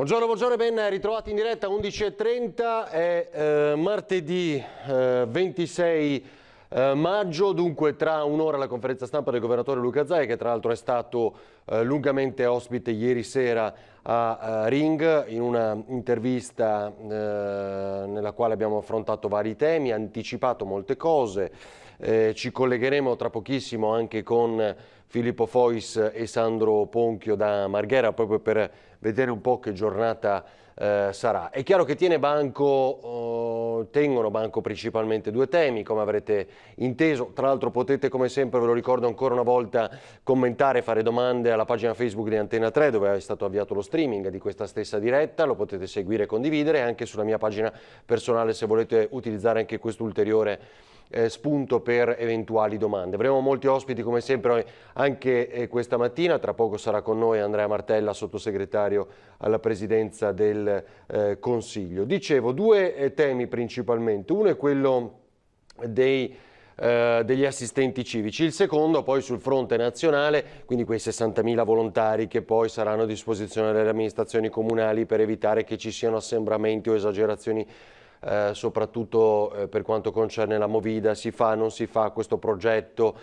Buongiorno e ben ritrovati in diretta 11:30, è martedì 26 maggio, dunque tra un'ora la conferenza stampa del governatore Luca Zaia, che tra l'altro è stato lungamente ospite ieri sera a Ring in una intervista nella quale abbiamo affrontato vari temi, anticipato molte cose. Ci collegheremo tra pochissimo anche con Filippo Fois e Sandro Ponchio da Marghera proprio per vedere un po' che giornata sarà. È chiaro che tengono banco principalmente due temi, come avrete inteso. Tra l'altro potete, come sempre, ve lo ricordo ancora una volta, commentare, fare domande alla pagina Facebook di Antena 3, dove è stato avviato lo streaming di questa stessa diretta. Lo potete seguire e condividere anche sulla mia pagina personale se volete utilizzare anche questo ulteriore spunto per eventuali domande. Avremo molti ospiti come sempre anche questa mattina. Tra poco sarà con noi Andrea Martella, sottosegretario alla presidenza del Consiglio. Dicevo, due temi principalmente. Uno è quello degli assistenti civici, il secondo poi sul fronte nazionale, quindi quei 60.000 volontari che poi saranno a disposizione delle amministrazioni comunali per evitare che ci siano assembramenti o esagerazioni, soprattutto per quanto concerne la Movida. Si fa, non si fa questo progetto,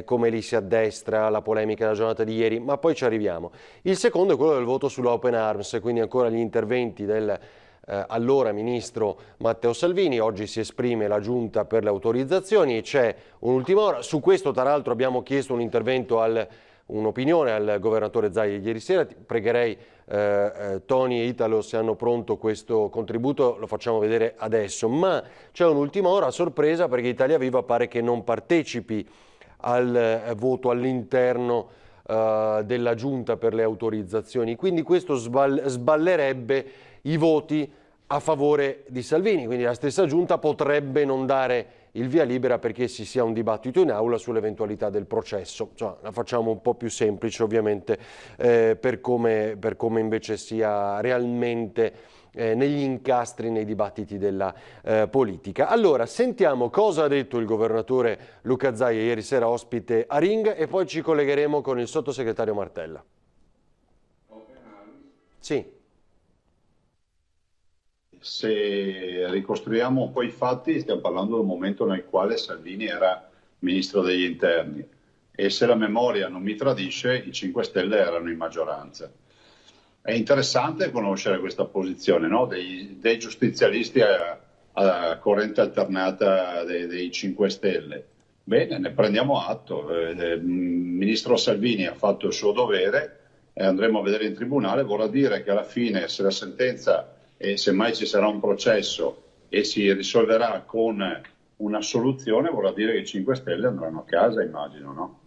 come li si addestra, la polemica della giornata di ieri, ma poi ci arriviamo. Il secondo è quello del voto sull'Open Arms, quindi ancora gli interventi del allora ministro Matteo Salvini. Oggi si esprime la giunta per le autorizzazioni e c'è un'ultima ora. Su questo tra l'altro abbiamo chiesto un intervento un'opinione al governatore Zaia ieri sera. Pregherei Tony e Italo, se hanno pronto questo contributo, lo facciamo vedere adesso. Ma c'è un'ultima ora a sorpresa, perché Italia Viva pare che non partecipi al voto all'interno della giunta per le autorizzazioni, quindi questo sballerebbe i voti a favore di Salvini, quindi la stessa giunta potrebbe non dare il via libera perché ci sia un dibattito in aula sull'eventualità del processo. Insomma, la facciamo un po' più semplice ovviamente per come invece sia realmente negli incastri, nei dibattiti della politica. Allora, sentiamo cosa ha detto il governatore Luca Zaia ieri sera ospite a Ring e poi ci collegheremo con il sottosegretario Martella. Sì. Se ricostruiamo un po' i fatti, stiamo parlando del momento nel quale Salvini era ministro degli interni e, se la memoria non mi tradisce, i 5 Stelle erano in maggioranza. È interessante conoscere questa posizione, no? dei giustizialisti a corrente alternata dei 5 Stelle. Bene, ne prendiamo atto. Il ministro Salvini ha fatto il suo dovere e andremo a vedere in tribunale. Vorrà dire che alla fine, se la sentenza e semmai ci sarà un processo e si risolverà con una soluzione, vorrà dire che i 5 Stelle andranno a casa, immagino, no?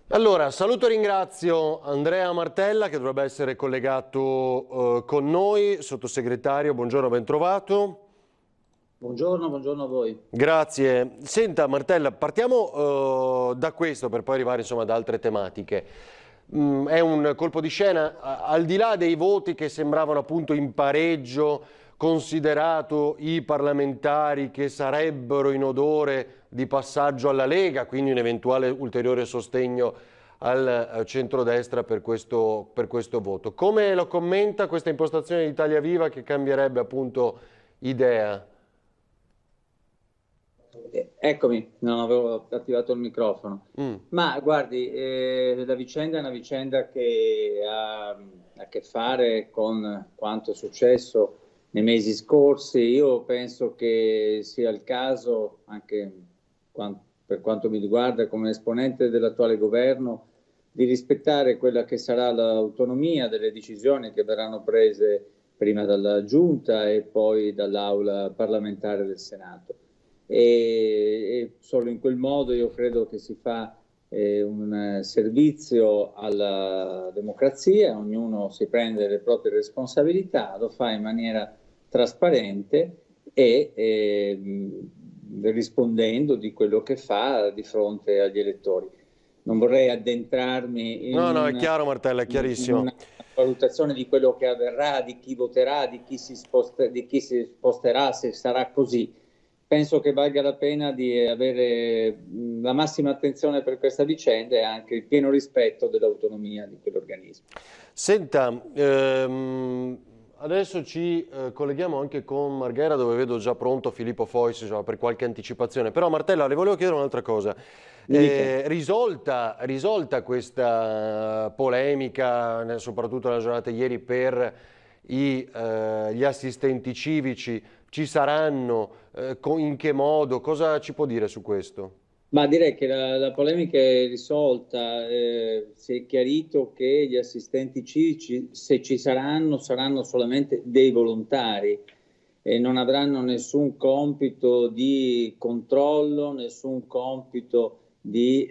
Allora, saluto e ringrazio Andrea Martella, che dovrebbe essere collegato con noi. Sottosegretario, buongiorno, ben trovato. Buongiorno a voi. Grazie. Senta Martella, partiamo da questo per poi arrivare insomma ad altre tematiche. È un colpo di scena, al di là dei voti che sembravano appunto in pareggio, considerato i parlamentari che sarebbero in odore di passaggio alla Lega, quindi un eventuale ulteriore sostegno al centrodestra per questo voto. Come lo commenta questa impostazione di Italia Viva, che cambierebbe appunto idea? Eccomi, non avevo attivato il microfono. Ma guardi, la vicenda è una vicenda che ha a che fare con quanto è successo nei mesi scorsi. Io penso che sia il caso, anche per quanto mi riguarda come esponente dell'attuale governo, di rispettare quella che sarà l'autonomia delle decisioni che verranno prese prima dalla Giunta e poi dall'Aula parlamentare del Senato. E solo in quel modo io credo che si fa un servizio alla democrazia. Ognuno si prende le proprie responsabilità, lo fa in maniera trasparente e rispondendo di quello che fa di fronte agli elettori. Non vorrei addentrarmi in è chiaro Martella, è chiarissimo. in una valutazione di quello che avverrà, di chi voterà, di chi si sposterà, se sarà così. penso che valga la pena di avere la massima attenzione per questa vicenda e anche il pieno rispetto dell'autonomia di quell'organismo. Senta, adesso ci colleghiamo anche con Marghera, dove vedo già pronto Filippo Fois, per qualche anticipazione. Però Martella, le volevo chiedere un'altra cosa. Risolta questa polemica, soprattutto nella giornata di ieri, per gli assistenti civici, ci saranno, in che modo, cosa ci può dire su questo? Ma direi che la polemica è risolta, si è chiarito che gli assistenti civici, se ci saranno solamente dei volontari e non avranno nessun compito di controllo, nessun compito di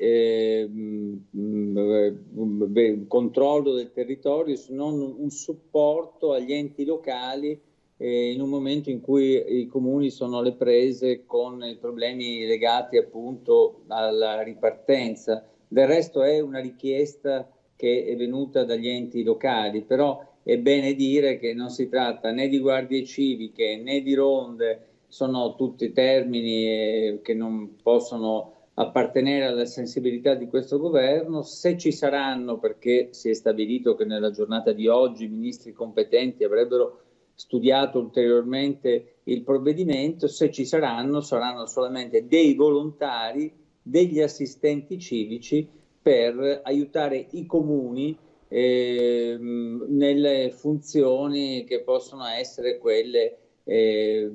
controllo del territorio, se non un supporto agli enti locali in un momento in cui i comuni sono alle prese con i problemi legati appunto alla ripartenza. Del resto è una richiesta che è venuta dagli enti locali, però è bene dire che non si tratta né di guardie civiche né di ronde, sono tutti termini che non possono appartenere alla sensibilità di questo governo. Se ci saranno, perché si è stabilito che nella giornata di oggi i ministri competenti avrebbero studiato ulteriormente il provvedimento, se ci saranno solamente dei volontari, degli assistenti civici per aiutare i comuni nelle funzioni che possono essere quelle che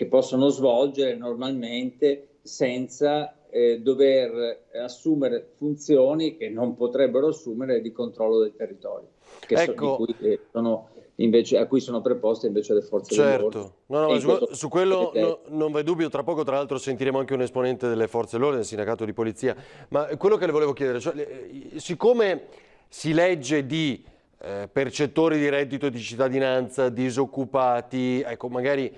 possono svolgere normalmente senza dover assumere funzioni che non potrebbero assumere di controllo del territorio, che ecco. a cui sono preposte invece le forze dell'ordine. Su quello non v'è dubbio, tra poco tra l'altro sentiremo anche un esponente delle forze dell'ordine, del sindacato di polizia, ma quello che le volevo chiedere, siccome si legge di percettori di reddito di cittadinanza, disoccupati, ecco, magari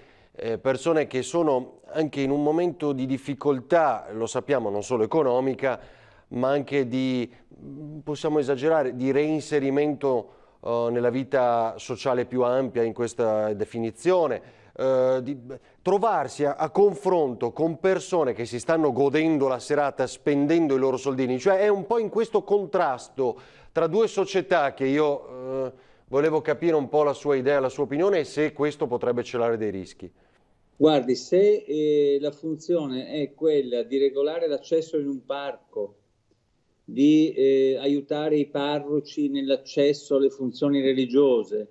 persone che sono anche in un momento di difficoltà, lo sappiamo, non solo economica, ma anche possiamo esagerare, di reinserimento nella vita sociale più ampia in questa definizione, di trovarsi a confronto con persone che si stanno godendo la serata spendendo i loro soldini, cioè è un po' in questo contrasto tra due società che io volevo capire un po' la sua idea, la sua opinione e se questo potrebbe celare dei rischi. Guardi, se la funzione è quella di regolare l'accesso in un parco, di aiutare i parroci nell'accesso alle funzioni religiose,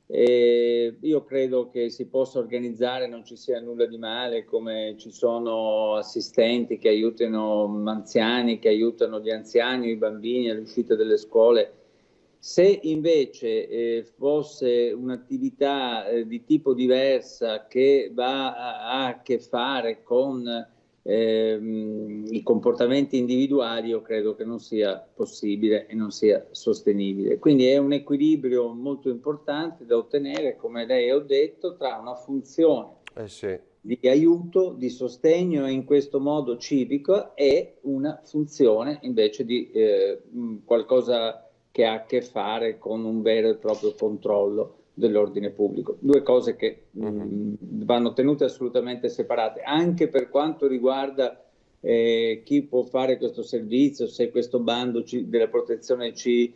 io credo che si possa organizzare, non ci sia nulla di male, come ci sono assistenti che aiutano anziani, che aiutano gli anziani, i bambini all'uscita delle scuole. Se invece fosse un'attività di tipo diversa che ha a che fare con i comportamenti individuali, io credo che non sia possibile e non sia sostenibile. Quindi è un equilibrio molto importante da ottenere, come lei ha detto, tra una funzione di aiuto, di sostegno in questo modo civico e una funzione invece di qualcosa che ha a che fare con un vero e proprio controllo dell'ordine pubblico. Due cose che vanno tenute assolutamente separate, anche per quanto riguarda chi può fare questo servizio, se questo bando della protezione ci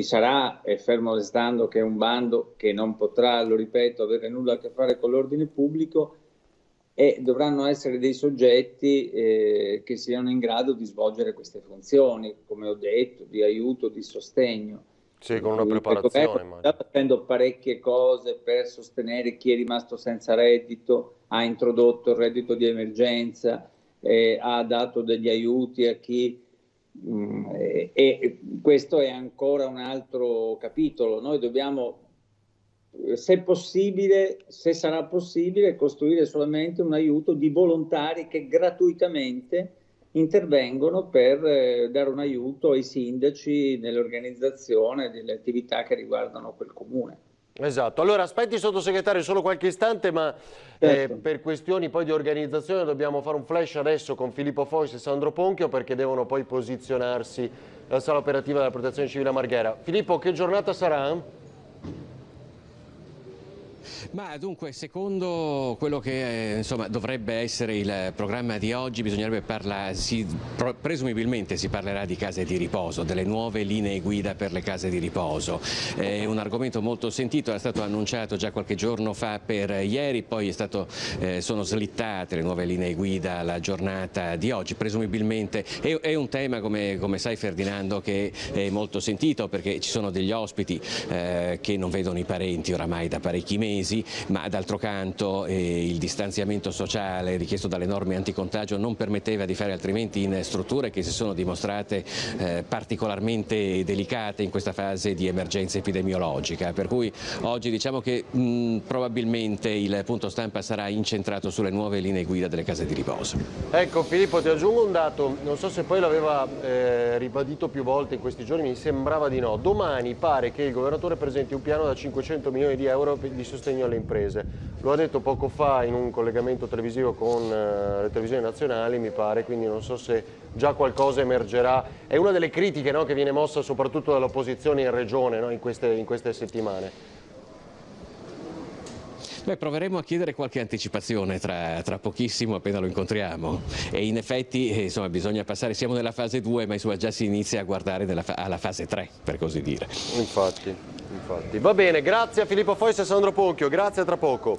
sarà, e fermo restando che è un bando che non potrà, lo ripeto, avere nulla a che fare con l'ordine pubblico, e dovranno essere dei soggetti che siano in grado di svolgere queste funzioni, come ho detto, di aiuto, di sostegno. Sì, con una preparazione. Sta facendo parecchie cose per sostenere chi è rimasto senza reddito, ha introdotto il reddito di emergenza, ha dato degli aiuti a chi... e questo è ancora un altro capitolo. Noi dobbiamo, se sarà possibile, costruire solamente un aiuto di volontari che gratuitamente intervengono per dare un aiuto ai sindaci nell'organizzazione delle attività che riguardano quel comune. Esatto. Allora aspetti, sottosegretario, solo qualche istante, ma certo, per questioni poi di organizzazione dobbiamo fare un flash adesso con Filippo Fois e Sandro Ponchio, perché devono poi posizionarsi la sala operativa della Protezione Civile a Marghera. Filippo, che giornata sarà? Ma dunque, secondo quello che insomma, dovrebbe essere il programma di oggi, bisognerebbe presumibilmente si parlerà di case di riposo, delle nuove linee guida per le case di riposo. È un argomento molto sentito, era stato annunciato già qualche giorno fa per ieri, poi sono slittate le nuove linee guida alla giornata di oggi. Presumibilmente è un tema, come sai Ferdinando, che è molto sentito perché ci sono degli ospiti che non vedono i parenti oramai da parecchi mesi, ma d'altro canto il distanziamento sociale richiesto dalle norme anticontagio non permetteva di fare altrimenti in strutture che si sono dimostrate particolarmente delicate in questa fase di emergenza epidemiologica, per cui oggi diciamo che probabilmente il punto stampa sarà incentrato sulle nuove linee guida delle case di riposo. Ecco Filippo, ti aggiungo un dato, non so se poi l'aveva ribadito più volte in questi giorni, mi sembrava di no. Domani pare che il governatore presenti un piano da 500 milioni di euro di sostegno alle imprese. Lo ha detto poco fa in un collegamento televisivo con le televisioni nazionali, mi pare, quindi non so se già qualcosa emergerà. È una delle critiche, no, che viene mossa soprattutto dall'opposizione in regione, no, in queste settimane. Beh, proveremo a chiedere qualche anticipazione tra pochissimo, appena lo incontriamo. E in effetti insomma, bisogna passare, siamo nella fase 2, ma insomma, già si inizia a guardare alla fase 3, per così dire. Infatti. Va bene, grazie a Filippo Fois e Sandro Ponchio, grazie, a tra poco.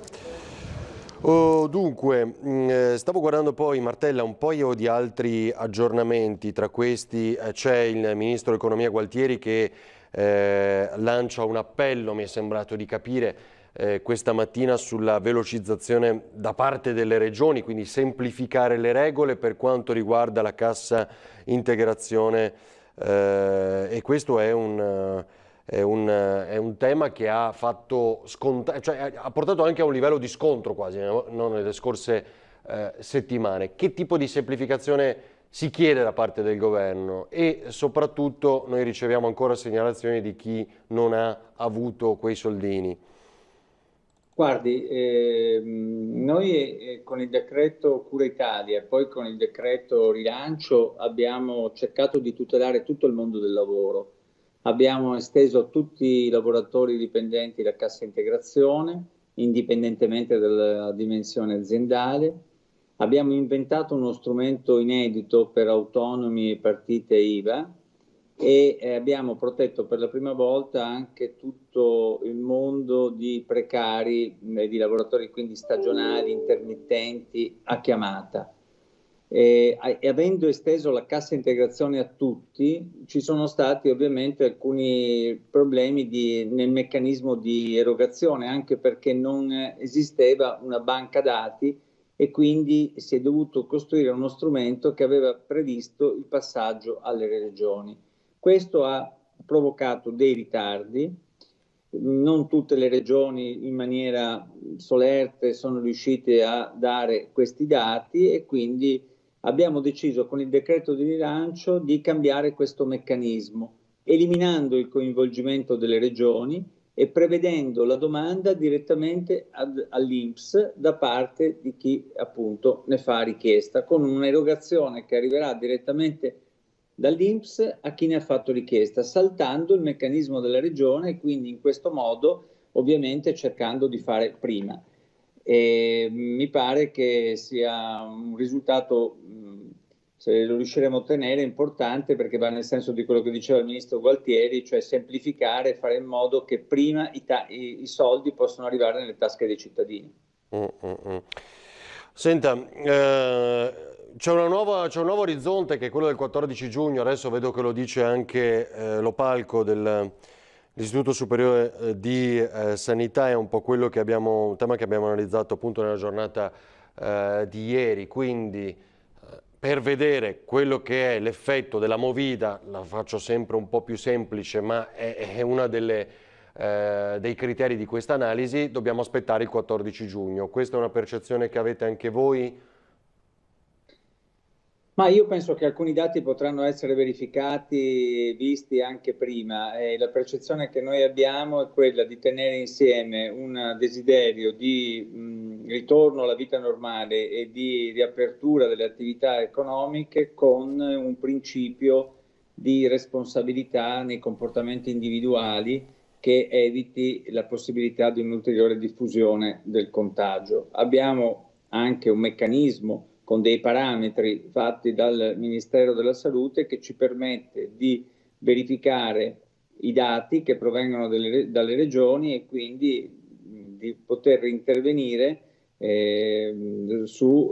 Dunque, stavo guardando poi, Martella, un paio di altri aggiornamenti. Tra questi c'è il ministro dell'economia Gualtieri che lancia un appello, mi è sembrato di capire, questa mattina sulla velocizzazione da parte delle regioni, quindi semplificare le regole per quanto riguarda la cassa integrazione, e questo è un tema che ha fatto cioè ha portato anche a un livello di scontro quasi, no? Nelle scorse settimane. Che tipo di semplificazione si chiede da parte del governo? E soprattutto noi riceviamo ancora segnalazioni di chi non ha avuto quei soldini. Guardi, noi con il decreto Cura Italia e poi con il decreto rilancio abbiamo cercato di tutelare tutto il mondo del lavoro. Abbiamo esteso a tutti i lavoratori dipendenti la cassa integrazione, indipendentemente dalla dimensione aziendale. Abbiamo inventato uno strumento inedito per autonomi e partite IVA e abbiamo protetto per la prima volta anche tutto il mondo di precari e di lavoratori quindi stagionali, intermittenti a chiamata. E avendo esteso la cassa integrazione a tutti, ci sono stati ovviamente alcuni problemi nel meccanismo di erogazione, anche perché non esisteva una banca dati e quindi si è dovuto costruire uno strumento che aveva previsto il passaggio alle regioni. Questo ha provocato dei ritardi, non tutte le regioni in maniera solerte sono riuscite a dare questi dati e quindi abbiamo deciso con il decreto di rilancio di cambiare questo meccanismo, eliminando il coinvolgimento delle regioni e prevedendo la domanda direttamente all'INPS da parte di chi appunto ne fa richiesta, con un'erogazione che arriverà direttamente dall'INPS a chi ne ha fatto richiesta, saltando il meccanismo della regione e quindi in questo modo ovviamente cercando di fare prima. E mi pare che sia un risultato, se lo riusciremo a ottenere, importante, perché va nel senso di quello che diceva il ministro Gualtieri, cioè semplificare e fare in modo che prima i soldi possano arrivare nelle tasche dei cittadini. Senta, c'è un nuovo orizzonte che è quello del 14 giugno, adesso vedo che lo dice anche l'Opalco dell'Istituto Superiore di Sanità, è un po' quello un tema che abbiamo analizzato appunto nella giornata di ieri, quindi per vedere quello che è l'effetto della Movida, la faccio sempre un po' più semplice, ma è una dei criteri di questa analisi, dobbiamo aspettare il 14 giugno. Questa è una percezione che avete anche voi? Ma io penso che alcuni dati potranno essere verificati, visti anche prima, e la percezione che noi abbiamo è quella di tenere insieme un desiderio di ritorno alla vita normale e di riapertura delle attività economiche con un principio di responsabilità nei comportamenti individuali che eviti la possibilità di un'ulteriore diffusione del contagio. Abbiamo anche un meccanismo con dei parametri fatti dal Ministero della Salute che ci permette di verificare i dati che provengono dalle regioni e quindi di poter intervenire su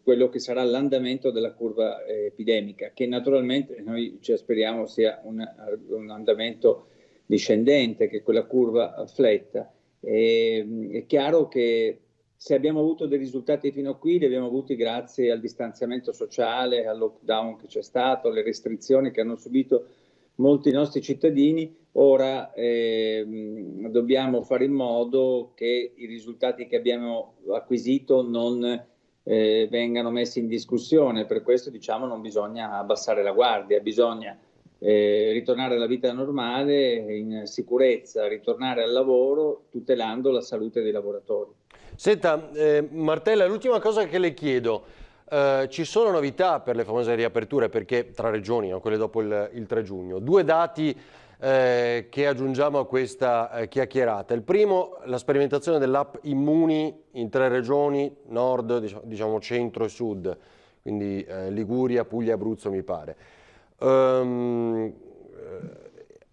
quello che sarà l'andamento della curva epidemica, che naturalmente noi ci asperiamo sia un andamento discendente, che quella curva fletta. È chiaro che se abbiamo avuto dei risultati fino a qui, li abbiamo avuti grazie al distanziamento sociale, al lockdown che c'è stato, alle restrizioni che hanno subito molti nostri cittadini. Ora dobbiamo fare in modo che i risultati che abbiamo acquisito non vengano messi in discussione. Per questo diciamo non bisogna abbassare la guardia, bisogna ritornare alla vita normale in sicurezza, ritornare al lavoro tutelando la salute dei lavoratori. Senta, Martella, l'ultima cosa che le chiedo, ci sono novità per le famose riaperture, perché tra regioni, no, quelle dopo il 3 giugno, due dati che aggiungiamo a questa chiacchierata. Il primo, la sperimentazione dell'app Immuni in 3 regioni, nord, diciamo centro e sud, quindi Liguria, Puglia e Abruzzo mi pare.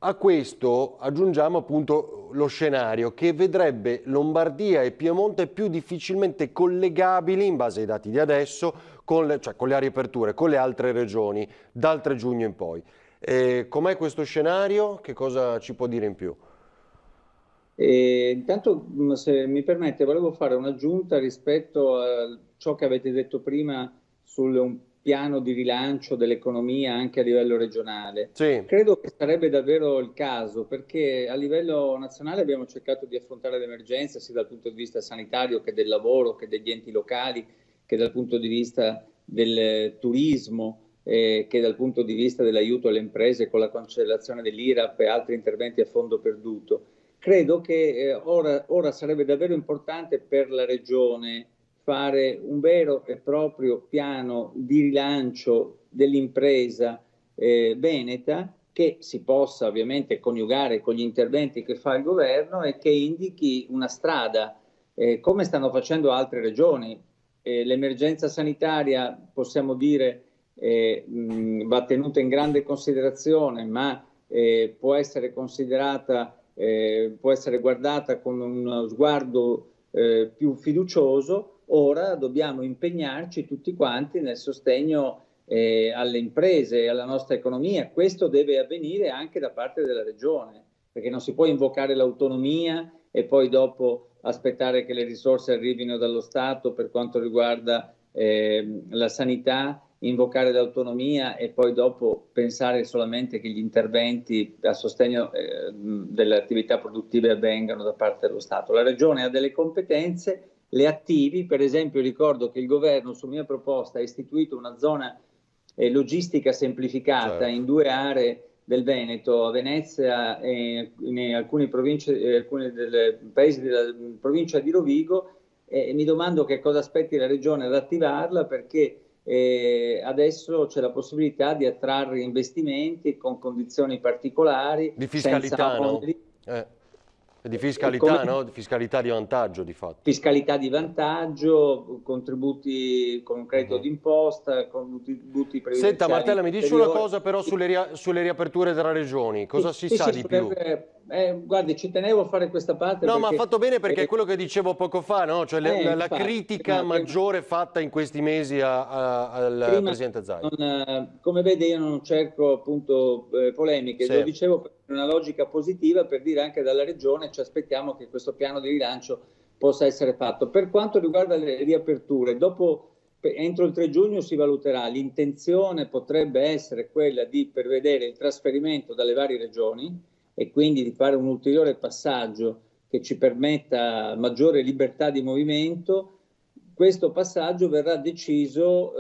A questo aggiungiamo appunto lo scenario che vedrebbe Lombardia e Piemonte più difficilmente collegabili, in base ai dati di adesso, con le riaperture, con le altre regioni, dal 3 giugno in poi. Com'è questo scenario? Che cosa ci può dire in più? Intanto, se mi permette, volevo fare un'aggiunta rispetto a ciò che avete detto prima un piano di rilancio dell'economia anche a livello regionale. Sì. Credo che sarebbe davvero il caso, perché a livello nazionale abbiamo cercato di affrontare l'emergenza sia dal punto di vista sanitario che del lavoro, che degli enti locali, che dal punto di vista del turismo, che dal punto di vista dell'aiuto alle imprese con la cancellazione dell'IRAP e altri interventi a fondo perduto. Credo che ora sarebbe davvero importante per la Regione fare un vero e proprio piano di rilancio dell'impresa veneta, che si possa ovviamente coniugare con gli interventi che fa il governo e che indichi una strada, come stanno facendo altre regioni. L'emergenza sanitaria, possiamo dire, va tenuta in grande considerazione, ma può essere considerata, può essere guardata con uno sguardo più fiducioso. Ora dobbiamo impegnarci tutti quanti nel sostegno alle imprese e alla nostra economia. Questo deve avvenire anche da parte della Regione, perché non si può invocare l'autonomia e poi dopo aspettare che le risorse arrivino dallo Stato per quanto riguarda la sanità, invocare l'autonomia e poi dopo pensare solamente che gli interventi a sostegno delle attività produttive avvengano da parte dello Stato. La Regione ha delle competenze, le attivi. Per esempio ricordo che il governo su mia proposta ha istituito una zona logistica semplificata, certo, in 2 aree del Veneto, a Venezia e in alcune paesi della provincia di Rovigo, e mi domando che cosa aspetti la Regione ad attivarla, perché adesso c'è la possibilità di attrarre investimenti con condizioni particolari. Di fiscalità, no? Di fiscalità, no? Fiscalità di vantaggio, di fatto. Fiscalità di vantaggio, contributi con credito d'imposta, contributi previdenziali. Senta Martella, mi dici una cosa però sulle riaperture tra regioni, cosa si sa di più? Guardi, ci tenevo a fare questa parte. No, ma ha fatto bene, perché è quello che dicevo poco fa, no? Cioè la critica maggiore fatta in questi mesi al Presidente Zaia. Come vede, io non cerco appunto polemiche, lo dicevo per una logica positiva, per dire anche dalla Regione ci aspettiamo che questo piano di rilancio possa essere fatto. Per quanto riguarda le riaperture, entro il 3 giugno si valuterà. L'intenzione potrebbe essere quella di prevedere il trasferimento dalle varie regioni e quindi di fare un ulteriore passaggio che ci permetta maggiore libertà di movimento. Questo passaggio verrà deciso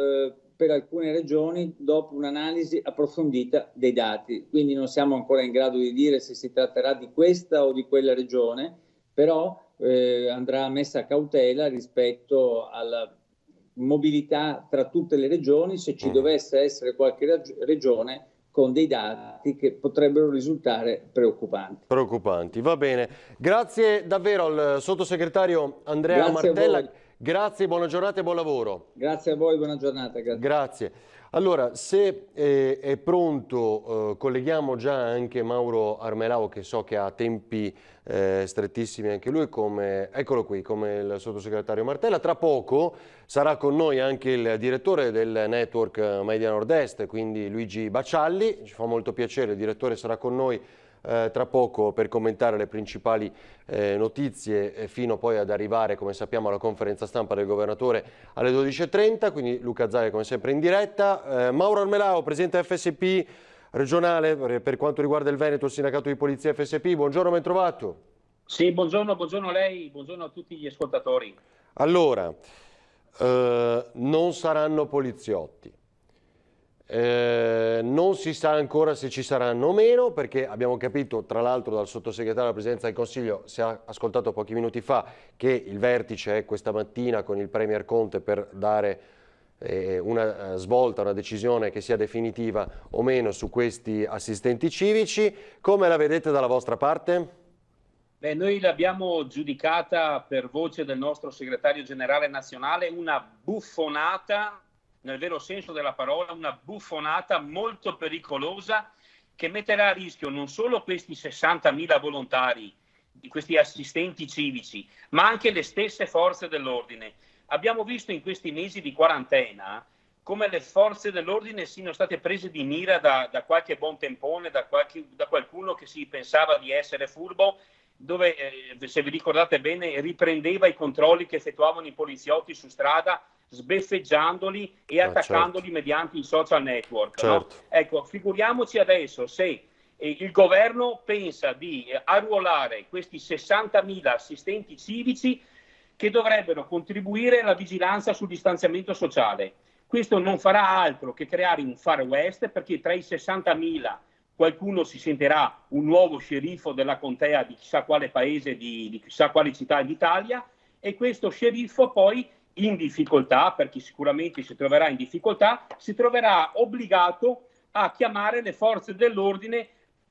per alcune regioni dopo un'analisi approfondita dei dati, quindi non siamo ancora in grado di dire se si tratterà di questa o di quella regione, però andrà messa cautela rispetto alla mobilità tra tutte le regioni. Se ci dovesse essere qualche regione, con dei dati che potrebbero risultare preoccupanti. Preoccupanti, va bene. Grazie davvero al sottosegretario Andrea Martella. Grazie, buona giornata e buon lavoro. Grazie a voi, buona giornata. Grazie. Allora, se è pronto, colleghiamo già anche Mauro Armelao, che so che ha tempi strettissimi anche lui, eccolo qui, come il sottosegretario Martella. Tra poco sarà con noi anche il direttore del network Media Nord-Est, quindi Luigi Baccialli. Ci fa molto piacere, il direttore sarà con noi tra poco per commentare le principali notizie fino poi ad arrivare, come sappiamo, alla conferenza stampa del governatore alle 12:30, quindi Luca Zaia come sempre in diretta. Mauro Armelao, presidente FSP regionale per quanto riguarda il Veneto, il sindacato di polizia FSP, buongiorno, ben trovato. Sì, buongiorno a lei, buongiorno a tutti gli ascoltatori. Allora, non saranno poliziotti. Non si sa ancora se ci saranno o meno, perché abbiamo capito tra l'altro dal sottosegretario della Presidenza del Consiglio, si è ascoltato pochi minuti fa, che il vertice è questa mattina con il Premier Conte per dare una svolta, una decisione che sia definitiva o meno su questi assistenti civici. Come la vedete dalla vostra parte? Beh, noi l'abbiamo giudicata, per voce del nostro segretario generale nazionale, una buffonata, nel vero senso della parola, una buffonata molto pericolosa che metterà a rischio non solo questi 60.000 volontari, questi assistenti civici, ma anche le stesse forze dell'ordine. Abbiamo visto in questi mesi di quarantena come le forze dell'ordine siano state prese di mira da qualche buontempone, da qualcuno che si pensava di essere furbo, dove, se vi ricordate bene, riprendeva i controlli che effettuavano i poliziotti su strada, sbeffeggiandoli e attaccandoli, certo, mediante i social network. Certo. No? Ecco, figuriamoci adesso se il governo pensa di arruolare questi 60.000 assistenti civici che dovrebbero contribuire alla vigilanza sul distanziamento sociale. Questo non farà altro che creare un far west, perché tra i 60.000 qualcuno si sentirà un nuovo sceriffo della contea di chissà quale paese, di chissà quale città d'Italia, e questo sceriffo poi in difficoltà, perché sicuramente si troverà in difficoltà, si troverà obbligato a chiamare le forze dell'ordine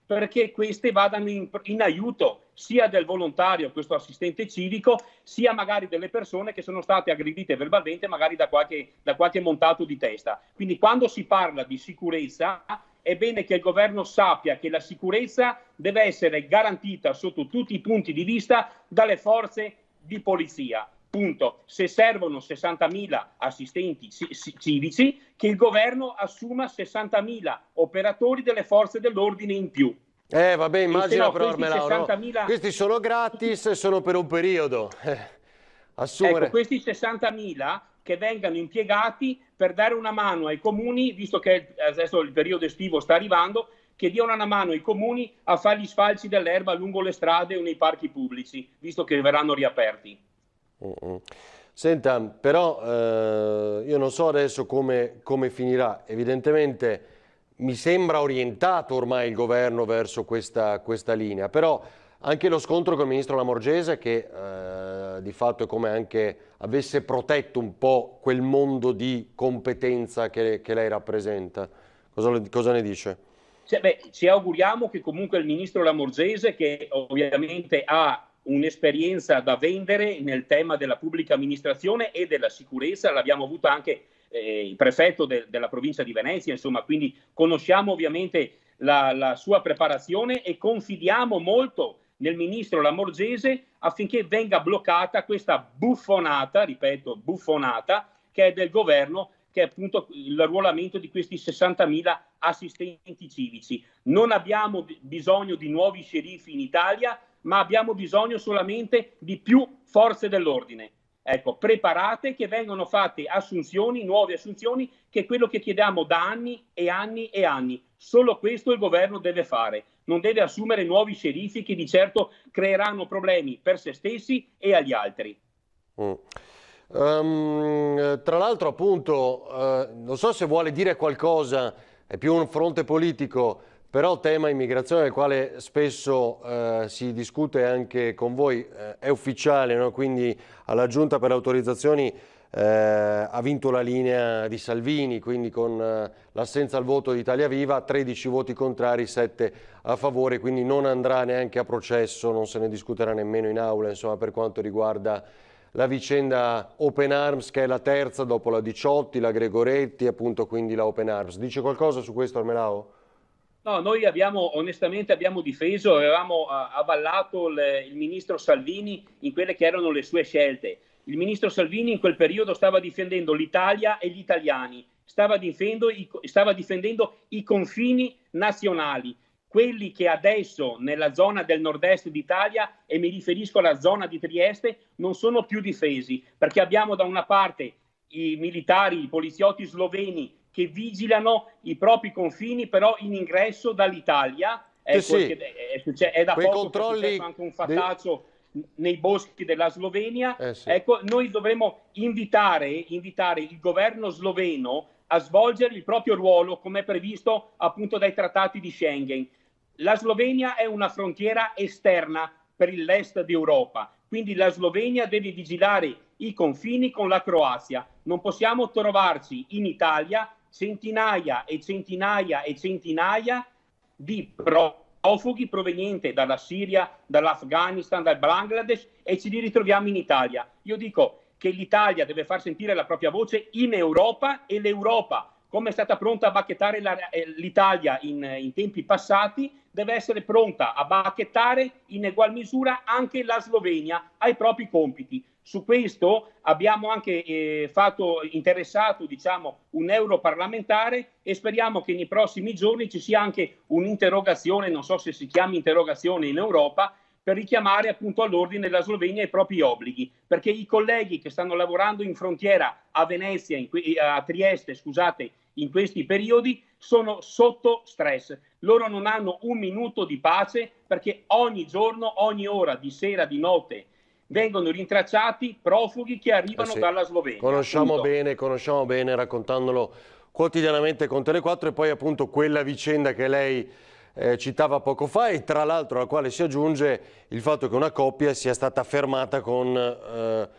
perché queste vadano in aiuto sia del volontario, questo assistente civico, sia magari delle persone che sono state aggredite verbalmente magari da qualche montato di testa. Quindi quando si parla di sicurezza è bene che il governo sappia che la sicurezza deve essere garantita sotto tutti i punti di vista dalle forze di polizia. Punto. Se servono 60.000 assistenti civici, che il governo assuma 60.000 operatori delle forze dell'ordine in più. Vabbè, immagino però, Armelao, no? Questi sono gratis, sono per un periodo. Ecco, questi 60.000 che vengano impiegati per dare una mano ai comuni, visto che adesso il periodo estivo sta arrivando, che diano una mano ai comuni a fare gli sfalci dell'erba lungo le strade o nei parchi pubblici, visto che verranno riaperti. Senta, però io non so adesso come finirà. Evidentemente mi sembra orientato ormai il governo verso questa linea, però anche lo scontro con il ministro Lamorgese, che di fatto è come anche avesse protetto un po' quel mondo di competenza che lei rappresenta. Cosa ne dice? Ci auguriamo che comunque il ministro Lamorgese, che ovviamente ha un'esperienza da vendere nel tema della pubblica amministrazione e della sicurezza, l'abbiamo avuto anche il prefetto della provincia di Venezia, insomma, quindi conosciamo ovviamente la sua preparazione e confidiamo molto nel ministro Lamorgese affinché venga bloccata questa buffonata, ripeto, buffonata, che è del governo, che è appunto l'arruolamento di questi 60.000 assistenti civici. Non abbiamo bisogno di nuovi sceriffi in Italia, ma abbiamo bisogno solamente di più forze dell'ordine. Ecco, preparate, che vengano fatte assunzioni, nuove assunzioni, che è quello che chiediamo da anni e anni e anni. Solo questo il governo deve fare. Non deve assumere nuovi sceriffi che di certo creeranno problemi per se stessi e agli altri. Tra l'altro, appunto, non so se vuole dire qualcosa, è più un fronte politico, però tema immigrazione del quale spesso si discute anche con voi, è ufficiale, no? Quindi alla Giunta per le autorizzazioni ha vinto la linea di Salvini, quindi con l'assenza al voto di Italia Viva, 13 voti contrari, 7 a favore, quindi non andrà neanche a processo, non se ne discuterà nemmeno in aula, insomma, per quanto riguarda la vicenda Open Arms, che è la terza dopo la Diciotti, la Gregoretti, appunto, quindi la Open Arms. Dice qualcosa su questo, Armelao? No, noi onestamente abbiamo difeso, avevamo avallato il ministro Salvini in quelle che erano le sue scelte. Il ministro Salvini in quel periodo stava difendendo l'Italia e gli italiani, stava difendendo i confini nazionali, quelli che adesso nella zona del nord-est d'Italia, e mi riferisco alla zona di Trieste, non sono più difesi, perché abbiamo da una parte i militari, i poliziotti sloveni che vigilano i propri confini, però in ingresso dall'Italia. Ecco, sì. È da Quei poco controlli che è successo anche un fattaccio nei boschi della Slovenia. Sì. Ecco, noi dovremmo invitare il governo sloveno a svolgere il proprio ruolo come è previsto appunto dai trattati di Schengen. La Slovenia è una frontiera esterna per l'est d'Europa, quindi la Slovenia deve vigilare i confini con la Croazia. Non possiamo trovarci in Italia centinaia e centinaia e centinaia di profughi provenienti dalla Siria, dall'Afghanistan, dal Bangladesh, e ci li ritroviamo in Italia. Io dico che l'Italia deve far sentire la propria voce in Europa, e l'Europa, come è stata pronta a bacchettare l'Italia in tempi passati, deve essere pronta a bacchettare in egual misura anche la Slovenia ai propri compiti. Su questo abbiamo anche interessato, diciamo, un europarlamentare, e speriamo che nei prossimi giorni ci sia anche un'interrogazione, non so se si chiami interrogazione in Europa, per richiamare appunto all'ordine la Slovenia e i propri obblighi, perché i colleghi che stanno lavorando in frontiera a Venezia, a Trieste, scusate, in questi periodi sono sotto stress. Loro non hanno un minuto di pace, perché ogni giorno, ogni ora, di sera, di notte, vengono rintracciati profughi che arrivano dalla Slovenia. Conosciamo bene, raccontandolo quotidianamente con Tele4, e poi appunto quella vicenda che lei citava poco fa, e tra l'altro alla quale si aggiunge il fatto che una coppia sia stata fermata con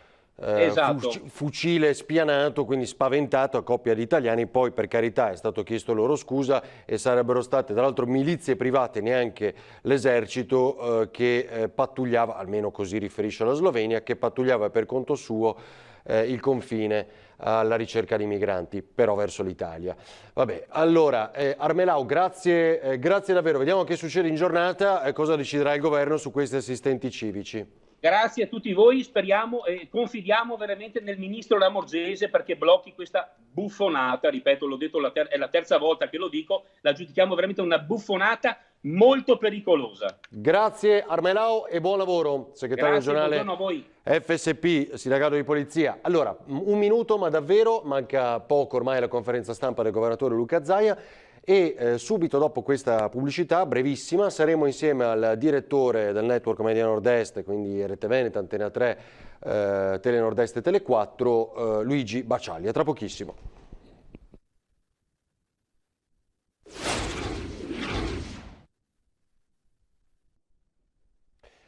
fucile spianato, quindi spaventato, a coppia di italiani. Poi, per carità, è stato chiesto loro scusa, e sarebbero state tra l'altro milizie private, neanche l'esercito, che pattugliava, almeno così riferisce la Slovenia, che pattugliava per conto suo il confine alla ricerca di migranti, però verso l'Italia. Vabbè, allora Armelao, grazie davvero. Vediamo che succede in giornata, cosa deciderà il governo su questi assistenti civici. Grazie a tutti voi, speriamo e confidiamo veramente nel ministro Lamorgese perché blocchi questa buffonata, ripeto, l'ho detto, è la terza volta che lo dico, la giudichiamo veramente una buffonata molto pericolosa. Grazie Armelao e buon lavoro, segretario regionale buongiorno a voi. FSP, sindacato di polizia. Allora, un minuto, ma davvero, manca poco ormai alla conferenza stampa del governatore Luca Zaia, e subito dopo questa pubblicità, brevissima, saremo insieme al direttore del network Media Nord-Est, quindi Rete Veneta, Antena 3, Tele Nord-Est e Tele 4, Luigi Bacialli. A tra pochissimo.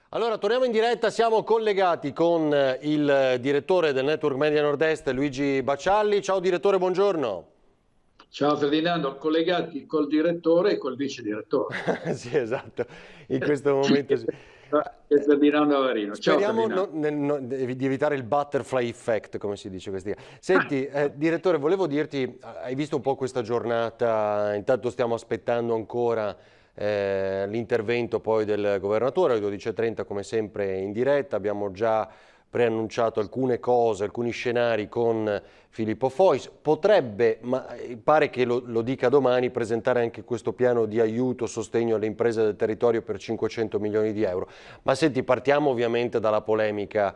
Allora, torniamo in diretta, siamo collegati con il direttore del network Media Nord-Est, Luigi Bacialli. Ciao direttore, buongiorno. Ciao Ferdinando, collegati col direttore e col vice direttore. Sì, esatto, in questo momento sì. Ferdinando Avarino. Speriamo di evitare il butterfly effect, come si dice questi. Senti, direttore, volevo dirti, hai visto un po' questa giornata, intanto stiamo aspettando ancora l'intervento poi del governatore alle 12:30, come sempre in diretta. Abbiamo già preannunciato alcune cose, alcuni scenari con Filippo Fois. Potrebbe, ma pare che lo dica domani, presentare anche questo piano di aiuto, sostegno alle imprese del territorio per 500 milioni di euro. Ma senti, partiamo ovviamente dalla polemica.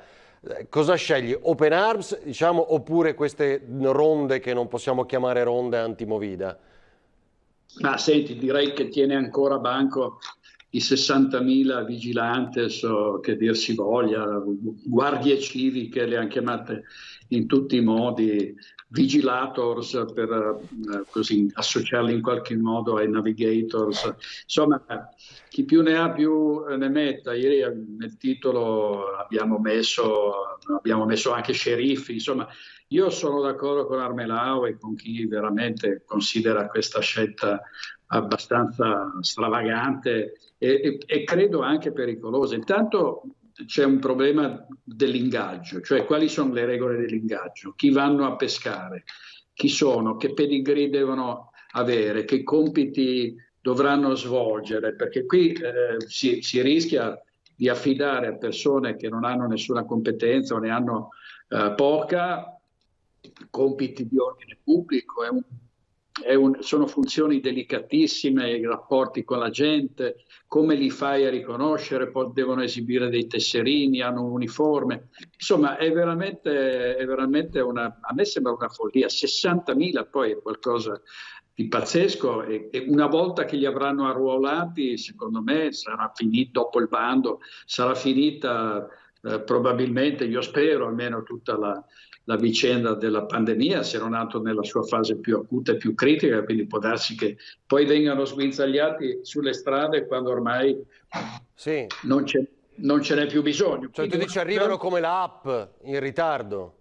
Cosa scegli? Open Arms, diciamo, oppure queste ronde che non possiamo chiamare ronde anti-Movida? Ma senti, direi che tiene ancora banco i 60.000 vigilantes, che dir si voglia, guardie civiche, le hanno chiamate in tutti i modi, vigilators, per così associarli in qualche modo ai navigators. Insomma, chi più ne ha più ne metta. Ieri nel titolo abbiamo messo abbiamo messo anche sceriffi, insomma. Io sono d'accordo con Armelau e con chi veramente considera questa scelta abbastanza stravagante e credo anche pericolosa. Intanto c'è un problema dell'ingaggio, cioè quali sono le regole dell'ingaggio, chi vanno a pescare, chi sono, che pedigree devono avere, che compiti dovranno svolgere, perché qui si rischia di affidare a persone che non hanno nessuna competenza o ne hanno poca, compiti di ordine pubblico, sono funzioni delicatissime, i rapporti con la gente, come li fai a riconoscere, poi devono esibire dei tesserini, hanno un uniforme, insomma è veramente a me sembra una follia, 60.000 poi è qualcosa di pazzesco e una volta che li avranno arruolati, secondo me sarà finito, dopo il bando, sarà finita probabilmente, io spero, almeno tutta la vicenda della pandemia, se non altro nella sua fase più acuta e più critica, quindi può darsi che poi vengano sguinzagliati sulle strade quando ormai sì, non ce n'è più bisogno. Cioè tu dici arrivano come l'app in ritardo?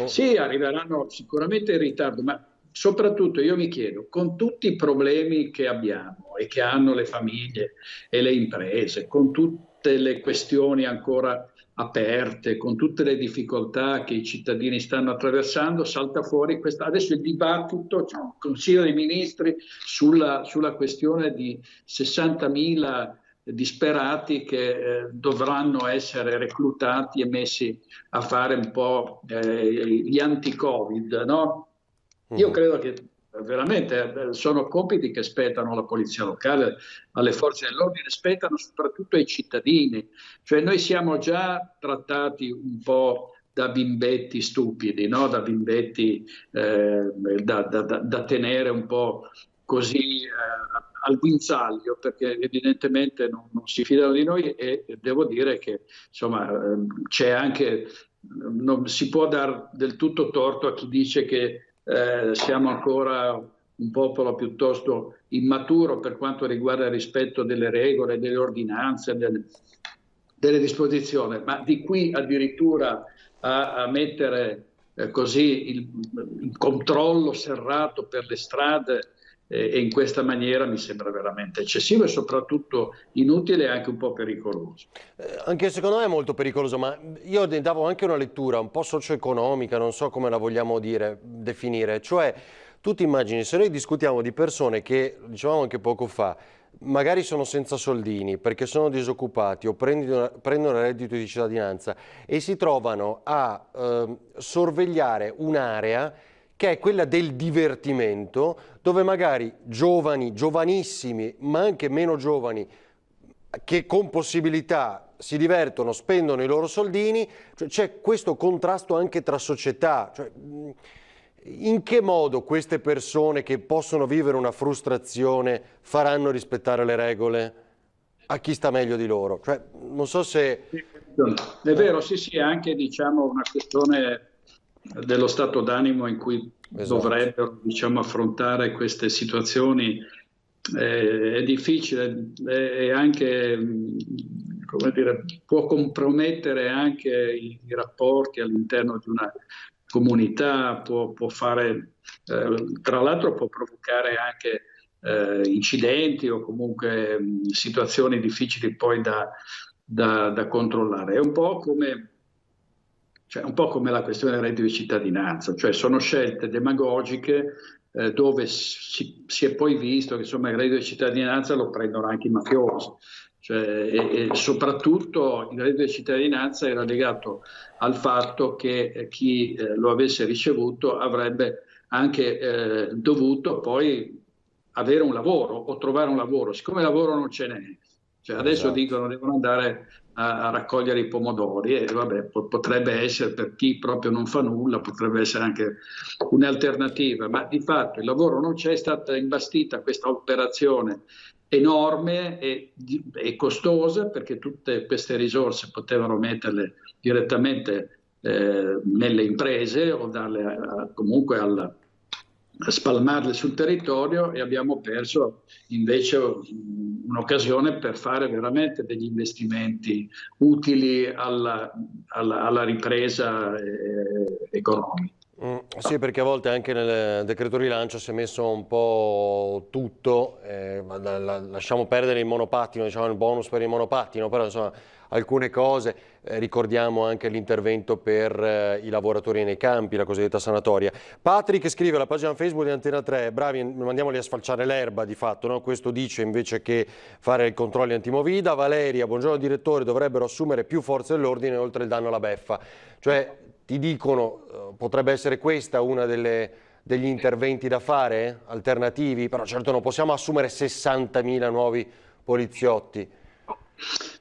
Sì, arriveranno sicuramente in ritardo, ma soprattutto io mi chiedo, con tutti i problemi che abbiamo e che hanno le famiglie e le imprese, con tutte le questioni ancora aperte, con tutte le difficoltà che i cittadini stanno attraversando, salta fuori adesso il dibattito, c'è un Consiglio dei Ministri sulla questione di 60.000 disperati che dovranno essere reclutati e messi a fare un po' gli anti-Covid, no? Io credo che veramente sono compiti che spettano alla polizia locale, alle forze dell'ordine, spettano soprattutto ai cittadini. Cioè noi siamo già trattati un po' da bimbetti stupidi, no? Da bimbetti da tenere un po' così al guinzaglio, perché evidentemente non si fidano di noi e devo dire che insomma c'è anche, non si può dar del tutto torto a chi dice che siamo ancora un popolo piuttosto immaturo per quanto riguarda il rispetto delle regole, delle ordinanze, delle disposizioni, ma di qui addirittura a mettere così il controllo serrato per le strade e in questa maniera mi sembra veramente eccessivo e soprattutto inutile e anche un po' pericoloso. Anche secondo me è molto pericoloso, ma io ne davo anche una lettura un po' socio-economica, non so come la vogliamo definire, cioè tu ti immagini se noi discutiamo di persone che, dicevamo anche poco fa, magari sono senza soldini perché sono disoccupati o prendono il reddito di cittadinanza e si trovano a sorvegliare un'area che è quella del divertimento, dove magari giovani, giovanissimi, ma anche meno giovani, che con possibilità si divertono, spendono i loro soldini, cioè, c'è questo contrasto anche tra società. Cioè, in che modo queste persone che possono vivere una frustrazione faranno rispettare le regole a chi sta meglio di loro? Cioè, non so se... È vero, sì, è anche diciamo una questione dello stato d'animo in cui dovrebbero affrontare queste situazioni. È difficile, è anche, come dire, può compromettere anche i rapporti all'interno di una comunità, può fare, tra l'altro può provocare anche incidenti o comunque situazioni difficili poi da controllare. È un po' come la questione del reddito di cittadinanza, cioè sono scelte demagogiche dove si è poi visto che insomma il reddito di cittadinanza lo prendono anche i mafiosi, cioè, e soprattutto il reddito di cittadinanza era legato al fatto che chi lo avesse ricevuto avrebbe anche dovuto poi avere un lavoro o trovare un lavoro, siccome lavoro non ce n'è. Cioè adesso dicono devono andare a raccogliere i pomodori e vabbè, potrebbe essere per chi proprio non fa nulla, potrebbe essere anche un'alternativa, ma di fatto il lavoro non c'è, è stata imbastita questa operazione enorme e costosa perché tutte queste risorse potevano metterle direttamente nelle imprese o darle comunque spalmarle sul territorio, e abbiamo perso invece un'occasione per fare veramente degli investimenti utili alla ripresa economica. Sì, perché a volte anche nel decreto rilancio si è messo un po' tutto, lasciamo perdere il monopattino, diciamo il bonus per il monopattino, però insomma alcune cose, ricordiamo anche l'intervento per i lavoratori nei campi, la cosiddetta sanatoria. Patrick scrive alla pagina Facebook di Antena 3, bravi, mandiamoli a sfalciare l'erba di fatto, no? Questo dice invece che fare i controlli antimovida. Valeria, buongiorno direttore, dovrebbero assumere più forze dell'ordine oltre il danno alla beffa. Cioè, ti dicono, potrebbe essere questa una degli interventi da fare, alternativi, però certo non possiamo assumere 60.000 nuovi poliziotti.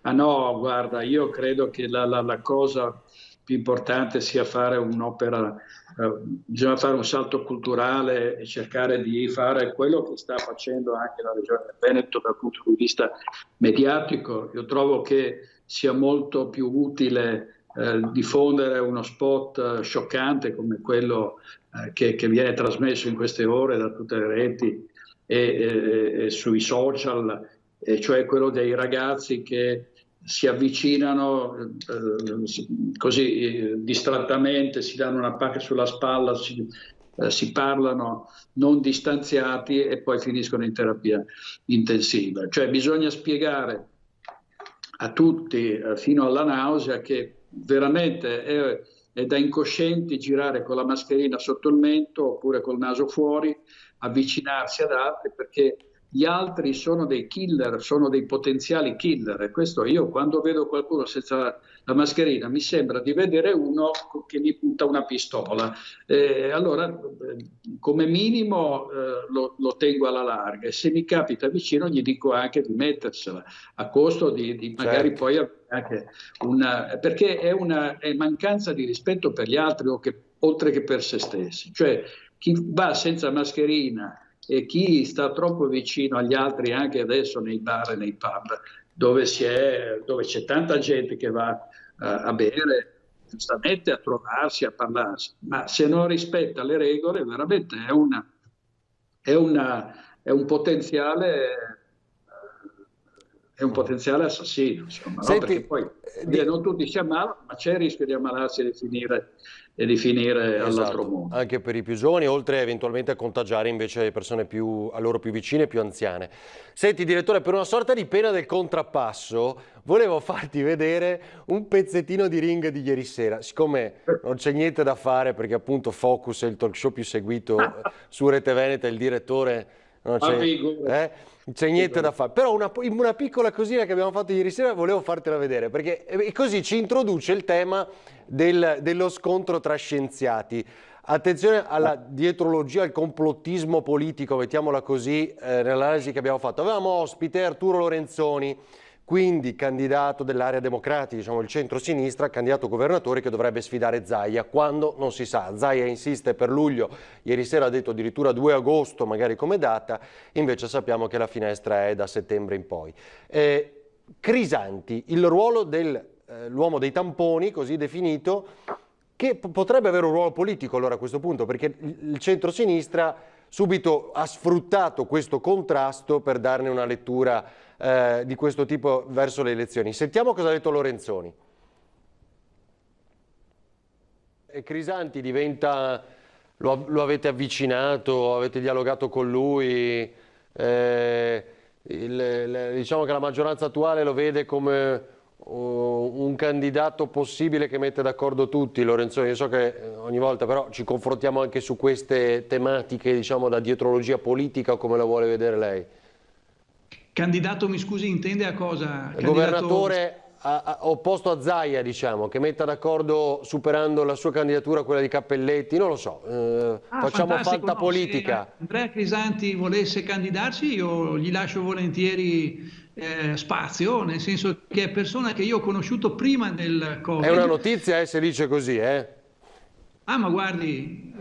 Ma no, guarda, io credo che la cosa più importante sia fare un'opera, bisogna fare un salto culturale e cercare di fare quello che sta facendo anche la Regione Veneto dal punto di vista mediatico. Io trovo che sia molto più utile diffondere uno spot scioccante come quello che viene trasmesso in queste ore da tutte le reti e sui social, e cioè quello dei ragazzi che si avvicinano così distrattamente, si danno una pacca sulla spalla, si parlano non distanziati e poi finiscono in terapia intensiva. Cioè bisogna spiegare a tutti fino alla nausea che veramente è da incoscienti girare con la mascherina sotto il mento oppure col naso fuori, avvicinarsi ad altri, perché gli altri sono dei killer, sono dei potenziali killer. E questo, io quando vedo qualcuno senza la mascherina mi sembra di vedere uno che mi punta una pistola. Allora come minimo lo tengo alla larga, e se mi capita vicino gli dico anche di mettersela, a costo di magari certo. Poi anche perché è mancanza di rispetto per gli altri, oltre che per se stessi. Cioè chi va senza mascherina e chi sta troppo vicino agli altri, anche adesso nei bar e nei pub, dove c'è tanta gente che va a bere, giustamente a trovarsi, a parlarsi, ma se non rispetta le regole veramente è un potenziale assassino, insomma, Senti, no? Perché poi non tutti si ammalano, ma c'è il rischio di ammalarsi e di finire esatto, all'altro mondo. Anche per i più giovani, oltre eventualmente a contagiare invece le persone a loro più vicine e più anziane. Senti direttore, per una sorta di pena del contrappasso volevo farti vedere un pezzettino di Ring di ieri sera, siccome non c'è niente da fare perché appunto Focus è il talk show più seguito su Rete Veneta, il direttore non c'è niente da fare, però una piccola cosina che abbiamo fatto ieri sera volevo fartela vedere, perché così ci introduce il tema dello scontro tra scienziati. Attenzione alla dietrologia, al complottismo politico, mettiamola così, nell'analisi che abbiamo fatto. Avevamo ospite Arturo Lorenzoni, quindi candidato dell'area democratica, diciamo il centro-sinistra, candidato governatore che dovrebbe sfidare Zaia, quando non si sa. Zaia insiste per luglio, ieri sera ha detto addirittura 2 agosto magari come data, invece sappiamo che la finestra è da settembre in poi. Crisanti, il ruolo dell'uomo dei tamponi, così definito, che potrebbe avere un ruolo politico allora a questo punto, perché il centro-sinistra subito ha sfruttato questo contrasto per darne una lettura di questo tipo verso le elezioni. Sentiamo cosa ha detto Lorenzoni. Crisanti diventa, lo avete avvicinato, avete dialogato con lui, diciamo che la maggioranza attuale lo vede come un candidato possibile che mette d'accordo tutti. Lorenzoni, io so che ogni volta però ci confrontiamo anche su queste tematiche, diciamo da dietrologia politica, o come la vuole vedere lei? Candidato, mi scusi, intende a cosa? Governatore opposto a Zaia, diciamo, che metta d'accordo superando la sua candidatura, quella di Cappelletti, non lo so, facciamo fatta politica. Se Andrea Crisanti volesse candidarsi, io gli lascio volentieri spazio, nel senso che è persona che io ho conosciuto prima del Covid. È una notizia se dice così, ma guardi,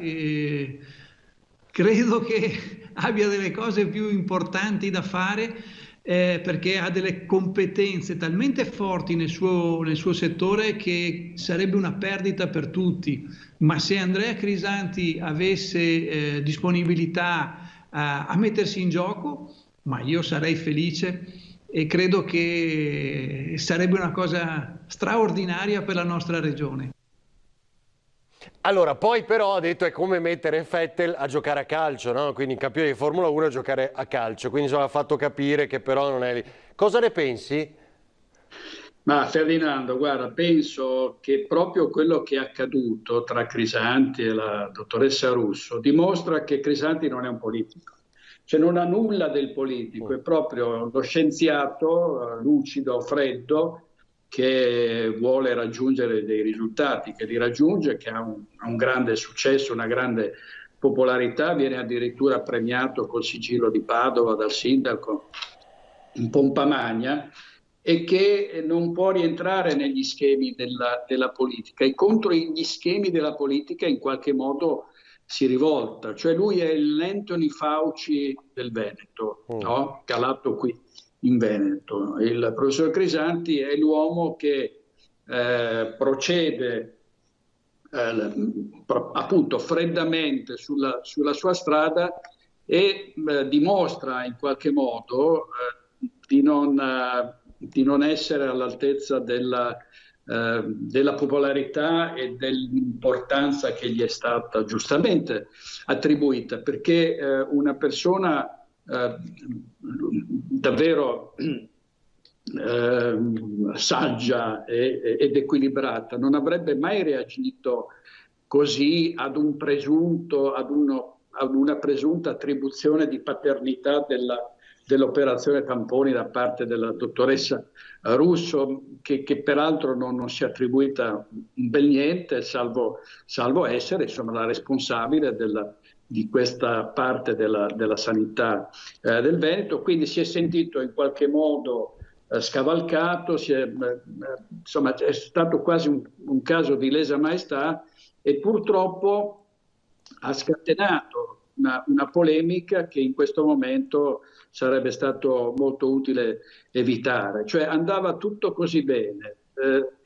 credo che abbia delle cose più importanti da fare. perché ha delle competenze talmente forti nel suo settore che sarebbe una perdita per tutti. Ma se Andrea Crisanti avesse disponibilità a mettersi in gioco, ma io sarei felice e credo che sarebbe una cosa straordinaria per la nostra regione. Allora, poi però ha detto è come mettere Vettel a giocare a calcio, no? Quindi campione di Formula 1 a giocare a calcio, quindi ha fatto capire che però non è lì. Cosa ne pensi? Ma Ferdinando, guarda, penso che proprio quello che è accaduto tra Crisanti e la dottoressa Russo dimostra che Crisanti non è un politico. Cioè non ha nulla del politico, è proprio lo scienziato lucido, freddo, che vuole raggiungere dei risultati, che li raggiunge, che ha un grande successo, una grande popolarità, viene addirittura premiato col sigillo di Padova dal sindaco in pompa magna, e che non può rientrare negli schemi della politica, e contro gli schemi della politica in qualche modo si rivolta. Cioè lui è l'Anthony Fauci del Veneto, no? Calato qui in Veneto. Il professor Crisanti è l'uomo che procede appunto freddamente sulla sua strada e dimostra in qualche modo di non essere all'altezza della popolarità e dell'importanza che gli è stata giustamente attribuita, perché una persona davvero saggia ed equilibrata non avrebbe mai reagito così ad una presunta attribuzione di paternità dell'operazione tamponi da parte della dottoressa Russo, che peraltro non si è attribuita un bel niente, salvo essere insomma la responsabile di questa parte della sanità del Veneto. Quindi si è sentito in qualche modo scavalcato, insomma è stato quasi un caso di lesa maestà, e purtroppo ha scatenato una polemica che in questo momento sarebbe stato molto utile evitare. Cioè andava tutto così bene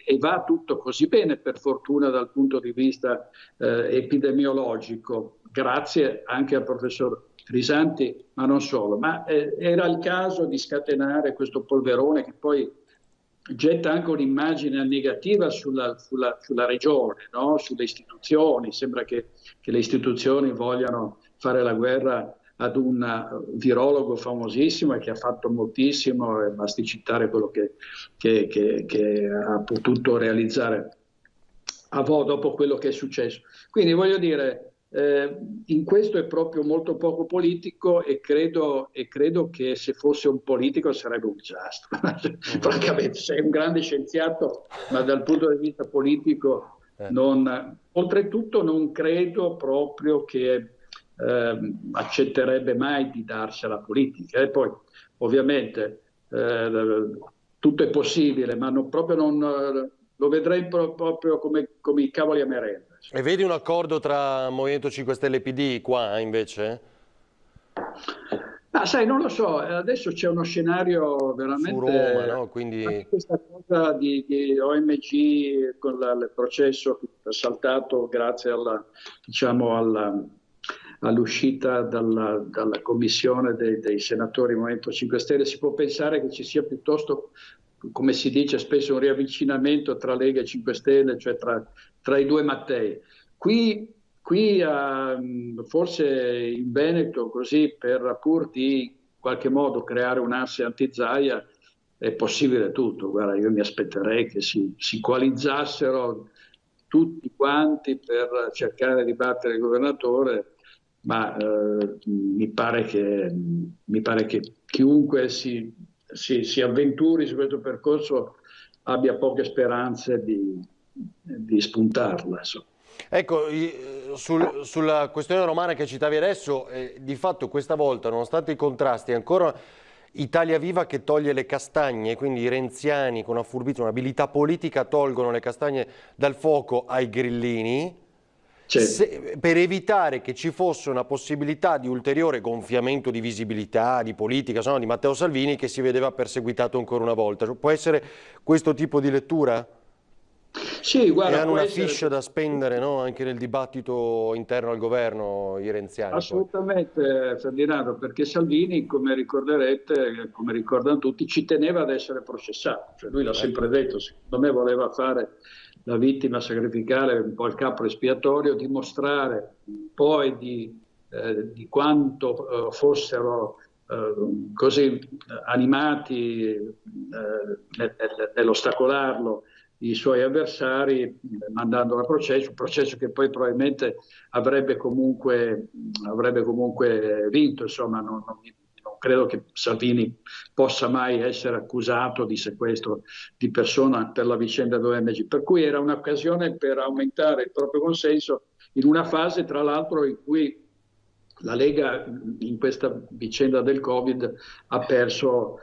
e va tutto così bene, per fortuna, dal punto di vista epidemiologico, grazie anche al professor Crisanti, ma non solo. Ma era il caso di scatenare questo polverone che poi getta anche un'immagine negativa sulla regione, no? Sulle istituzioni. Sembra che le istituzioni vogliano fare la guerra ad un virologo famosissimo e che ha fatto moltissimo, e basti citare quello che ha potuto realizzare dopo quello che è successo. Quindi voglio dire, in questo è proprio molto poco politico, e credo che se fosse un politico sarebbe un disastro. Francamente, sei un grande scienziato, ma dal punto di vista politico oltretutto non credo proprio che accetterebbe mai di darsi alla politica. E poi ovviamente tutto è possibile, ma lo vedrei proprio come i cavoli a merenda. E vedi un accordo tra Movimento 5 Stelle e PD qua invece? Ma sai, non lo so, adesso c'è uno scenario veramente... Su Roma, no? Quindi... Questa cosa di OMG con il processo saltato grazie all'uscita dalla commissione dei senatori Movimento 5 Stelle, si può pensare che ci sia piuttosto, come si dice spesso, un riavvicinamento tra Lega e 5 Stelle, cioè tra i due Mattei. Qui forse in Veneto, così pur di in qualche modo creare un asse anti-Zaia, è possibile tutto. Guarda, io mi aspetterei che si coalizzassero tutti quanti per cercare di battere il governatore, ma mi pare che chiunque si avventuri su questo percorso abbia poche speranze di spuntarla, insomma. Ecco, sulla questione romana che citavi adesso, di fatto questa volta, nonostante i contrasti, ancora Italia Viva che toglie le castagne, quindi i renziani con una furbizia, un'abilità politica tolgono le castagne dal fuoco ai grillini, per evitare che ci fosse una possibilità di ulteriore gonfiamento di visibilità, di politica, no, di Matteo Salvini, che si vedeva perseguitato ancora una volta. Può essere questo tipo di lettura? Sì, guarda, e hanno una fiche da spendere, no? Anche nel dibattito interno al governo, i renziani. Assolutamente, Ferdinando, perché Salvini, come ricorderete, come ricordano tutti, ci teneva ad essere processato. Cioè, lui l'ha sempre detto, secondo me voleva fare la vittima, sacrificare un po' il capro espiatorio, dimostrare poi di quanto fossero così animati nell'ostacolarlo i suoi avversari, mandandolo a processo, un processo che poi probabilmente avrebbe comunque vinto. Insomma, non credo che Salvini possa mai essere accusato di sequestro di persona per la vicenda dell'ONG, per cui era un'occasione per aumentare il proprio consenso in una fase, tra l'altro, in cui la Lega, in questa vicenda del Covid, ha perso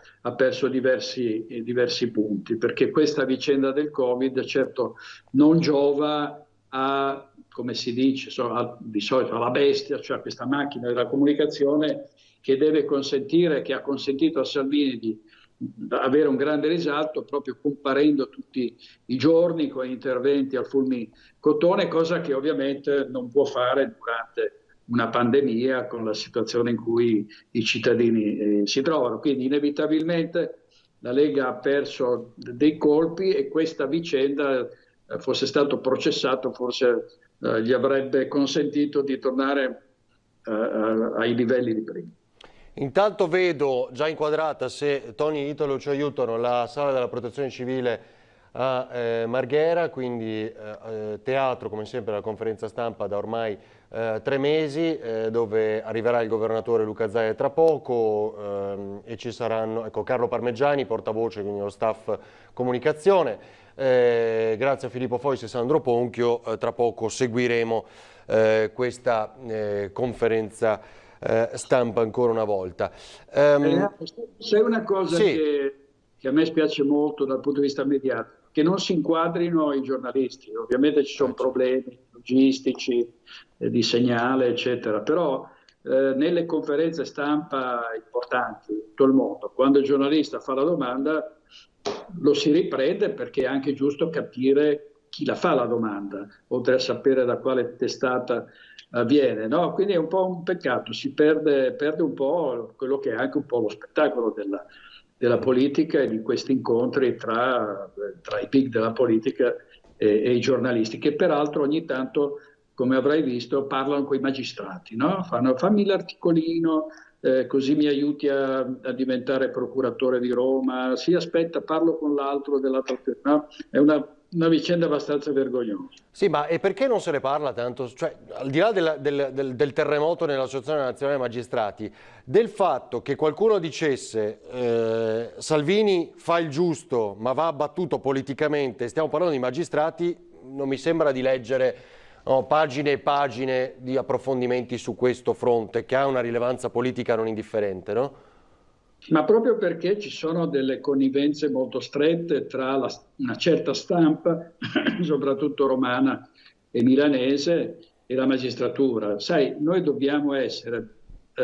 diversi punti, perché questa vicenda del Covid certo non giova a, come si dice, di solito alla bestia, cioè a questa macchina della comunicazione che deve consentire, che ha consentito a Salvini di avere un grande risalto proprio comparendo tutti i giorni con interventi al fulmicotone, cosa che ovviamente non può fare durante una pandemia con la situazione in cui i cittadini si trovano. Quindi inevitabilmente la Lega ha perso dei colpi e questa vicenda, fosse stato processato, forse gli avrebbe consentito di tornare ai livelli di prima. Intanto vedo già inquadrata, se Tony e Italo ci aiutano, la sala della protezione civile a Marghera, quindi teatro come sempre la conferenza stampa da ormai 3 mesi, dove arriverà il governatore Luca Zaia tra poco e ci saranno, ecco, Carlo Parmeggiani, portavoce, quindi lo staff comunicazione, grazie a Filippo Fois e Sandro Ponchio. Tra poco seguiremo questa conferenza stampa ancora una volta. C'è una cosa sì, che a me spiace molto dal punto di vista mediatico, che non si inquadrino i giornalisti. Ovviamente ci sono problemi logistici, di segnale, eccetera, però nelle conferenze stampa importanti in tutto il mondo, quando il giornalista fa la domanda, lo si riprende, perché è anche giusto capire chi la fa la domanda, oltre a sapere da quale testata avviene, no? Quindi è un po' un peccato, si perde un po' quello che è anche un po' lo spettacolo della politica e di questi incontri tra i big della politica e i giornalisti, che peraltro ogni tanto, come avrai visto, parlano con i magistrati, no? Fammi l'articolino, così mi aiuti a diventare procuratore di Roma. Sì, aspetta, parlo con l'altro dell'altra, no? È una vicenda abbastanza vergognosa. Sì, ma e perché non se ne parla tanto? Cioè, al di là del terremoto nell'Associazione Nazionale Magistrati, del fatto che qualcuno dicesse Salvini fa il giusto ma va abbattuto politicamente, stiamo parlando di magistrati, non mi sembra di leggere pagine e pagine di approfondimenti su questo fronte, che ha una rilevanza politica non indifferente, no? Ma proprio perché ci sono delle connivenze molto strette tra una certa stampa, soprattutto romana e milanese, e la magistratura. Sai, noi dobbiamo essere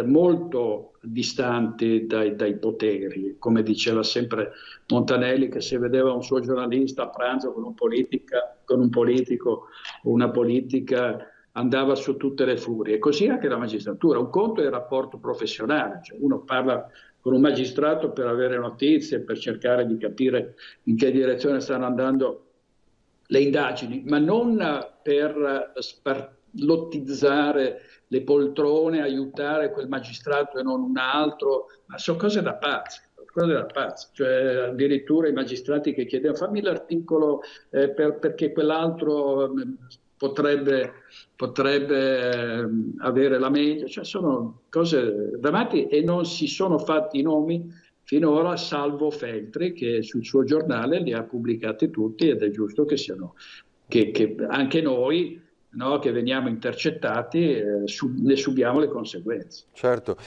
molto distanti dai poteri, come diceva sempre Montanelli, che se vedeva un suo giornalista a pranzo con un politico o una politica andava su tutte le furie. E così anche la magistratura. Un conto è il rapporto professionale, cioè uno parla con un magistrato per avere notizie, per cercare di capire in che direzione stanno andando le indagini, ma non per lottizzare le poltrone, aiutare quel magistrato e non un altro, ma sono cose da pazzi. Cioè addirittura i magistrati che chiedevano fammi l'articolo perché quell'altro potrebbe avere la meglio, cioè sono cose drammatiche, e non si sono fatti i nomi finora, salvo Feltri, che sul suo giornale li ha pubblicati tutti, ed è giusto che siano, che anche noi, no, che veniamo intercettati, ne subiamo le conseguenze. Certo.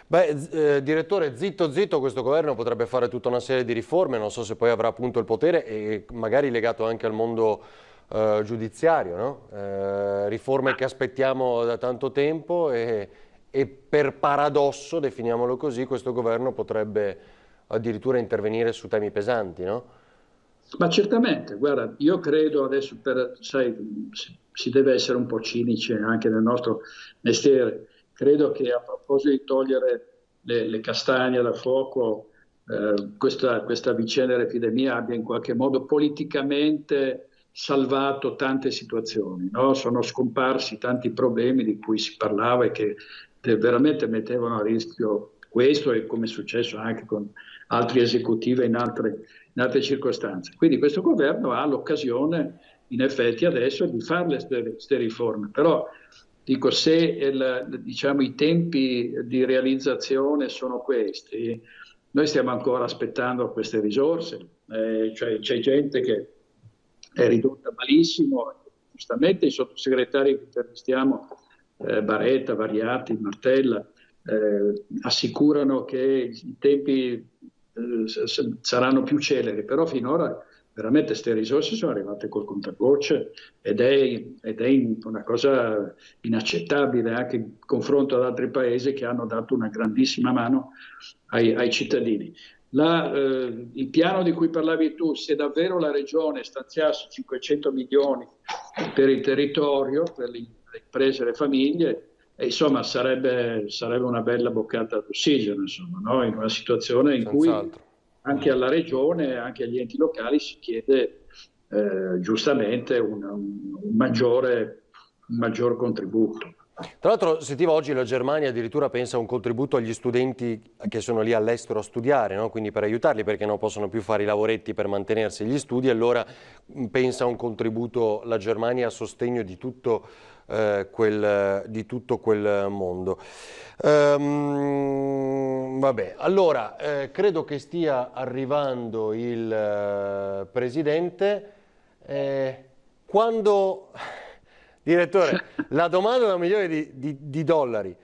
Beh, direttore, zitto zitto questo governo potrebbe fare tutta una serie di riforme, non so se poi avrà appunto il potere, e magari legato anche al mondo giudiziario, no? Riforme che aspettiamo da tanto tempo e per paradosso, definiamolo così, questo governo potrebbe addirittura intervenire su temi pesanti, no? Ma certamente, guarda, io credo adesso, sai, si deve essere un po' cinici anche nel nostro mestiere, credo che a proposito di togliere le castagne dal fuoco, questa vicenda dell'epidemia abbia in qualche modo politicamente salvato tante situazioni, no? Sono scomparsi tanti problemi di cui si parlava e che veramente mettevano a rischio questo, e come è successo anche con altri esecutivi in altre circostanze. Quindi questo governo ha l'occasione in effetti adesso di fare queste riforme, però dico, se diciamo, i tempi di realizzazione sono questi, noi stiamo ancora aspettando queste risorse, cioè c'è gente che è ridotta malissimo, giustamente i sottosegretari che intervistiamo, Baretta, Variati, Martella, assicurano che i tempi saranno più celeri, però finora veramente queste risorse sono arrivate col contagocce ed è una cosa inaccettabile anche in confronto ad altri paesi che hanno dato una grandissima mano ai cittadini. Il piano di cui parlavi tu, se davvero la Regione stanziasse 500 milioni per il territorio, per le imprese e le famiglie, insomma sarebbe una bella boccata d'ossigeno, insomma, no? In una situazione in cui anche alla Regione, anche agli enti locali si chiede giustamente un maggior contributo. Tra l'altro sentivo oggi la Germania addirittura pensa a un contributo agli studenti che sono lì all'estero a studiare, no? Quindi per aiutarli, perché non possono più fare i lavoretti per mantenersi gli studi, allora pensa a un contributo la Germania a sostegno di tutto quel mondo. Vabbè, allora credo che stia arrivando il Presidente. Direttore, la domanda da $1 milione,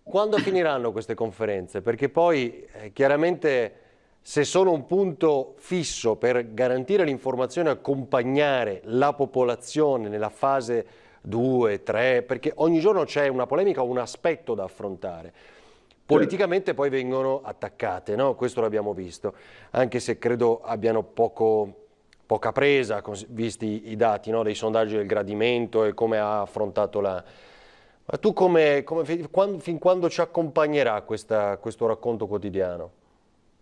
quando finiranno queste conferenze? Perché poi chiaramente, se sono un punto fisso per garantire l'informazione e accompagnare la popolazione nella fase 2, 3, perché ogni giorno c'è una polemica o un aspetto da affrontare, politicamente poi vengono attaccate, no? Questo l'abbiamo visto, anche se credo abbiano poca presa, visti i dati, no, dei sondaggi del gradimento e come ha affrontato la... Ma tu fin quando ci accompagnerà questo racconto quotidiano?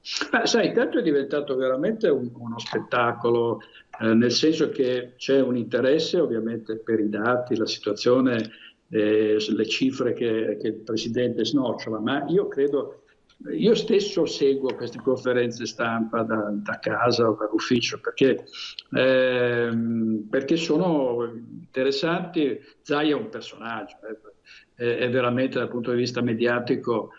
Sai, tanto è diventato veramente uno spettacolo, nel senso che c'è un interesse ovviamente per i dati, la situazione, le cifre che il Presidente snoccia, ma io stesso seguo queste conferenze stampa da casa o dall'ufficio perché sono interessanti. Zaia è un personaggio, è veramente dal punto di vista mediatico,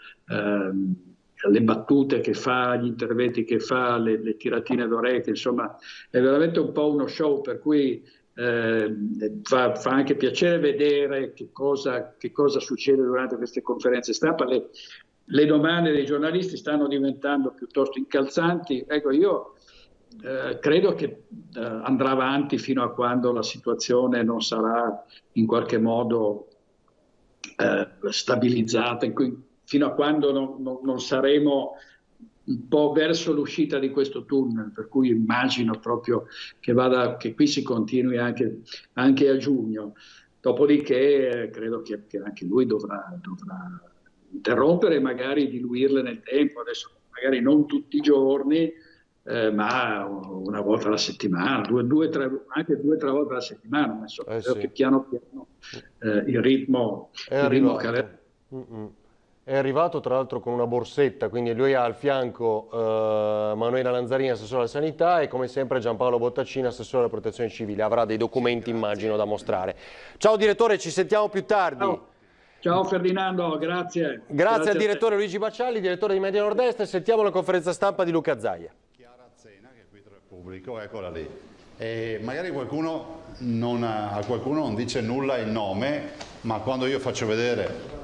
le battute che fa, gli interventi che fa, le tiratine d'orecchie, insomma è veramente un po' uno show, per cui fa anche piacere vedere che cosa succede durante queste conferenze stampa. Le domande dei giornalisti stanno diventando piuttosto incalzanti. Ecco, io credo che andrà avanti fino a quando la situazione non sarà in qualche modo stabilizzata, fino a quando non saremo un po' verso l'uscita di questo tunnel, per cui immagino proprio che qui si continui anche a giugno. Dopodiché credo che anche lui dovrà interrompere e magari diluirle nel tempo, adesso magari non tutti i giorni, ma una volta alla settimana, anche 2 o 3 volte alla settimana, ma insomma, credo che piano piano il ritmo cala. È arrivato tra l'altro con una borsetta, quindi lui ha al fianco Manuela Lanzarini, assessore alla sanità, e come sempre Giampaolo Bottaccina, assessore alla protezione civile. Avrà dei documenti, immagino, da mostrare. Ciao direttore, ci sentiamo più tardi. Ciao Ferdinando, grazie. Grazie al direttore Luigi Baccialli, direttore di Media Nord-Est, e sentiamo la conferenza stampa di Luca Zaia. Chiara Zena, che è qui tra il pubblico, eccola lì. E magari a qualcuno non dice nulla il nome, ma quando io faccio vedere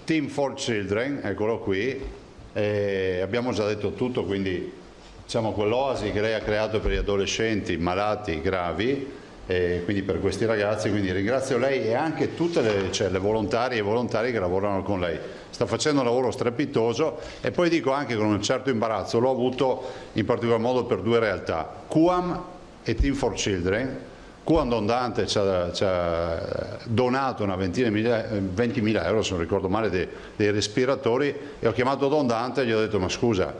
Team for Children, eccolo qui, abbiamo già detto tutto, quindi diciamo quell'oasi che lei ha creato per gli adolescenti malati gravi, quindi per questi ragazzi, quindi ringrazio lei e anche tutte le volontarie e volontari che lavorano con lei. Sta facendo un lavoro strepitoso e poi dico anche con un certo imbarazzo, l'ho avuto in particolar modo per due realtà, QAM e Team for Children. QAM Don Dante ci ha donato una 20.000 euro, se non ricordo male, dei respiratori, e ho chiamato Don Dante e gli ho detto: ma scusa,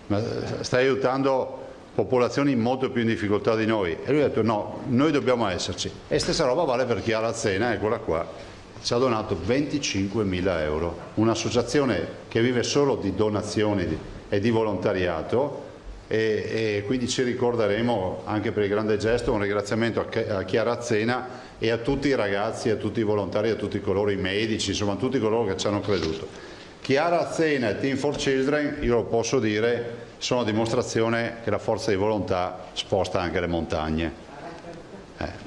ma stai aiutando popolazioni molto più in difficoltà di noi? E lui ha detto: no, noi dobbiamo esserci. E stessa roba vale per Chiara Zena, eccola qua, ci ha donato 25.000 euro, un'associazione che vive solo di donazioni e di volontariato, e quindi ci ricorderemo anche per il grande gesto. Un ringraziamento a Chiara Zena e a tutti i ragazzi, a tutti i volontari, a tutti coloro, i medici, insomma a tutti coloro che ci hanno creduto. Chiara Zena e Team for Children, io lo posso dire, sono dimostrazione che la forza di volontà sposta anche le montagne,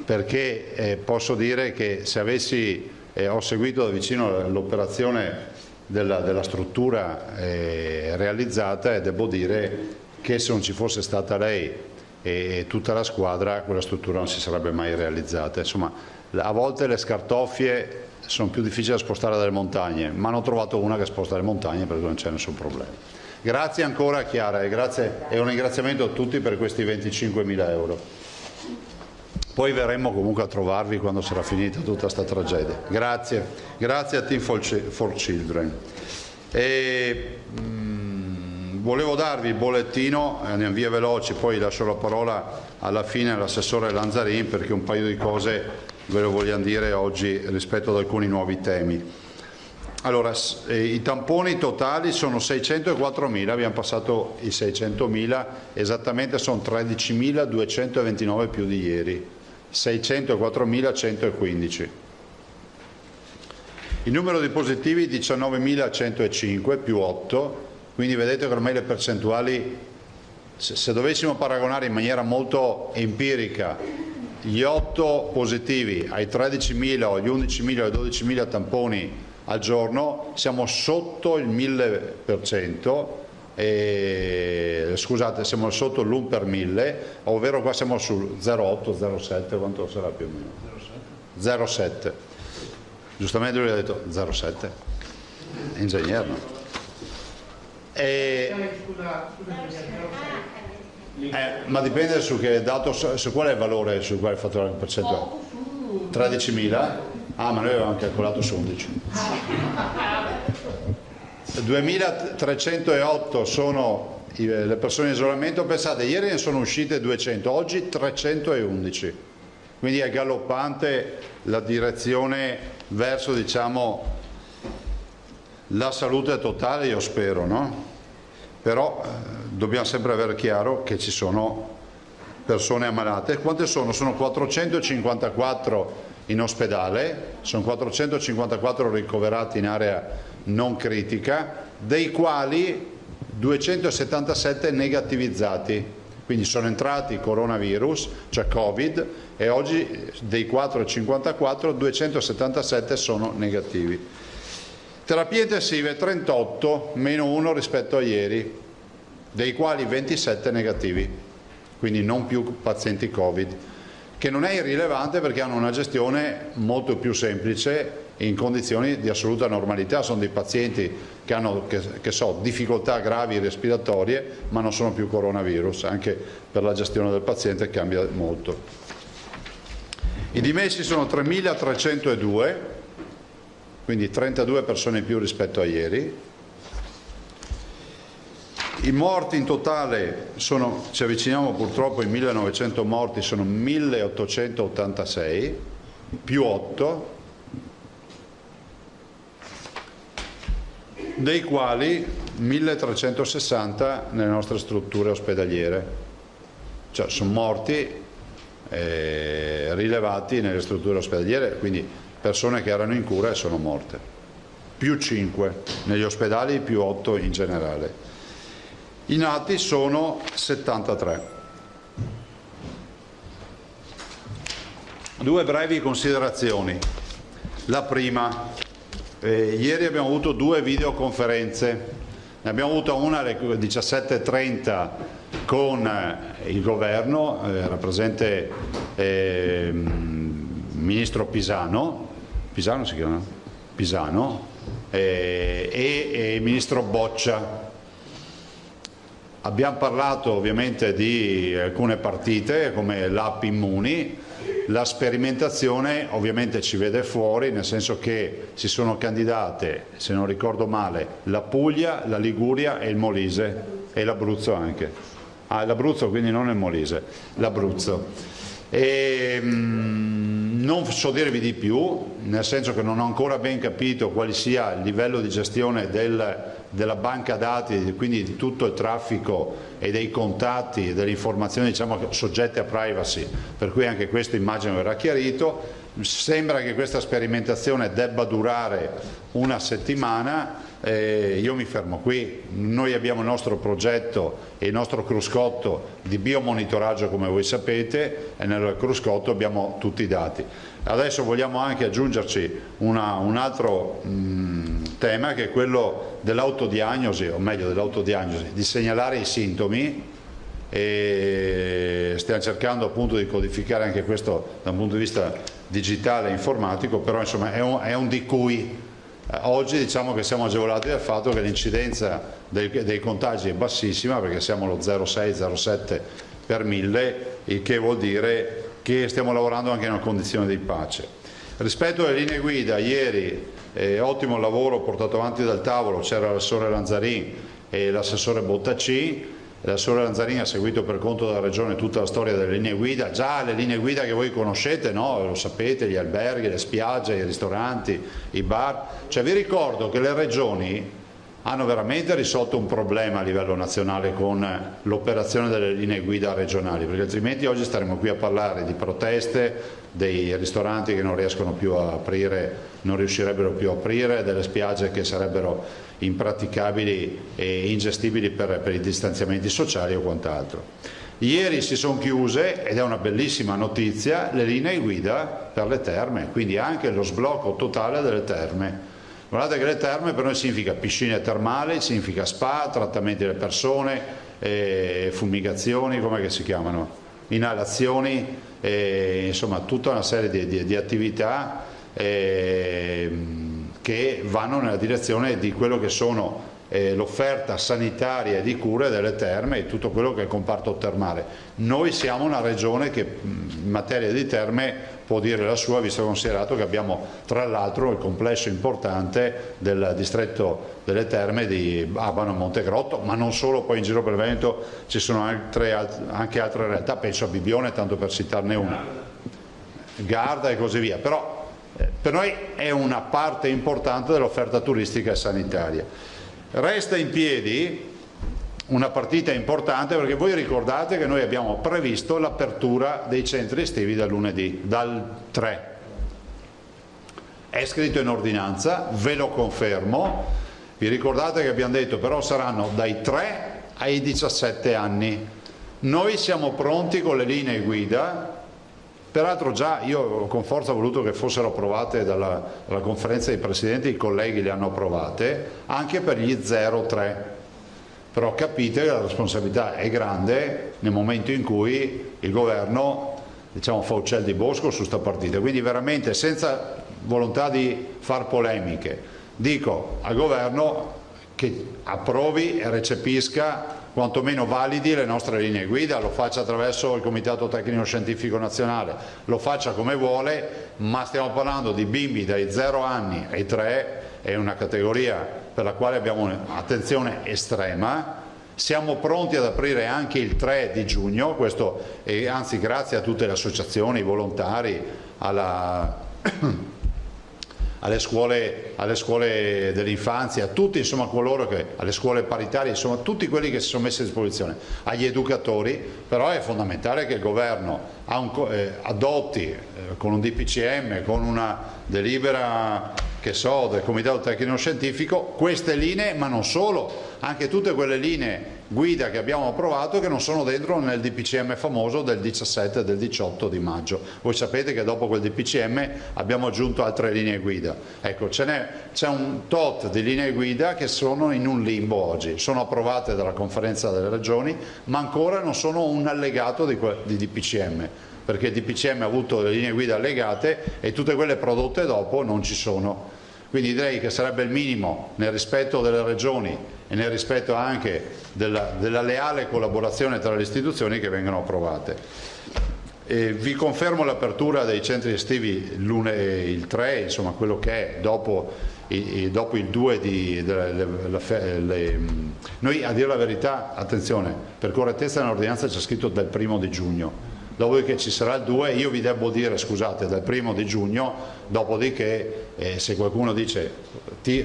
perché posso dire che se avessi ho seguito da vicino l'operazione della struttura realizzata, e devo dire che se non ci fosse stata lei e tutta la squadra, quella struttura non si sarebbe mai realizzata. Insomma, a volte le scartoffie sono più difficili da spostare dalle montagne, ma hanno trovato una che sposta le montagne, per cui non c'è nessun problema. Grazie ancora Chiara e un ringraziamento a tutti per questi 25.000 euro. Poi verremo comunque a trovarvi quando sarà finita tutta questa tragedia. Grazie, grazie a Team for Children. Volevo darvi il bollettino, andiamo via veloci, poi lascio la parola alla fine all'assessore Lanzarin, perché un paio di cose ve lo vogliamo dire oggi rispetto ad alcuni nuovi temi. Allora, i tamponi totali sono 604.000, abbiamo passato i 600.000, esattamente sono 13.229 più di ieri, 604.115. Il numero di positivi 19.105 più 8, quindi vedete che ormai le percentuali, se dovessimo paragonare in maniera molto empirica gli 8 positivi ai 13.000 o agli 11.000 o ai 12.000 tamponi al giorno, siamo sotto il 1000%, scusate, siamo sotto l'1 per 1000, ovvero qua siamo sul 0,8, 0,7, quanto sarà più o meno? 0,7. Giustamente lui ha detto 0,7, è ingegnere, no? Ma dipende su che dato, su qual è il valore sul quale hai fatto la percentuale? 13.000? Ah, ma noi avevamo calcolato su 11. 2.308 sono le persone in isolamento. Pensate, ieri ne sono uscite 200, oggi 311. Quindi è galoppante la direzione verso, diciamo, la salute totale, io spero, no? Però dobbiamo sempre avere chiaro che ci sono persone ammalate. Quante sono? Sono 454 in ospedale, sono 454 ricoverati in area non critica, dei quali 277 negativizzati, quindi sono entrati coronavirus, cioè Covid, e oggi dei 454 277 sono negativi. Terapie intensive 38, meno 1 rispetto a ieri, dei quali 27 negativi, quindi non più pazienti Covid, che non è irrilevante perché hanno una gestione molto più semplice in condizioni di assoluta normalità. Sono dei pazienti che hanno difficoltà gravi respiratorie, ma non sono più coronavirus, anche per la gestione del paziente cambia molto. I dimessi sono 3.302, quindi 32 persone in più rispetto a ieri. I morti in totale sono, ci avviciniamo purtroppo ai 1.900 morti, sono 1.886, più 8, dei quali 1.360 nelle nostre strutture ospedaliere. Cioè sono morti rilevati nelle strutture ospedaliere, quindi persone che erano in cura e sono morte. Più 5 negli ospedali, più 8 in generale. I nati sono 73. Due brevi considerazioni. La prima, ieri abbiamo avuto 2 videoconferenze. Ne abbiamo avuta una alle 17:30 con il governo, rappresente ministro Pisano si chiama? Pisano e il ministro Boccia. Abbiamo parlato ovviamente di alcune partite come l'App Immuni. La sperimentazione ovviamente ci vede fuori, nel senso che si sono candidate, se non ricordo male, la Puglia, la Liguria e il Molise e l'Abruzzo anche. L'Abruzzo, quindi non il Molise, l'Abruzzo. Non so dirvi di più, nel senso che non ho ancora ben capito quale sia il livello di gestione della banca dati, quindi di tutto il traffico e dei contatti e delle informazioni, diciamo, soggette a privacy, per cui anche questo immagino verrà chiarito. Sembra che questa sperimentazione debba durare una settimana. Io mi fermo qui. Noi abbiamo il nostro progetto e il nostro cruscotto di biomonitoraggio, come voi sapete, e nel cruscotto abbiamo tutti i dati. Adesso vogliamo anche aggiungerci un altro tema, che è quello dell'autodiagnosi, o meglio dell'autodiagnosi, di segnalare i sintomi, e stiamo cercando appunto di codificare anche questo da un punto di vista digitale e informatico, però insomma è un di cui oggi diciamo che siamo agevolati dal fatto che l'incidenza dei contagi è bassissima, perché siamo allo 0,6-0,7 per 1000, il che vuol dire che stiamo lavorando anche in una condizione di pace. Rispetto alle linee guida, ieri ottimo lavoro portato avanti dal tavolo, c'era l'assessore Lanzarin e l'assessore Bottacci. L'assessore Lanzarin ha seguito per conto della Regione tutta la storia delle linee guida, già le linee guida che voi conoscete, no? Lo sapete, gli alberghi, le spiagge, i ristoranti, i bar. Cioè, vi ricordo che le regioni hanno veramente risolto un problema a livello nazionale con l'operazione delle linee guida regionali, perché altrimenti oggi staremo qui a parlare di proteste, dei ristoranti che non riescono più a aprire, non riuscirebbero più a aprire, delle spiagge che sarebbero impraticabili e ingestibili per i distanziamenti sociali o quant'altro. Ieri si sono chiuse, ed è una bellissima notizia, le linee guida per le terme, quindi anche lo sblocco totale delle terme. Guardate che le terme per noi significa piscine termali, significa spa, trattamenti delle persone, fumigazioni, come che si chiamano? Inalazioni, insomma tutta una serie di attività che vanno nella direzione di quello che sono l'offerta sanitaria e di cure delle terme e tutto quello che è il comparto termale. Noi siamo una regione che in materia di terme può dire la sua, visto e considerato che abbiamo tra l'altro il complesso importante del distretto delle terme di Abano e Montegrotto, ma non solo, poi in giro per il Veneto ci sono anche altre realtà, penso a Bibbione, tanto per citarne una, Garda e così via, però per noi è una parte importante dell'offerta turistica e sanitaria. Resta in piedi una partita importante, perché voi ricordate che noi abbiamo previsto l'apertura dei centri estivi dal lunedì, dal 3. È scritto in ordinanza, ve lo confermo. Vi ricordate che abbiamo detto però saranno dai 3 ai 17 anni. Noi siamo pronti con le linee guida. Peraltro già io con forza ho voluto che fossero approvate dalla conferenza dei presidenti, i colleghi le hanno approvate, anche per gli 0-3. Però capite che la responsabilità è grande nel momento in cui il governo, diciamo, fa uccel di bosco su sta partita. Quindi veramente, senza volontà di far polemiche, dico al governo che approvi e recepisca, quantomeno validi, le nostre linee guida, lo faccia attraverso il Comitato Tecnico Scientifico Nazionale, lo faccia come vuole, ma stiamo parlando di bimbi dai 0 anni ai 3, è una categoria per la quale abbiamo un'attenzione estrema. Siamo pronti ad aprire anche il 3 di giugno, questo, e anzi grazie a tutte le associazioni, i volontari, alle scuole dell'infanzia, a tutti, insomma, coloro che, alle scuole paritarie, insomma tutti quelli che si sono messi a disposizione, agli educatori. Però è fondamentale che il governo adotti con un DPCM, con una delibera, che so, del Comitato Tecnico Scientifico, queste linee, ma non solo, anche tutte quelle linee guida che abbiamo approvato che non sono dentro nel DPCM famoso del 17 e del 18 di maggio. Voi sapete che dopo quel DPCM abbiamo aggiunto altre linee guida. Ecco, c'è un tot di linee guida che sono in un limbo oggi, sono approvate dalla conferenza delle regioni, ma ancora non sono un allegato di DPCM, perché il DPCM ha avuto le linee guida allegate e tutte quelle prodotte dopo non ci sono. Quindi direi che sarebbe il minimo, nel rispetto delle regioni e nel rispetto anche della leale collaborazione tra le istituzioni, che vengano approvate. Vi confermo l'apertura dei centri estivi il 3, insomma quello che è dopo il 2 noi, a dire la verità, attenzione, per correttezza nell'ordinanza c'è scritto dal 1° di giugno. Dopodiché ci sarà il 2, io vi devo dire, scusate, dal 1° di giugno, dopodiché se qualcuno dice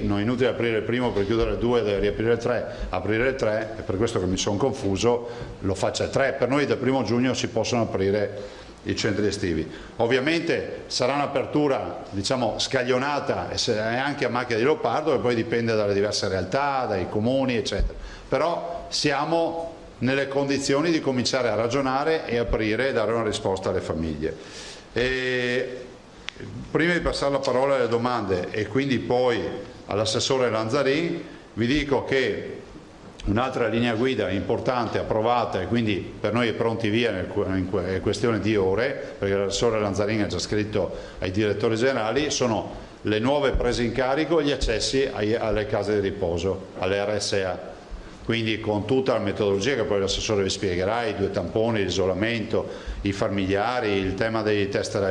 non è inutile aprire il 1 per chiudere il 2, deve riaprire il 3, aprire il 3, è per questo che mi sono confuso, lo faccia il 3, per noi dal 1° giugno si possono aprire i centri estivi. Ovviamente sarà un'apertura, diciamo, scaglionata e anche a macchia di leopardo, che poi dipende dalle diverse realtà, dai comuni, eccetera. Però siamo nelle condizioni di cominciare a ragionare e aprire e dare una risposta alle famiglie. Prima di passare la parola alle domande e quindi poi all'assessore Lanzarin, vi dico che un'altra linea guida importante, approvata, e quindi per noi è pronti via, è questione di ore, perché l'assessore Lanzarin ha già scritto ai direttori generali, sono le nuove prese in carico e gli accessi alle case di riposo, alle RSA. Quindi con tutta la metodologia che poi l'assessore vi spiegherà, i 2 tamponi, l'isolamento, i familiari, il tema dei test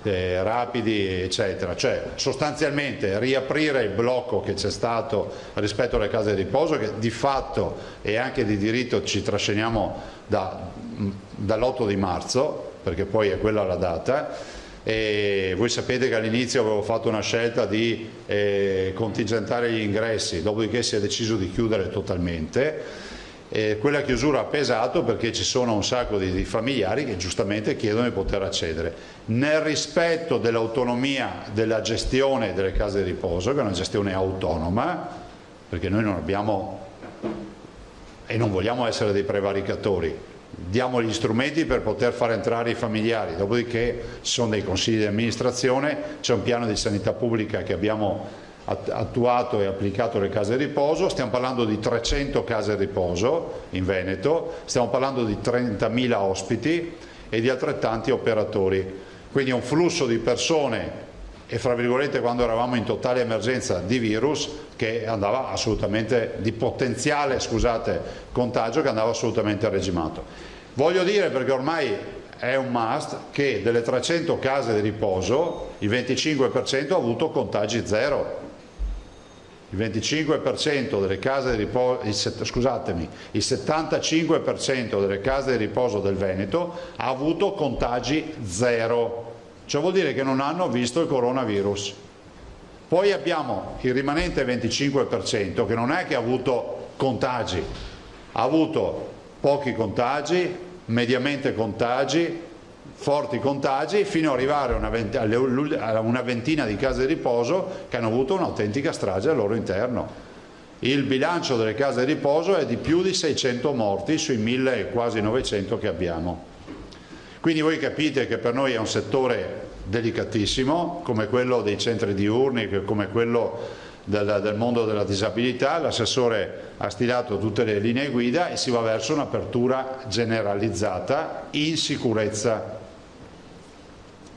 rapidi, eccetera. Cioè sostanzialmente riaprire il blocco che c'è stato rispetto alle case di riposo, che di fatto e anche di diritto ci trasciniamo dall'8 di marzo, perché poi è quella la data. E voi sapete che all'inizio avevo fatto una scelta di contingentare gli ingressi, dopodiché si è deciso di chiudere totalmente. Quella chiusura ha pesato perché ci sono un sacco di familiari che giustamente chiedono di poter accedere, nel rispetto dell'autonomia della gestione delle case di riposo, che è una gestione autonoma, perché noi non abbiamo e non vogliamo essere dei prevaricatori. Diamo gli strumenti per poter far entrare i familiari, dopodiché ci sono dei consigli di amministrazione, c'è un piano di sanità pubblica che abbiamo attuato e applicato alle case di riposo, stiamo parlando di 300 case di riposo in Veneto, stiamo parlando di 30.000 ospiti e di altrettanti operatori, quindi un flusso di persone e fra virgolette quando eravamo in totale emergenza di virus che andava assolutamente, di potenziale, scusate, contagio che andava assolutamente regimato. Voglio dire, perché ormai è un must, che delle 300 case di riposo il 25% ha avuto contagi zero. Il 25% delle case di riposo, scusatemi, il 75% delle case di riposo del Veneto ha avuto contagi zero. Ciò vuol dire che non hanno visto il coronavirus. Poi abbiamo il rimanente 25% che non è che ha avuto contagi, ha avuto pochi contagi, mediamente contagi, forti contagi, fino ad arrivare a una ventina di case di riposo che hanno avuto un'autentica strage al loro interno. Il bilancio delle case di riposo è di più di 600 morti sui 1000 quasi 900 che abbiamo. Quindi voi capite che per noi è un settore delicatissimo, come quello dei centri diurni, come quello del mondo della disabilità. L'assessore ha stilato tutte le linee guida e si va verso un'apertura generalizzata in sicurezza.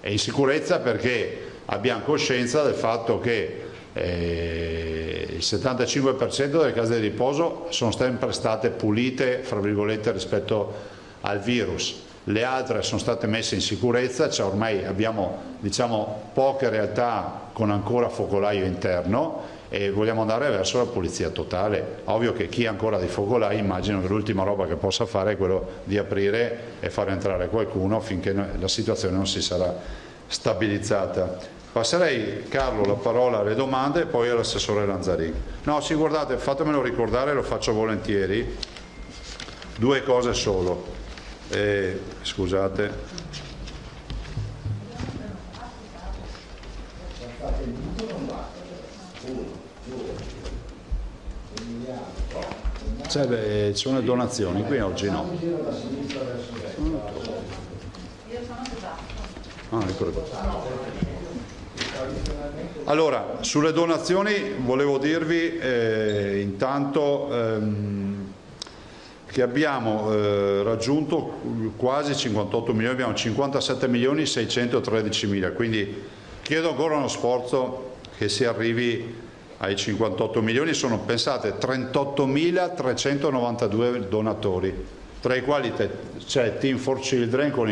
E in sicurezza perché abbiamo coscienza del fatto che il 75% delle case di riposo sono sempre state pulite, fra virgolette, rispetto al virus. Le altre sono state messe in sicurezza, cioè ormai abbiamo, diciamo, poche realtà con ancora focolaio interno e vogliamo andare verso la pulizia totale. Ovvio che chi ha ancora dei focolai, immagino che l'ultima roba che possa fare è quello di aprire e far entrare qualcuno finché la situazione non si sarà stabilizzata. Passerei, Carlo, la parola alle domande e poi all'assessore Lanzarin. No, sì, guardate, fatemelo ricordare, lo faccio volentieri. 2 cose solo. Scusate. Ci sono le donazioni, qui oggi no. Eccolo qua. Allora, sulle donazioni volevo dirvi intanto che abbiamo raggiunto quasi 58 milioni, abbiamo 57 milioni 613 mila, quindi chiedo ancora uno sforzo che si arrivi ai 58 milioni, sono pensate 38.392 donatori, tra i quali c'è Team for Children con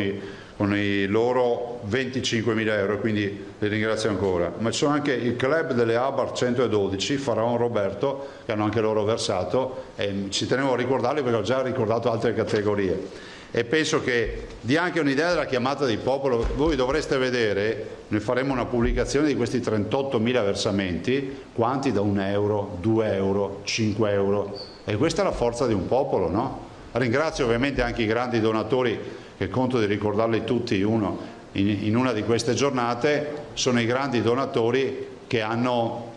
i loro 25.000 euro, quindi li ringrazio ancora, ma ci sono anche il club delle Abar 112, Faraon Roberto, che hanno anche loro versato, e ci tenevo a ricordarli perché ho già ricordato altre categorie. E penso che dia anche un'idea della chiamata di popolo. Voi dovreste vedere, noi faremo una pubblicazione di questi 38.000 versamenti, quanti da 1 euro, 2 euro, 5 euro, e questa è la forza di un popolo, no? Ringrazio ovviamente anche i grandi donatori, che conto di ricordarli tutti in una di queste giornate, sono i grandi donatori che hanno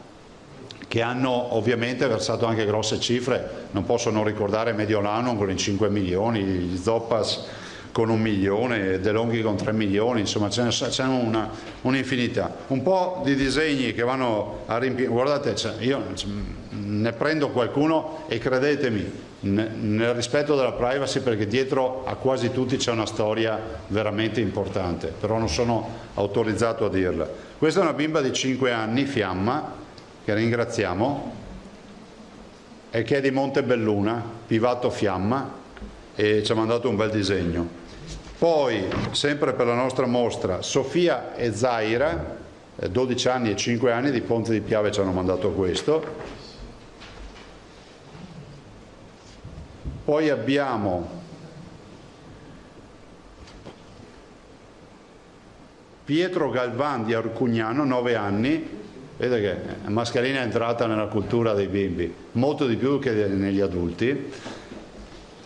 ovviamente versato anche grosse cifre. Non posso non ricordare Mediolanum con i 5 milioni, gli Zoppas con 1 milione, De Longhi con 3 milioni, insomma c'è un'infinità. Un po' di disegni che vanno a riempire, guardate, io ne prendo qualcuno e credetemi, nel rispetto della privacy, perché dietro a quasi tutti c'è una storia veramente importante, però non sono autorizzato a dirla. Questa è una bimba di 5 anni, Fiamma, che ringraziamo, e che è di Montebelluna, Pivato Fiamma, e ci ha mandato un bel disegno. Poi, sempre per la nostra mostra, Sofia e Zaira, 12 anni e 5 anni, di Ponte di Piave, ci hanno mandato questo. Poi abbiamo Pietro Galvan di Arcugnano, 9 anni, vedete che la mascherina è entrata nella cultura dei bimbi, molto di più che negli adulti.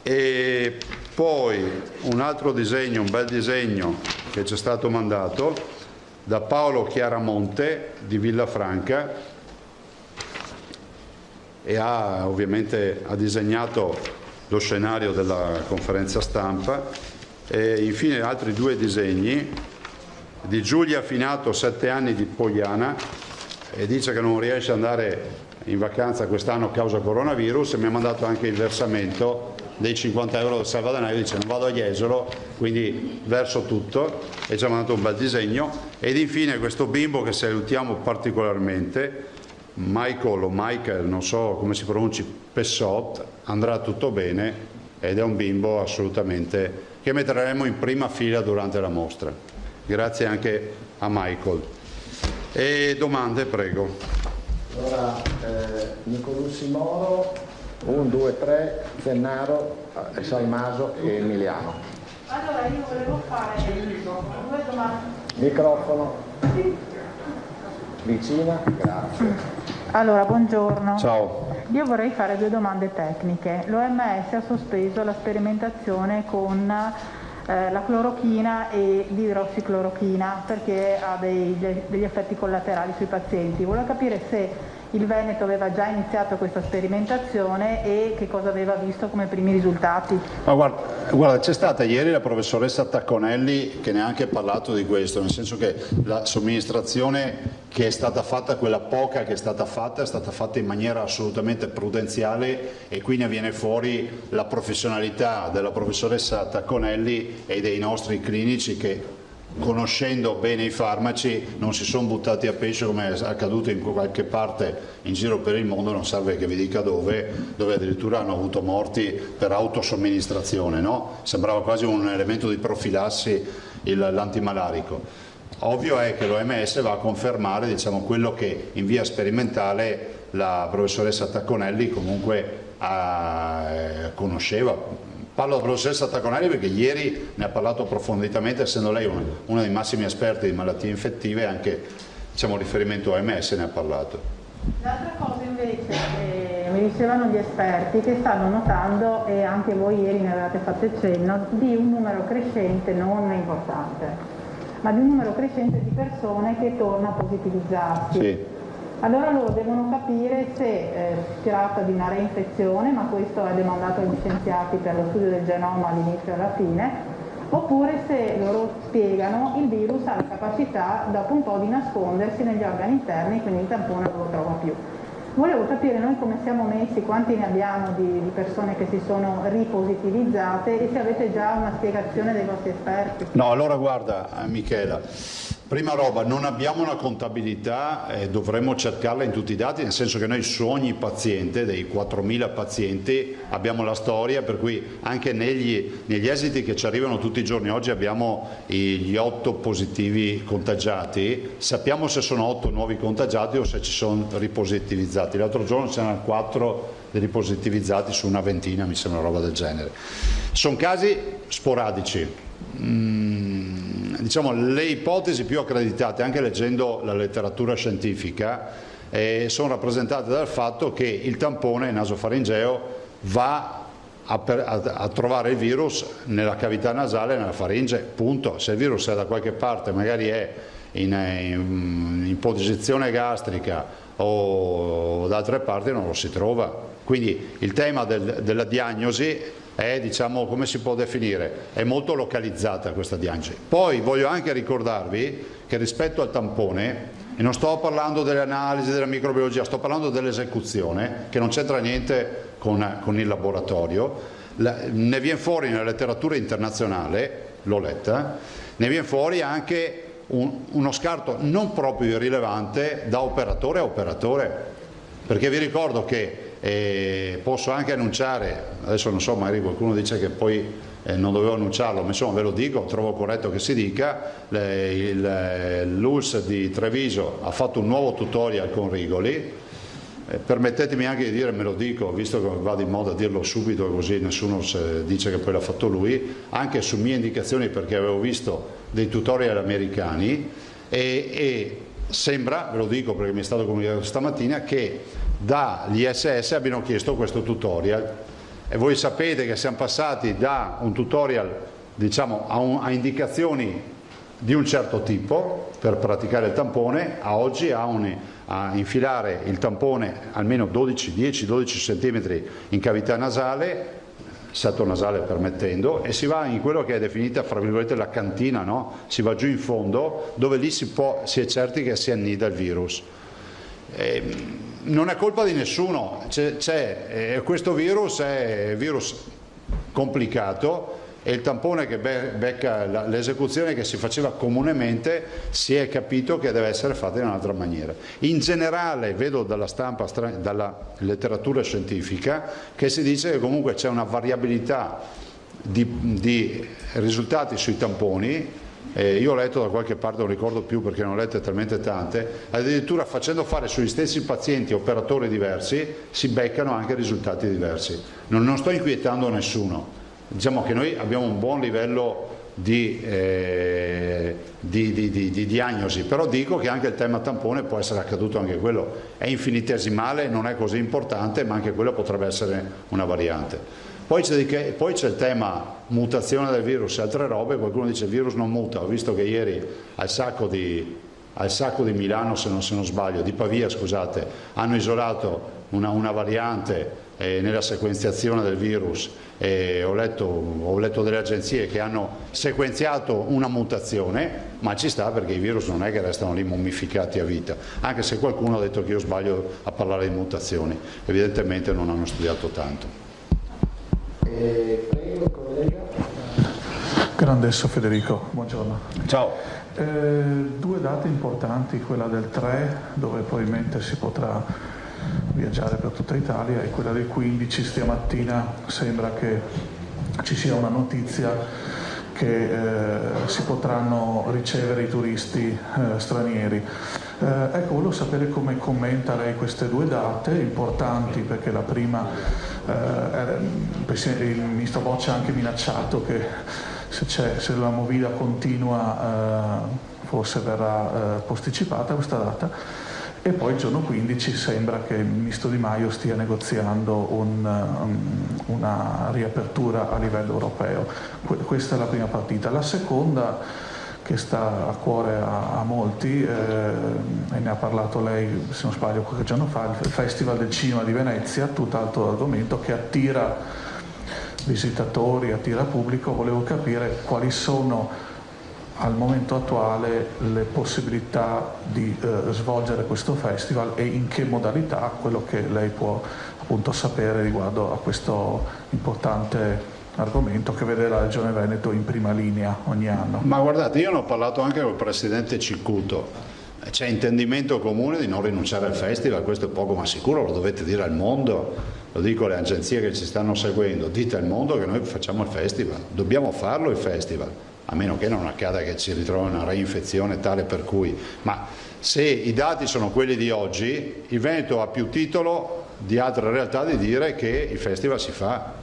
E poi un altro disegno, un bel disegno che ci è stato mandato da Paolo Chiaramonte di Villafranca, e ovviamente ha disegnato lo scenario della conferenza stampa. E infine altri 2 disegni di Giulia Finato, 7 anni, di Pogliana, e dice che non riesce ad andare in vacanza quest'anno a causa coronavirus, e mi ha mandato anche il versamento dei 50 euro del salvadanaio, dice non vado a Jesolo, quindi verso tutto, e ci ha mandato un bel disegno. Ed infine questo bimbo che salutiamo particolarmente, Michael, non so come si pronunci, Pessot, andrà tutto bene, ed è un bimbo assolutamente che metteremo in prima fila durante la mostra. Grazie anche a Michael. E domande, prego. Allora, Nicolussi Moro, 1, 2, 3, Gennaro, Salmaso e Emiliano. Allora io volevo fare 2 domande. Microfono. Vicina, grazie. Allora, buongiorno. Ciao. Io vorrei fare 2 domande tecniche. L'OMS ha sospeso la sperimentazione con la clorochina e l'idrossiclorochina perché ha degli effetti collaterali sui pazienti. Volevo capire se il Veneto aveva già iniziato questa sperimentazione e che cosa aveva visto come primi risultati. Ma guarda, c'è stata ieri la professoressa Tacconelli che ne ha anche parlato di questo, nel senso che la somministrazione che è stata fatta, quella poca che è stata fatta in maniera assolutamente prudenziale, e qui ne viene fuori la professionalità della professoressa Tacconelli e dei nostri clinici che, conoscendo bene i farmaci, non si sono buttati a pesce come è accaduto in qualche parte in giro per il mondo, non serve che vi dica dove addirittura hanno avuto morti per autosomministrazione, no? Sembrava quasi un elemento di profilassi l'antimalarico. Ovvio è che l'OMS va a confermare, diciamo, quello che in via sperimentale la professoressa Tacconelli comunque conosceva. Parlo della professoressa Tacconelli perché ieri ne ha parlato approfonditamente, essendo lei una dei massimi esperti di malattie infettive, anche, diciamo, riferimento a OMS ne ha parlato. L'altra cosa invece, mi dicevano gli esperti che stanno notando, e anche voi ieri ne avevate fatto cenno, di un numero crescente, non importante, ma di un numero crescente di persone che torna a positivizzarsi. Sì. Allora loro devono capire se si tratta di una reinfezione, ma questo è demandato agli scienziati per lo studio del genoma all'inizio e alla fine, oppure se loro spiegano il virus ha la capacità dopo un po' di nascondersi negli organi interni, quindi il tampone non lo trova più. Volevo capire noi come siamo messi, quanti ne abbiamo di persone che si sono ripositivizzate e se avete già una spiegazione dei vostri esperti. No, allora guarda Michela, prima roba, non abbiamo una contabilità, dovremmo cercarla in tutti i dati, nel senso che noi su ogni paziente, dei 4.000 pazienti, abbiamo la storia, per cui anche negli esiti che ci arrivano tutti i giorni, oggi abbiamo gli 8 positivi contagiati, sappiamo se sono 8 nuovi contagiati o se ci sono ripositivizzati. L'altro giorno c'erano 4 ripositivizzati su una ventina, mi sembra una roba del genere. Sono casi sporadici. Diciamo, le ipotesi più accreditate, anche leggendo la letteratura scientifica, sono rappresentate dal fatto che il tampone nasofaringeo va a trovare il virus nella cavità nasale, nella faringe, punto. Se il virus è da qualche parte, magari è in posizione gastrica o da altre parti, non lo si trova. Quindi il tema della diagnosi è, diciamo, come si può definire? È molto localizzata questa diagnosi. Poi voglio anche ricordarvi che rispetto al tampone, e non sto parlando delle analisi, della microbiologia, sto parlando dell'esecuzione, che non c'entra niente con il laboratorio, ne viene fuori nella letteratura internazionale, l'ho letta, ne viene fuori anche uno scarto non proprio irrilevante da operatore a operatore, perché vi ricordo che posso anche annunciare, adesso non so, magari qualcuno dice che poi non dovevo annunciarlo, ma insomma ve lo dico, trovo corretto che si dica, l'ULSS di Treviso ha fatto un nuovo tutorial con Rigoli, permettetemi anche di dire, me lo dico, visto che va di moda dirlo subito così nessuno dice che poi l'ha fatto lui, anche su mie indicazioni, perché avevo visto dei tutorial americani e sembra, ve lo dico perché mi è stato comunicato stamattina, che dagli SS abbiano chiesto questo tutorial e voi sapete che siamo passati da un tutorial, diciamo, a indicazioni di un certo tipo per praticare il tampone a oggi a infilare il tampone almeno 10-12 cm in cavità nasale, setto nasale permettendo, e si va in quello che è definita, fra virgolette, la cantina, no? Si va giù in fondo, dove lì si è certi che si annida il virus. Non è colpa di nessuno, questo virus è un virus complicato e il tampone che becca l'esecuzione che si faceva comunemente, si è capito che deve essere fatta in un'altra maniera. In generale vedo dalla stampa, dalla letteratura scientifica, che si dice che comunque c'è una variabilità di risultati sui tamponi. Io ho letto da qualche parte, non ricordo più perché ne ho lette talmente tante, addirittura facendo fare sugli stessi pazienti operatori diversi si beccano anche risultati diversi. Non sto inquietando nessuno. Diciamo che noi abbiamo un buon livello di diagnosi, però dico che anche il tema tampone può essere accaduto anche quello, è infinitesimale, non è così importante, ma anche quello potrebbe essere una variante. Poi c'è il tema mutazione del virus e altre robe, qualcuno dice il virus non muta, ho visto che ieri al sacco di Milano, se non sbaglio, di Pavia, scusate, hanno isolato una variante nella sequenziazione del virus, ho letto delle agenzie che hanno sequenziato una mutazione, ma ci sta, perché i virus non è che restano lì mummificati a vita, anche se qualcuno ha detto che io sbaglio a parlare di mutazioni, evidentemente non hanno studiato tanto. Prego, collega. Grandesso Federico, buongiorno. Ciao. 2 date importanti, quella del 3 dove probabilmente si potrà viaggiare per tutta Italia, e quella del 15 stamattina sembra che ci sia una notizia che si potranno ricevere i turisti stranieri. Ecco, volevo sapere come commenta lei queste 2 date importanti, perché la prima il ministro Boccia ha anche minacciato che se la movida continua forse verrà posticipata questa data, e poi il giorno 15 sembra che il ministro Di Maio stia negoziando una riapertura a livello europeo. Questa è la prima partita. La seconda, che sta a cuore a molti, e ne ha parlato lei, se non sbaglio, qualche giorno fa, il Festival del Cinema di Venezia, tutt'altro argomento che attira visitatori, attira pubblico. Volevo capire quali sono al momento attuale le possibilità di svolgere questo festival e in che modalità, quello che lei può appunto sapere riguardo a questo importante argomento che vede la Regione Veneto in prima linea ogni anno. Ma guardate, io ne ho parlato anche con il Presidente Ciccuto, c'è intendimento comune di non rinunciare al festival, questo è poco ma sicuro, lo dovete dire al mondo, lo dico alle agenzie che ci stanno seguendo, dite al mondo che noi facciamo il festival, dobbiamo farlo il festival, a meno che non accada che ci ritrovi una reinfezione tale per cui, ma se i dati sono quelli di oggi, il Veneto ha più titolo di altre realtà di dire che il festival si fa.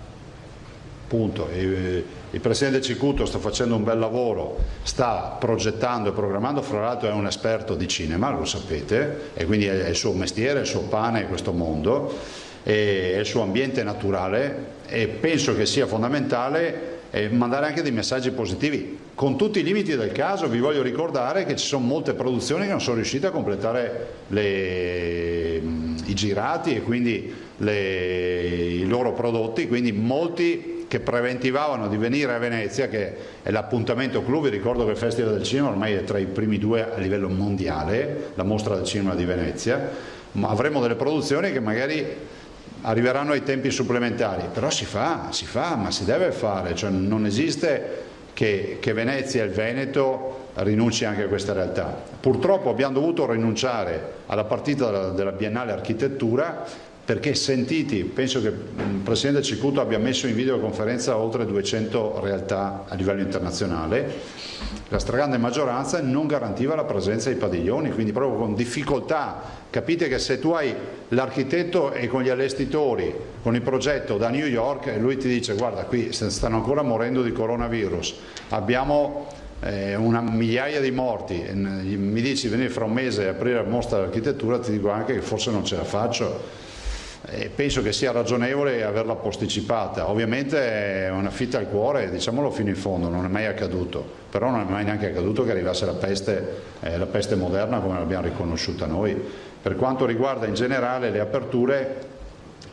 Punto. Il Presidente Ciccuto sta facendo un bel lavoro, sta progettando e programmando, fra l'altro è un esperto di cinema, lo sapete, e quindi è il suo mestiere, è il suo pane questo mondo, è il suo ambiente naturale, e penso che sia fondamentale mandare anche dei messaggi positivi. Con tutti i limiti del caso vi voglio ricordare che ci sono molte produzioni che non sono riuscite a completare i girati e quindi i loro prodotti, quindi molti che preventivavano di venire a Venezia, che è l'appuntamento clou. Vi ricordo che il Festival del Cinema ormai è tra i primi due a livello mondiale, la Mostra del Cinema di Venezia, ma avremo delle produzioni che magari arriveranno ai tempi supplementari, però si fa, ma si deve fare, cioè non esiste che Venezia e il Veneto rinunci anche a questa realtà. Purtroppo abbiamo dovuto rinunciare alla partita della Biennale Architettura perché sentiti, penso che il Presidente Ciccuto abbia messo in videoconferenza oltre 200 realtà a livello internazionale, la stragrande maggioranza non garantiva la presenza dei padiglioni, quindi proprio con difficoltà. Capite che se tu hai l'architetto e con gli allestitori, con il progetto da New York, e lui ti dice guarda qui stanno ancora morendo di coronavirus, abbiamo una migliaia di morti, mi dici venire fra un mese a aprire la mostra dell'architettura, ti dico anche che forse non ce la faccio. Penso che sia ragionevole averla posticipata, ovviamente è una fitta al cuore, diciamolo fino in fondo, non è mai accaduto, però non è mai neanche accaduto che arrivasse la peste moderna come l'abbiamo riconosciuta noi. Per quanto riguarda in generale le aperture,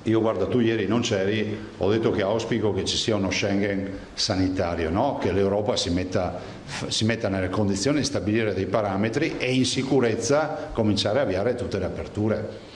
io guarda, tu ieri non c'eri, ho detto che auspico che ci sia uno Schengen sanitario, no? Che l'Europa si metta nelle condizioni di stabilire dei parametri e in sicurezza cominciare a avviare tutte le aperture.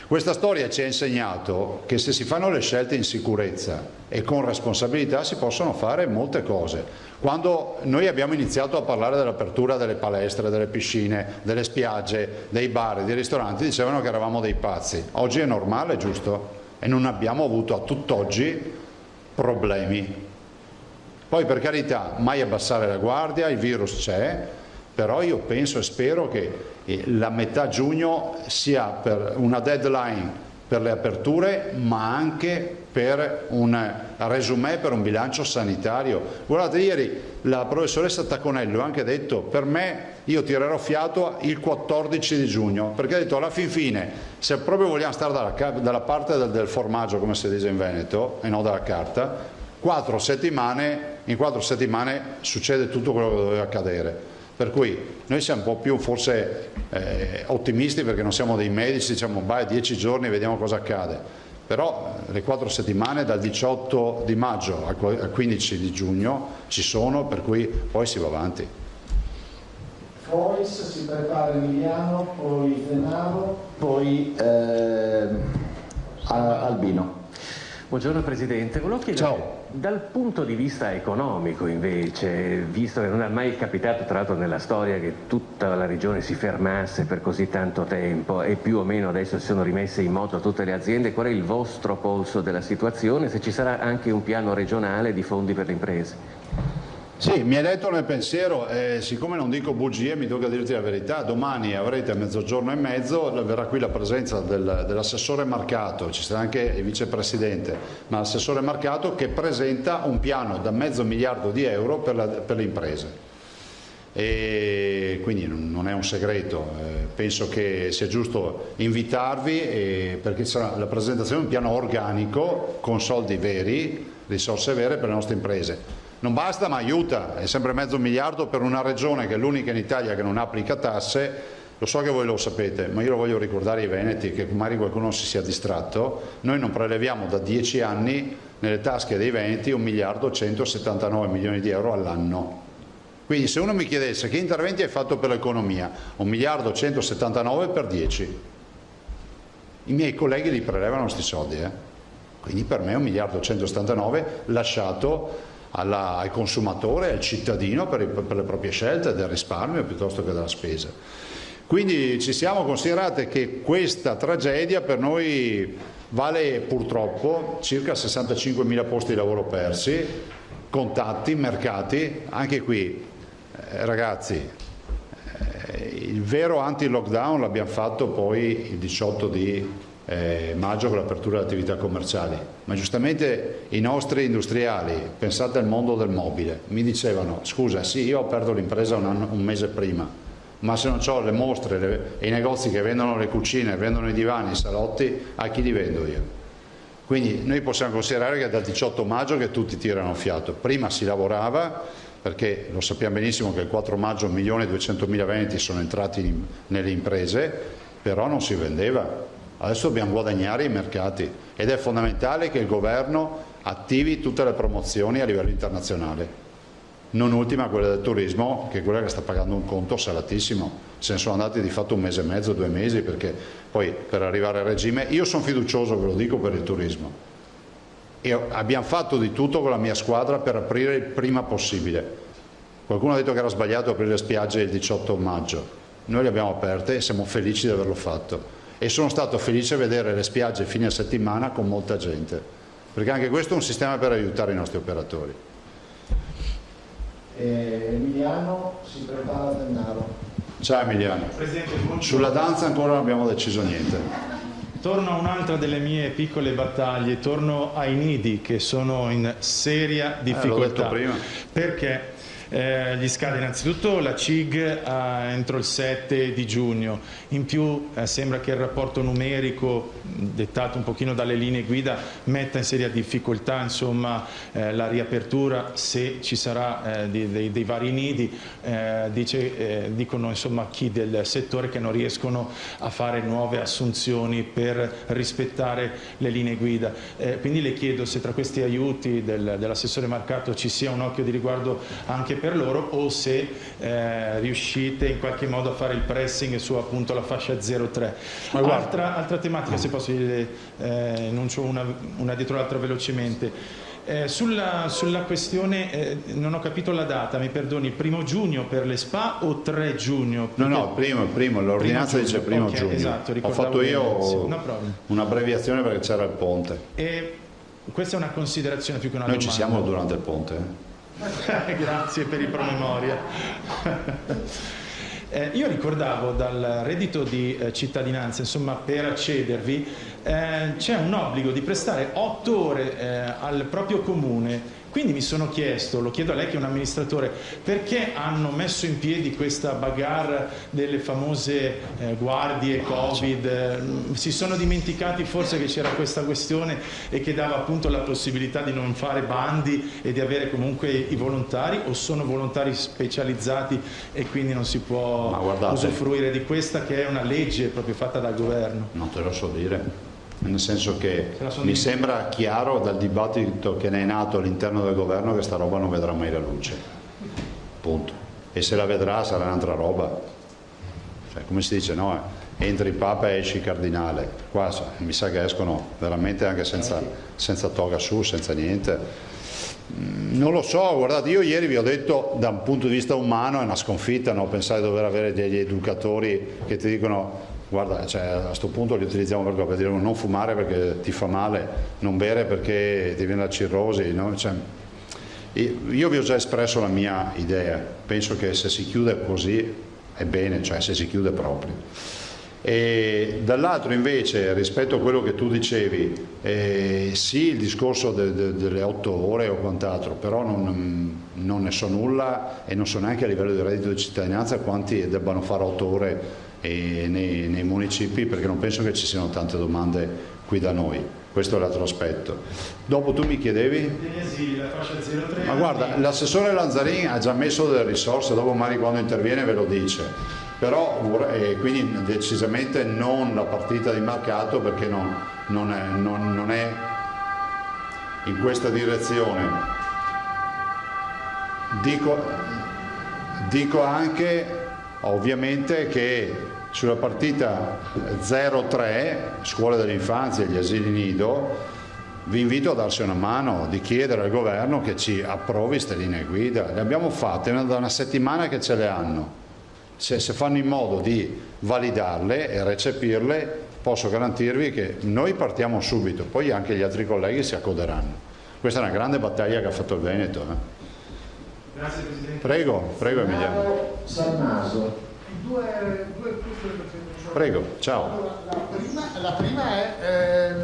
Questa storia ci ha insegnato che se si fanno le scelte in sicurezza e con responsabilità si possono fare molte cose. Quando noi abbiamo iniziato a parlare dell'apertura delle palestre, delle piscine, delle spiagge, dei bar, dei ristoranti, dicevano che eravamo dei pazzi. Oggi è normale, giusto? E non abbiamo avuto a tutt'oggi problemi. Poi per carità, mai abbassare la guardia, il virus c'è, però io penso e spero che la metà giugno sia per una deadline per le aperture, ma anche per un resumé, per un bilancio sanitario. Guardate, ieri la professoressa Taconello ha anche detto, per me io tirerò fiato il 14 di giugno, perché ha detto alla fin fine, se proprio vogliamo stare dalla parte del formaggio, come si dice in Veneto, e non dalla carta, in 4 settimane succede tutto quello che doveva accadere. Per cui noi siamo un po' più forse ottimisti perché non siamo dei medici, diciamo 10 giorni e vediamo cosa accade, però le 4 settimane dal 18 di maggio al 15 di giugno ci sono, per cui poi si va avanti. Fois si prepara Emiliano, poi Denaro, poi Albino. Buongiorno Presidente, volevo chiedere, ciao. Dal punto di vista economico invece, visto che non è mai capitato tra l'altro nella storia che tutta la regione si fermasse per così tanto tempo e più o meno adesso si sono rimesse in moto tutte le aziende, qual è il vostro polso della situazione? Se ci sarà anche un piano regionale di fondi per le imprese? Sì, mi hai letto nel pensiero, siccome non dico bugie mi tocca dirti la verità, domani avrete a mezzogiorno e mezzo, verrà qui la presenza dell'assessore Marcato, ci sarà anche il vicepresidente, ma l'assessore Marcato che presenta un piano da $500 miliardi per le imprese. E quindi non è un segreto, penso che sia giusto invitarvi perché sarà la presentazione di un piano organico con soldi veri, risorse vere per le nostre imprese. non basta ma aiuta, è sempre mezzo miliardo per una regione che è l'unica in Italia che non applica tasse. Lo so che voi lo sapete, ma io lo voglio ricordare ai veneti, che magari qualcuno si sia distratto. Noi non preleviamo da 10 anni nelle tasche dei veneti 1.179 milioni di euro all'anno. Quindi se uno mi chiedesse che interventi hai fatto per l'economia, 1.179 per 10. I miei colleghi li prelevano questi soldi, Quindi per me 1.179 lasciato al consumatore, al cittadino per le proprie scelte del risparmio piuttosto che della spesa. Quindi ci siamo considerati che questa tragedia per noi vale purtroppo circa 65.000 posti di lavoro persi, contatti, mercati. Anche qui ragazzi, il vero anti-lockdown l'abbiamo fatto poi il 18 di maggio con l'apertura delle attività commerciali, ma giustamente i nostri industriali, pensate al mondo del mobile, mi dicevano scusa sì io ho perso l'impresa un mese prima, ma se non ho le mostre e i negozi che vendono le cucine, vendono i divani, i salotti, a chi li vendo io? Quindi noi possiamo considerare che è dal 18 maggio che tutti tirano fiato. Prima si lavorava, perché lo sappiamo benissimo che il 4 maggio 1.200.000 veneti sono entrati nelle imprese, però non si vendeva. Adesso dobbiamo guadagnare i mercati ed è fondamentale che il governo attivi tutte le promozioni a livello internazionale. Non ultima quella del turismo, che è quella che sta pagando un conto salatissimo. Se ne sono andati di fatto 1 mese e mezzo, 2 mesi, perché poi per arrivare al regime, io sono fiducioso, ve lo dico, per il turismo. E abbiamo fatto di tutto con la mia squadra per aprire il prima possibile. Qualcuno ha detto che era sbagliato aprire le spiagge il 18 maggio. Noi le abbiamo aperte e siamo felici di averlo fatto. E sono stato felice a vedere le spiagge fine settimana con molta gente, perché anche questo è un sistema per aiutare i nostri operatori. Emiliano si prepara a denaro. Ciao Emiliano. Presidente, sulla danza ancora non abbiamo deciso niente. Torno a un'altra delle mie piccole battaglie, torno ai nidi che sono in seria difficoltà. L'ho detto prima. Perché gli scade innanzitutto la CIG entro il 7 di giugno, in più sembra che il rapporto numerico dettato un pochino dalle linee guida metta in seria difficoltà insomma, la riapertura se ci sarà dei vari nidi, dicono insomma chi del settore che non riescono a fare nuove assunzioni per rispettare le linee guida. Quindi le chiedo se tra questi aiuti dell'assessore Marcato ci sia un occhio di riguardo anche per loro o se riuscite in qualche modo a fare il pressing su appunto la fascia 03. Altra tematica, se posso enuncio una dietro l'altra velocemente. Sulla questione, non ho capito la data, mi perdoni, 1 giugno per le spa o 3 giugno? Perché... No, primo, l'ordinanza dice 1 giugno. Esatto, ho fatto io un'abbreviazione perché c'era il ponte. E questa è una considerazione più che una domanda. Noi ci siamo durante il ponte. Grazie per il promemoria. Io ricordavo dal reddito di cittadinanza, insomma, per accedervi c'è un obbligo di prestare 8 ore al proprio comune. Quindi mi sono chiesto, lo chiedo a lei che è un amministratore, perché hanno messo in piedi questa bagarre delle famose guardie Covid? Si sono dimenticati forse che c'era questa questione e che dava appunto la possibilità di non fare bandi e di avere comunque i volontari, o sono volontari specializzati e quindi non si può usufruire di questa che è una legge proprio fatta dal governo? Non te lo so dire. Nel senso che mi sembra chiaro dal dibattito che ne è nato all'interno del governo che sta roba non vedrà mai la luce, punto. E se la vedrà sarà un'altra roba, cioè, come si dice, no? Entri Papa e esci Cardinale. Qua mi sa che escono veramente anche senza toga su, senza niente. Non lo so, guardate, io ieri vi ho detto da un punto di vista umano è una sconfitta, no? Pensare di dover avere degli educatori che ti dicono guarda, cioè, a questo punto li utilizziamo per dire non fumare perché ti fa male, non bere perché ti viene la cirrosi, no? Cioè, io vi ho già espresso la mia idea, penso che se si chiude così è bene, cioè se si chiude proprio. E dall'altro invece rispetto a quello che tu dicevi, sì il discorso delle 8 ore o quant'altro, però non ne so nulla e non so neanche a livello di reddito di cittadinanza quanti debbano fare 8 ore nei municipi, perché non penso che ci siano tante domande qui da noi. Questo è l'altro aspetto. Dopo tu mi chiedevi? Ma guarda, l'assessore Lanzarin ha già messo delle risorse, dopo magari quando interviene ve lo dice, però quindi decisamente non la partita di mercato, perché non è in questa direzione. Dico anche ovviamente che sulla partita 03, scuole dell'infanzia e gli asili nido, vi invito a darsi una mano, di chiedere al governo che ci approvi queste linee guida. Le abbiamo fatte da una settimana che ce le hanno. Se fanno in modo di validarle e recepirle, posso garantirvi che noi partiamo subito, poi anche gli altri colleghi si accoderanno. Questa è una grande battaglia che ha fatto il Veneto. Grazie Presidente. Prego Emiliano. Sarnaso. Prego, ciao. Allora, la prima è,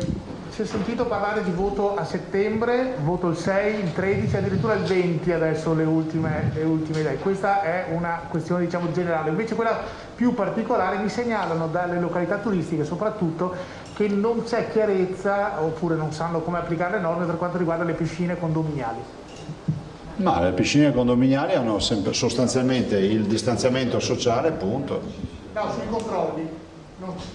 si è sentito parlare di voto a settembre, voto il 6, il 13, addirittura il 20 adesso le ultime idee. Questa è una questione diciamo generale, invece quella più particolare mi segnalano dalle località turistiche soprattutto che non c'è chiarezza oppure non sanno come applicare le norme per quanto riguarda le piscine condominiali. Ma le piscine condominiali hanno sempre, sostanzialmente il distanziamento sociale, punto. No, sui controlli.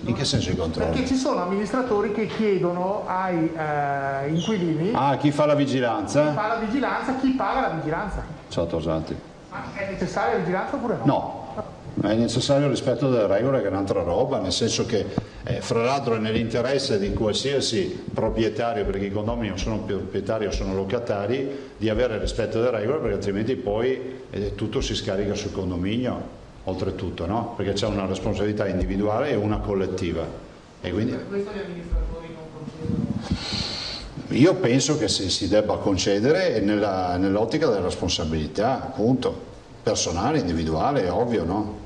In che senso i controlli? Perché ci sono amministratori che chiedono ai inquilini... chi fa la vigilanza? Chi fa la vigilanza, chi paga la vigilanza. Ciao Tosanti. Ma è necessaria la vigilanza oppure no? No. È necessario il rispetto delle regole, che è un'altra roba, nel senso che fra l'altro è nell'interesse di qualsiasi proprietario, perché i condomini non sono proprietari o sono locatari, di avere rispetto delle regole, perché altrimenti poi tutto si scarica sul condominio, oltretutto, no? Perché c'è una responsabilità individuale e una collettiva. E quindi... Per questo gli amministratori non concedono? Io penso che si debba concedere nell'ottica della responsabilità, appunto, personale, individuale, è ovvio, no?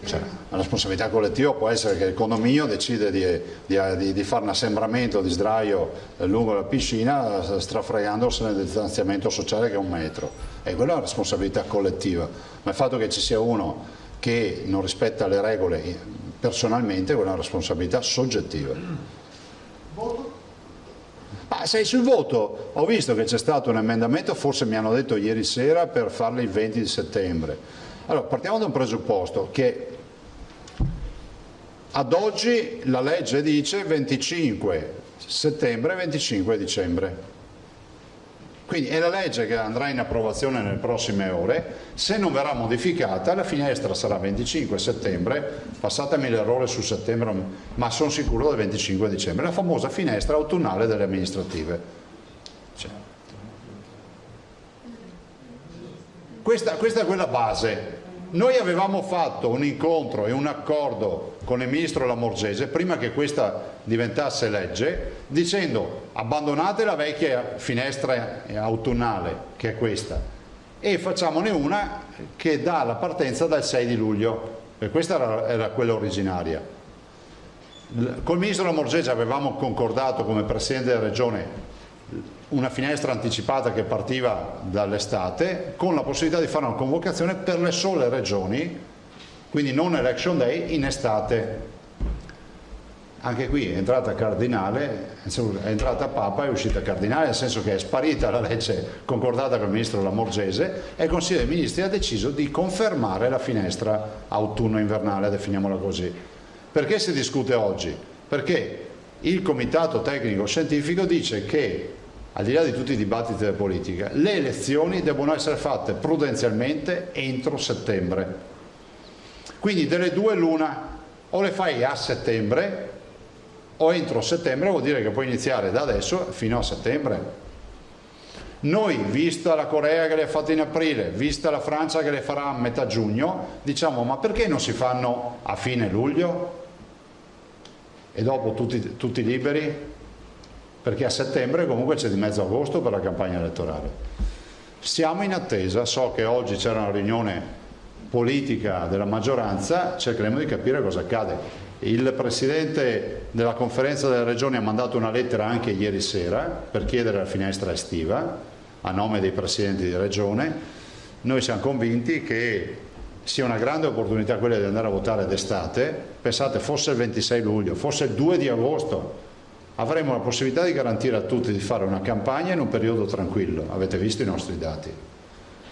Cioè, la responsabilità collettiva può essere che il condominio decide di fare un assembramento di sdraio lungo la piscina strafregandosene del distanziamento sociale che è 1 metro, e quella è una responsabilità collettiva, ma il fatto che ci sia uno che non rispetta le regole personalmente, quella è una responsabilità soggettiva. Voto? Ma sei sul voto, ho visto che c'è stato un emendamento, forse mi hanno detto ieri sera, per farlo il 20 di settembre. Allora, partiamo da un presupposto, che ad oggi la legge dice 25 settembre e 25 dicembre. Quindi è la legge che andrà in approvazione nelle prossime ore. Se non verrà modificata, la finestra sarà 25 settembre, passatemi l'errore su settembre, ma sono sicuro del 25 dicembre, la famosa finestra autunnale delle amministrative. Cioè, questa è quella base. Noi avevamo fatto un incontro e un accordo con il ministro Lamorgese prima che questa diventasse legge, dicendo abbandonate la vecchia finestra autunnale, che è questa, e facciamone una che dà la partenza dal 6 di luglio, e questa era quella originaria. Col ministro Lamorgese avevamo concordato come Presidente della Regione una finestra anticipata che partiva dall'estate, con la possibilità di fare una convocazione per le sole regioni, quindi non election day, in estate. Anche qui è entrata cardinale, è entrata Papa e è uscita cardinale, nel senso che è sparita la legge concordata con il ministro Lamorgese e il Consiglio dei Ministri ha deciso di confermare la finestra autunno-invernale, definiamola così. Perché si discute oggi? Perché il Comitato Tecnico Scientifico dice che, al di là di tutti i dibattiti della politica, le elezioni devono essere fatte prudenzialmente entro settembre. Quindi delle due l'una, o le fai a settembre o entro settembre, vuol dire che puoi iniziare da adesso fino a settembre. Noi, vista la Corea che le ha fatte in aprile, vista la Francia che le farà a metà giugno, diciamo ma perché non si fanno a fine luglio e dopo tutti liberi? Perché a settembre comunque c'è di mezzo agosto per la campagna elettorale. Siamo in attesa, so che oggi c'era una riunione politica della maggioranza, cercheremo di capire cosa accade. Il Presidente della Conferenza delle Regioni ha mandato una lettera anche ieri sera per chiedere la finestra estiva a nome dei Presidenti di Regione. Noi siamo convinti che sia una grande opportunità quella di andare a votare d'estate. Pensate, fosse il 26 luglio, fosse il 2 di agosto, avremo la possibilità di garantire a tutti di fare una campagna in un periodo tranquillo, avete visto i nostri dati,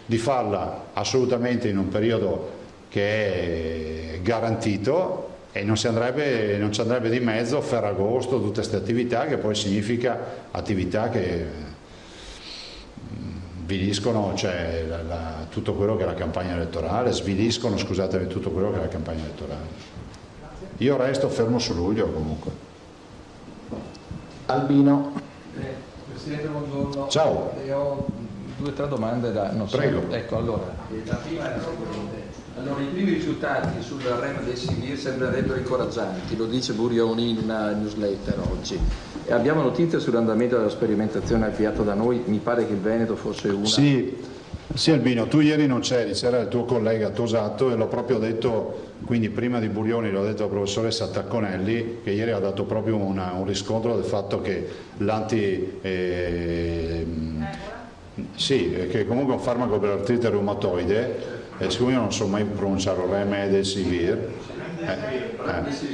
di farla assolutamente in un periodo che è garantito e non ci andrebbe di mezzo Ferragosto, tutte queste attività che poi significa attività che sviliscono, cioè tutto quello che è la campagna elettorale, sviliscono, scusatemi, tutto quello che è la campagna elettorale. Io resto fermo su luglio comunque. Albino. Presidente, buongiorno. Ciao. Ho 2 o 3 domande da... Non so. Prego. Ecco, allora, la prima è la seguente. Allora, i primi risultati sul REM del Sivir sembrerebbero incoraggianti, lo dice Burioni in una newsletter oggi. E abbiamo notizie sull'andamento della sperimentazione avviata da noi, mi pare che il Veneto fosse una... Sì Albino, tu ieri non c'eri, c'era il tuo collega Tosato e l'ho proprio detto, quindi prima di Burioni l'ho detto alla professoressa Tacconelli, che ieri ha dato proprio un riscontro del fatto che sì, che comunque è un farmaco per l'artrite reumatoide, siccome io non so mai pronunciarlo,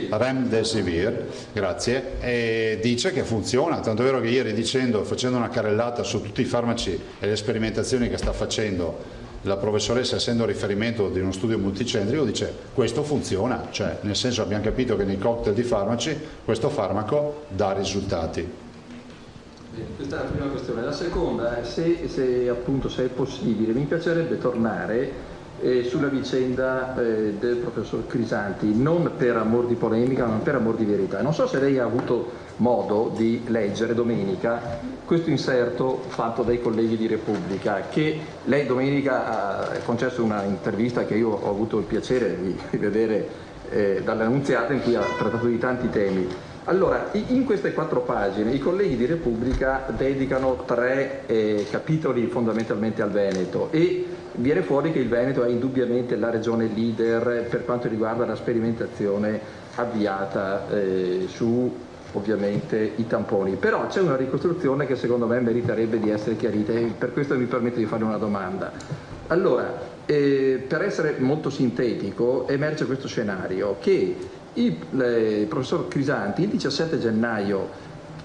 Remdesivir, grazie, e dice che funziona, tanto è vero che ieri facendo una carrellata su tutti i farmaci e le sperimentazioni che sta facendo la professoressa, essendo riferimento di uno studio multicentrico, dice questo funziona, cioè nel senso abbiamo capito che nei cocktail di farmaci questo farmaco dà risultati. Questa è la prima questione. La seconda, se appunto se è possibile, mi piacerebbe tornare sulla vicenda del professor Crisanti, non per amor di polemica ma per amor di verità. Non so se lei ha avuto modo di leggere domenica questo inserto fatto dai colleghi di Repubblica, che lei domenica ha concesso una intervista che io ho avuto il piacere di vedere dall'Annunziata, in cui ha trattato di tanti temi. Allora, in queste 4 pagine i colleghi di Repubblica dedicano 3 capitoli fondamentalmente al Veneto e viene fuori che il Veneto è indubbiamente la regione leader per quanto riguarda la sperimentazione avviata su ovviamente i tamponi. Però c'è una ricostruzione che secondo me meriterebbe di essere chiarita e per questo mi permetto di fare una domanda. Allora, per essere molto sintetico, emerge questo scenario che il professor Crisanti il 17 gennaio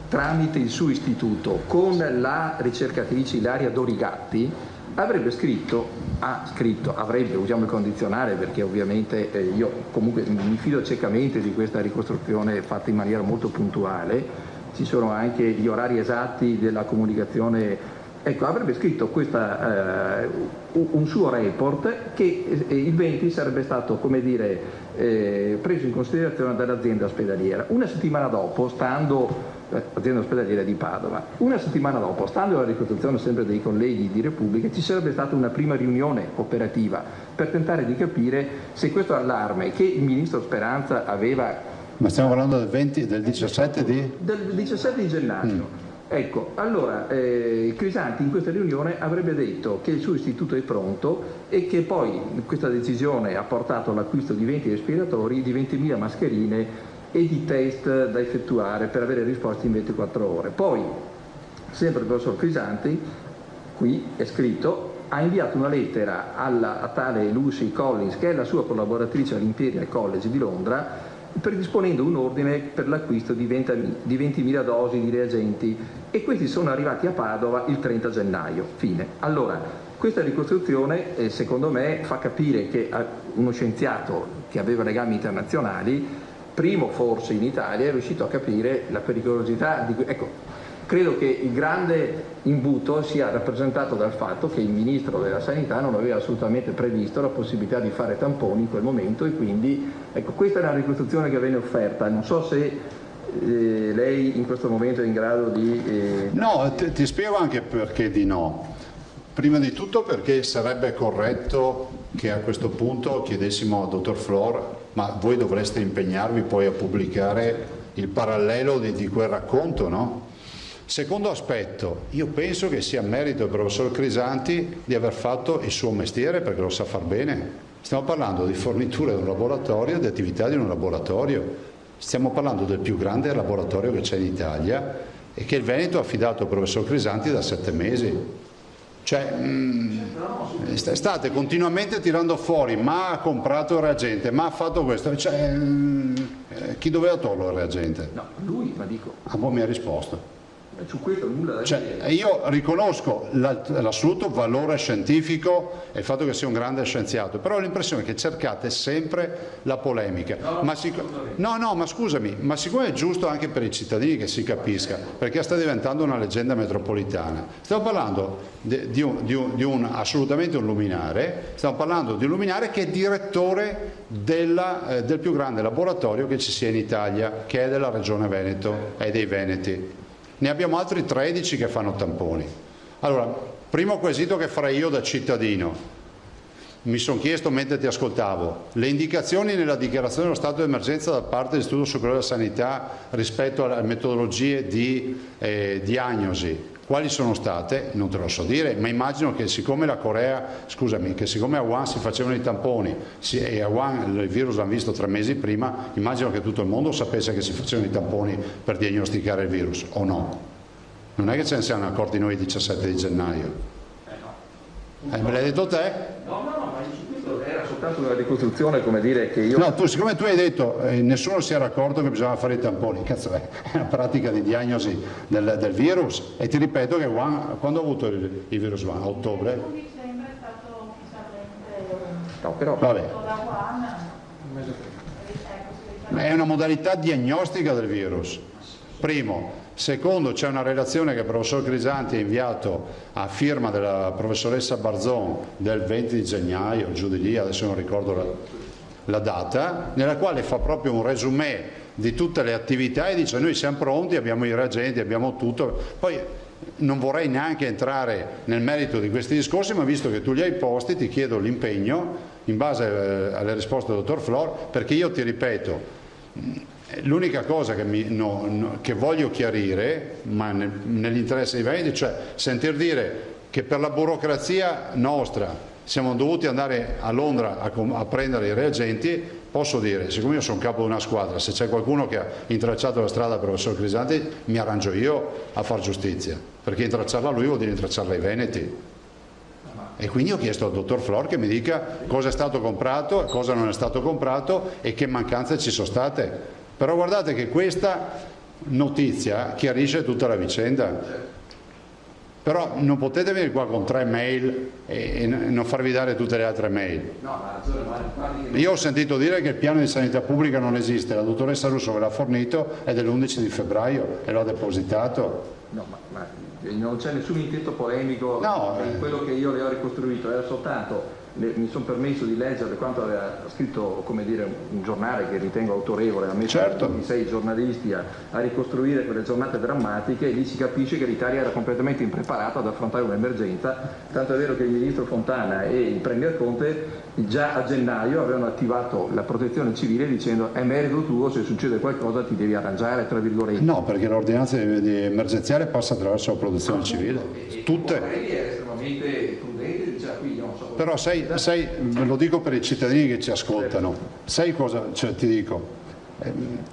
tramite il suo istituto con la ricercatrice Ilaria Dorigatti avrebbe, usiamo il condizionale perché ovviamente io comunque mi fido ciecamente di questa ricostruzione fatta in maniera molto puntuale, ci sono anche gli orari esatti della comunicazione. Ecco, avrebbe scritto un suo report che il 20 sarebbe stato, come dire, preso in considerazione dall'azienda ospedaliera. Una settimana dopo, l'azienda ospedaliera di Padova, stando alla ricostruzione sempre dei colleghi di Repubblica, ci sarebbe stata una prima riunione operativa per tentare di capire se questo allarme che il ministro Speranza aveva... Ma stiamo parlando del 17 di? Del 17 di gennaio. Ecco, allora Crisanti in questa riunione avrebbe detto che il suo istituto è pronto e che poi questa decisione ha portato all'acquisto di 20 respiratori, di 20.000 mascherine e di test da effettuare per avere risposte in 24 ore. Poi, sempre il professor Crisanti, qui è scritto, ha inviato una lettera a tale Lucy Collins, che è la sua collaboratrice all'Imperial College di Londra, predisponendo un ordine per l'acquisto di 20.000 dosi di reagenti e questi sono arrivati a Padova il 30 gennaio. Fine. Allora, questa ricostruzione secondo me fa capire che uno scienziato che aveva legami internazionali, primo forse in Italia, è riuscito a capire la pericolosità di... Ecco, credo che il grande imbuto sia rappresentato dal fatto che il Ministro della Sanità non aveva assolutamente previsto la possibilità di fare tamponi in quel momento e quindi, ecco, questa è la ricostruzione che viene offerta. Non so se lei in questo momento è in grado di... No, ti spiego anche perché di no. Prima di tutto perché sarebbe corretto che a questo punto chiedessimo al dottor Flor, ma voi dovreste impegnarvi poi a pubblicare il parallelo di quel racconto, no? Secondo aspetto, io penso che sia merito del professor Crisanti di aver fatto il suo mestiere perché lo sa far bene. Stiamo parlando di forniture di un laboratorio, di attività di un laboratorio. Stiamo parlando del più grande laboratorio che c'è in Italia e che il Veneto ha affidato al professor Crisanti da 7 mesi. Cioè, state continuamente tirando fuori, ma ha comprato il reagente, ma ha fatto questo, cioè, chi doveva togliere il reagente? No, lui, ma dico. Ah, boh, mi ha risposto. Su questo nulla da dire. Cioè, io riconosco l'assoluto valore scientifico e il fatto che sia un grande scienziato, però ho l'impressione che cercate sempre la polemica. Ma scusami, ma siccome è giusto anche per i cittadini che si capisca, perché sta diventando una leggenda metropolitana, stiamo parlando assolutamente un luminare, stiamo parlando di un luminare che è direttore del più grande laboratorio che ci sia in Italia, che è della Regione Veneto e dei Veneti. Ne abbiamo altri 13 che fanno tamponi. Allora, primo quesito che farei io da cittadino. Mi sono chiesto mentre ti ascoltavo, le indicazioni nella dichiarazione dello stato di emergenza da parte dell'Istituto Superiore della Sanità rispetto alle metodologie di diagnosi, quali sono state? Non te lo so dire, ma immagino che siccome la Corea, scusami, che siccome a Wuhan si facevano i tamponi e a Wuhan il virus l'hanno visto 3 mesi prima, immagino che tutto il mondo sapesse che si facevano i tamponi per diagnosticare il virus, o no? Non è che ce ne siamo accorti noi il 17 di gennaio. Me l'hai detto te? No, ma questo era soltanto una ricostruzione, come dire che io... No, siccome tu hai detto nessuno si era accorto che bisognava fare i tamponi, cazzo è una pratica di diagnosi del virus, e ti ripeto che Wuhan, quando ha avuto il virus Wuhan? A ottobre? Il 1 dicembre è stato ufficialmente... No, però... Vabbè. È una modalità diagnostica del virus, primo. Secondo, c'è una relazione che il professor Crisanti ha inviato a firma della professoressa Barzon del 20 di gennaio, giù di lì, adesso non ricordo la data, nella quale fa proprio un resumé di tutte le attività e dice: noi siamo pronti, abbiamo i reagenti, abbiamo tutto. Poi non vorrei neanche entrare nel merito di questi discorsi, ma visto che tu li hai posti ti chiedo l'impegno in base alle risposte del dottor Flor, perché io ti ripeto, l'unica cosa che voglio chiarire, ma nell'interesse dei Veneti, cioè sentir dire che per la burocrazia nostra siamo dovuti andare a Londra a prendere i reagenti, posso dire, siccome io sono capo di una squadra, se c'è qualcuno che ha intralciato la strada al professor Crisanti, mi arrangio io a far giustizia, perché intralciarla lui vuol dire intralciarla ai Veneti. E quindi ho chiesto al dottor Flor che mi dica cosa è stato comprato, cosa non è stato comprato e che mancanze ci sono state. Però guardate che questa notizia chiarisce tutta la vicenda. Però non potete venire qua con 3 mail e non farvi dare tutte le altre mail. Io ho sentito dire che il piano di sanità pubblica non esiste, la dottoressa Russo ve l'ha fornito, è dell'11 di febbraio e l'ho depositato. No, ma non c'è nessun intento polemico in quello che io le ho ricostruito, era soltanto... mi sono permesso di leggere quanto aveva scritto, come dire, un giornale che ritengo autorevole, ha messo 6 giornalisti a ricostruire quelle giornate drammatiche, e lì si capisce che l'Italia era completamente impreparata ad affrontare un'emergenza, tanto è vero che il ministro Fontana e il premier Conte già a gennaio avevano attivato la protezione civile dicendo: è merito tuo, se succede qualcosa ti devi arrangiare, tra virgolette. No, perché l'ordinanza emergenziale passa attraverso la protezione civile, tutte. È estremamente prudente, diceva, qui non so. Però sai, lo dico per i cittadini che ci ascoltano, sai cosa, cioè, ti dico,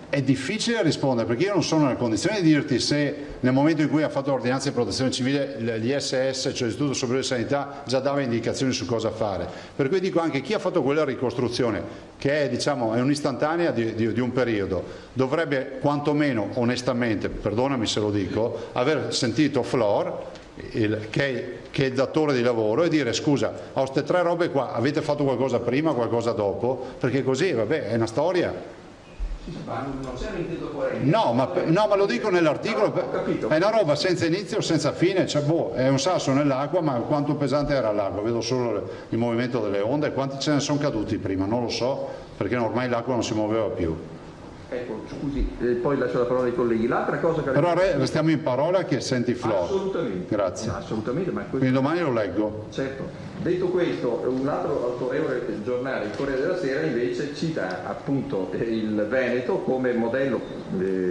è difficile rispondere, perché io non sono nella condizione di dirti se nel momento in cui ha fatto l'ordinanza di protezione civile l'ISS, cioè l'Istituto Superiore di Sanità, già dava indicazioni su cosa fare. Per cui dico anche chi ha fatto quella ricostruzione, che è, diciamo, è un'istantanea di un periodo, dovrebbe quantomeno onestamente, perdonami se lo dico, aver sentito Flor, che è il datore di lavoro, e dire: scusa, ho queste 3 robe qua, avete fatto qualcosa prima, qualcosa dopo? Perché così, vabbè, è una storia. Non c'è un intento polemico. No, ma lo dico nell'articolo, è una roba senza inizio, senza fine, cioè, è un sasso nell'acqua, ma quanto pesante era l'acqua? Vedo solo il movimento delle onde, quanti ce ne sono caduti prima? Non lo so, perché ormai l'acqua non si muoveva più. Ecco, scusi, poi lascio la parola ai colleghi. L'altra cosa che... Però restiamo in parola che senti Flor. Assolutamente. Grazie. Assolutamente, ma quindi domani lo leggo. Certo. Detto questo, un altro autorevole giornale, il Corriere della Sera, invece cita appunto il Veneto come modello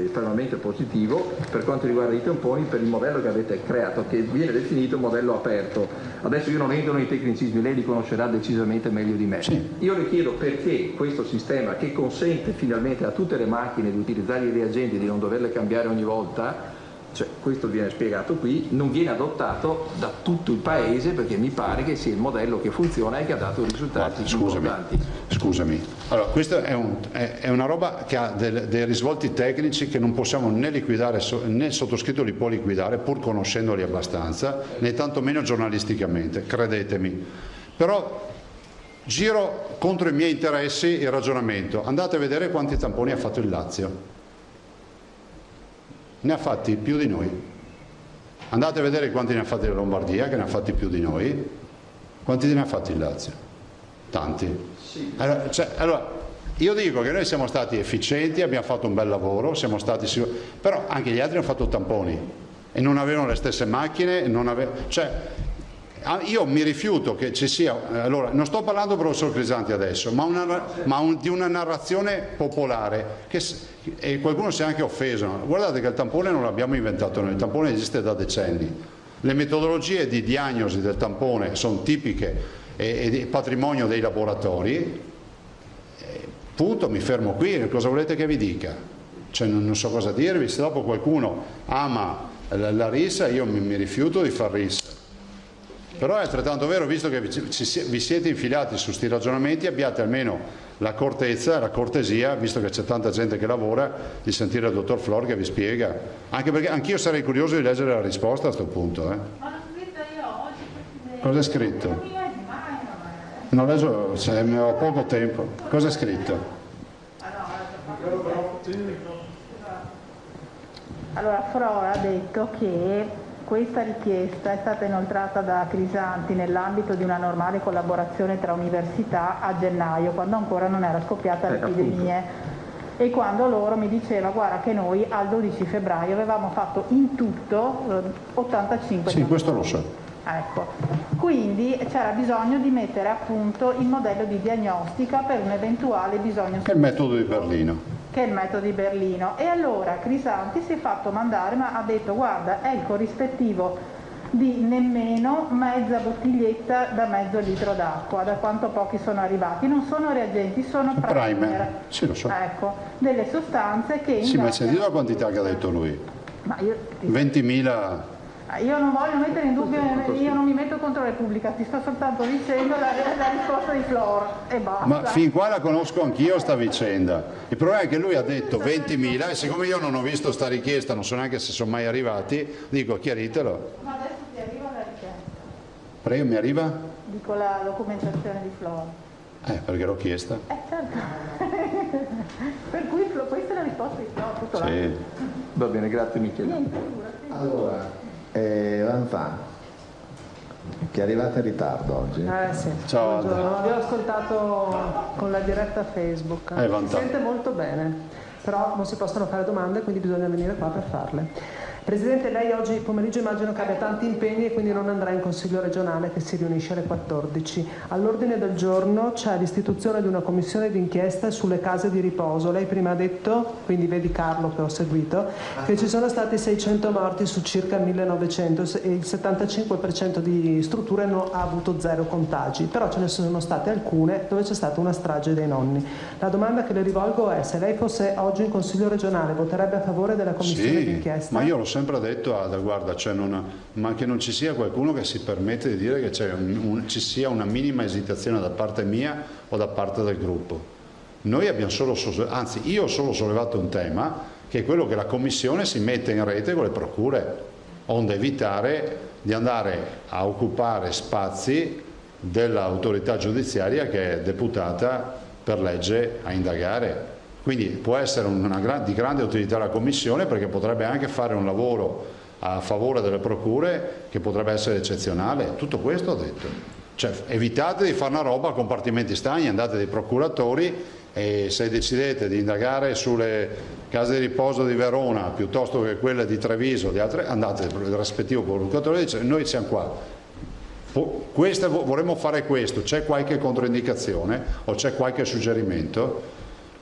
estremamente positivo per quanto riguarda i tamponi, per il modello che avete creato, che viene definito modello aperto. Adesso io non entro nei tecnicismi, lei li conoscerà decisamente meglio di me. Sì. Io le chiedo perché questo sistema, che consente finalmente a tutte le macchine di utilizzare i reagenti, di non doverle cambiare ogni volta, Cioè, questo viene spiegato qui, non viene adottato da tutto il paese perché mi pare che sia il modello che funziona e che ha dato risultati importanti. Scusami, allora questa è una roba che ha dei risvolti tecnici che non possiamo né liquidare, né il sottoscritto li può liquidare pur conoscendoli abbastanza, né tantomeno giornalisticamente, credetemi. Però giro contro i miei interessi il ragionamento. Andate a vedere quanti tamponi ha fatto il Lazio. Ne ha fatti più di noi. Andate a vedere quanti ne ha fatti la Lombardia, che ne ha fatti più di noi. Quanti ne ha fatti il Lazio? Tanti. Sì. Allora, io dico che noi siamo stati efficienti, abbiamo fatto un bel lavoro, siamo stati sicuri, però anche gli altri hanno fatto tamponi e non avevano le stesse macchine, io mi rifiuto che ci sia, allora non sto parlando professor Crisanti adesso, di una narrazione popolare e qualcuno si è anche offeso. Guardate che il tampone non l'abbiamo inventato noi, il tampone esiste da decenni, le metodologie di diagnosi del tampone sono tipiche e patrimonio dei laboratori, punto, mi fermo qui, cosa volete che vi dica? Cioè, non so cosa dirvi, se dopo qualcuno ama la rissa io mi rifiuto di far rissa. Però è altrettanto vero, visto che vi siete infilati su sti ragionamenti, abbiate almeno l'accortezza, la cortesia, visto che c'è tanta gente che lavora, di sentire il dottor Flor che vi spiega. Anche perché anch'io sarei curioso di leggere la risposta a questo punto. Ma l'ho scritta io oggi. Cosa è scritto? Non leggo, ho poco tempo. Cosa è scritto? Allora, Flor ha detto che questa richiesta è stata inoltrata da Crisanti nell'ambito di una normale collaborazione tra università a gennaio, quando ancora non era scoppiata l'epidemia, e quando loro mi diceva guarda che noi al 12 febbraio avevamo fatto in tutto 85. Sì, questo lo so. Ecco, quindi c'era bisogno di mettere a punto il modello di diagnostica per un eventuale bisogno. Che è il metodo di Berlino. Che è il metodo di Berlino. E allora Crisanti si è fatto mandare, ma ha detto guarda è il corrispettivo di nemmeno mezza bottiglietta da mezzo litro d'acqua, da quanto pochi sono arrivati. Non sono reagenti, sono primer. Sì, lo so. Ecco, delle sostanze che... Sì, ma hai sentito la quantità che ha detto lui? Ma io... 20.000... Io non voglio mettere in dubbio, io non mi metto contro Repubblica, ti sto soltanto dicendo la risposta di Flor e basta. Ma fin qua la conosco anch'io sta vicenda. Il problema è che lui ha detto 20.000 e siccome io non ho visto sta richiesta, non so neanche se sono mai arrivati, dico chiaritelo. Ma adesso ti arriva la richiesta. Prego, mi arriva? Dico la documentazione di Flor. Perché l'ho chiesta. Certo. Per cui questa è la risposta di Flor, tutto là. Sì. Va bene, grazie Michele. Allora, Ranzan, che è arrivata in ritardo oggi. Sì. Ciao. Vi ho ascoltato con la diretta Facebook. Si sente molto bene, però non si possono fare domande, quindi bisogna venire qua per farle. Presidente, lei oggi pomeriggio immagino che abbia tanti impegni e quindi non andrà in Consiglio regionale che si riunisce alle 14. All'ordine del giorno c'è l'istituzione di una commissione d'inchiesta sulle case di riposo. Lei prima ha detto, quindi vedi Carlo che ho seguito, che ci sono stati 600 morti su circa 1900 e il 75% di strutture ha avuto 0 contagi, però ce ne sono state alcune dove c'è stata una strage dei nonni. La domanda che le rivolgo è: se lei fosse oggi in Consiglio regionale voterebbe a favore della commissione d'inchiesta? Ma io l'ho sempre detto, guarda, ma che non ci sia qualcuno che si permette di dire che ci sia una minima esitazione da parte mia o da parte del gruppo. Noi abbiamo io ho solo sollevato un tema, che è quello che la Commissione si mette in rete con le procure, onde evitare di andare a occupare spazi dell'autorità giudiziaria che è deputata per legge a indagare. Quindi può essere di grande utilità la Commissione, perché potrebbe anche fare un lavoro a favore delle procure che potrebbe essere eccezionale. Tutto questo ho detto. Cioè, evitate di fare una roba a compartimenti stagni, andate dai procuratori e se decidete di indagare sulle case di riposo di Verona piuttosto che quelle di Treviso, di altre, andate dal rispettivo procuratore e dite noi siamo qua. Vorremmo fare questo, c'è qualche controindicazione o c'è qualche suggerimento?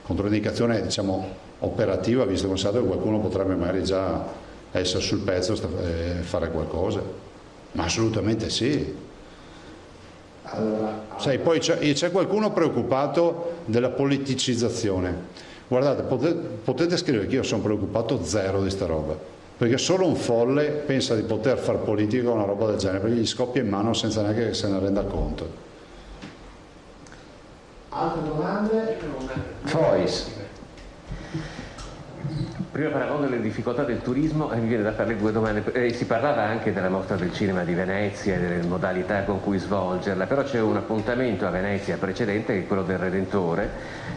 Controindicazione diciamo operativa, visto che qualcuno potrebbe magari già essere sul pezzo e fare qualcosa, ma assolutamente sì. Allora, sai, poi c'è qualcuno preoccupato della politicizzazione. Guardate, potete scrivere che io sono preoccupato zero di sta roba, perché solo un folle pensa di poter far politica una roba del genere, perché gli scoppia in mano senza neanche che se ne renda conto. Altre domande? Fois. Prima parlavamo delle difficoltà del turismo e mi viene da fare le due domande. Si parlava anche della mostra del cinema di Venezia e delle modalità con cui svolgerla, però c'è un appuntamento a Venezia precedente che è quello del Redentore,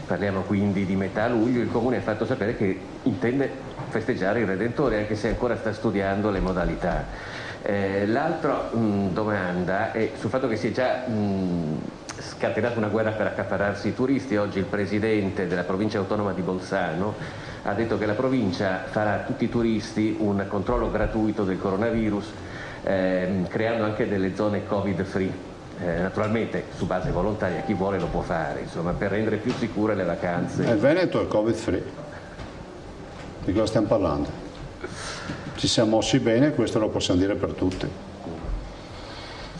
parliamo quindi di metà luglio. Il Comune ha fatto sapere che intende festeggiare il Redentore anche se ancora sta studiando le modalità. L'altra domanda è sul fatto che si è già scatenata una guerra per accaparrarsi i turisti. Oggi il presidente della provincia autonoma di Bolzano ha detto che la provincia farà a tutti i turisti un controllo gratuito del coronavirus, creando anche delle zone covid free, naturalmente su base volontaria, chi vuole lo può fare, insomma, per rendere più sicure le vacanze. Il Veneto è covid free, di cosa stiamo parlando? Ci siamo mossi bene, questo lo possiamo dire per tutti.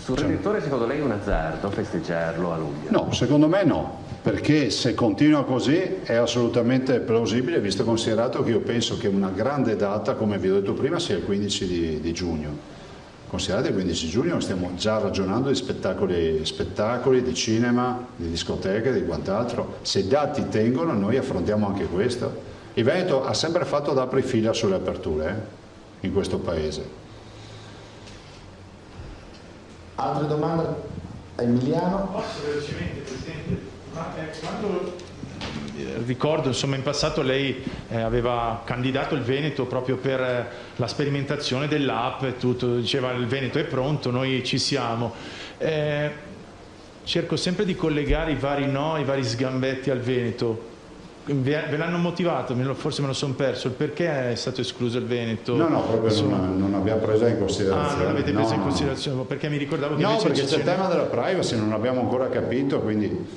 Sul Redentore secondo lei è un azzardo festeggiarlo a luglio? No, secondo me no, perché se continua così è assolutamente plausibile, visto e considerato che io penso che una grande data, come vi ho detto prima, sia il 15 di giugno. Considerate il 15 giugno stiamo già ragionando di spettacoli, di cinema, di discoteche, di quant'altro. Se i dati tengono noi affrontiamo anche questo. Il Veneto ha sempre fatto da aprifila sulle aperture in questo paese. Altre domande? Emiliano? Posso velocemente, Presidente? Quando ricordo, insomma, in passato lei aveva candidato il Veneto proprio per la sperimentazione dell'app e tutto, diceva il Veneto è pronto, noi ci siamo. Cerco sempre di collegare i vari no, i vari sgambetti al Veneto. Ve l'hanno motivato? Forse me lo sono perso. Il perché è stato escluso il Veneto? No, proprio non abbiamo preso in considerazione. Non l'avete preso in considerazione? Perché mi ricordavo che no, invece perché c'è il tema della privacy, non abbiamo ancora capito, quindi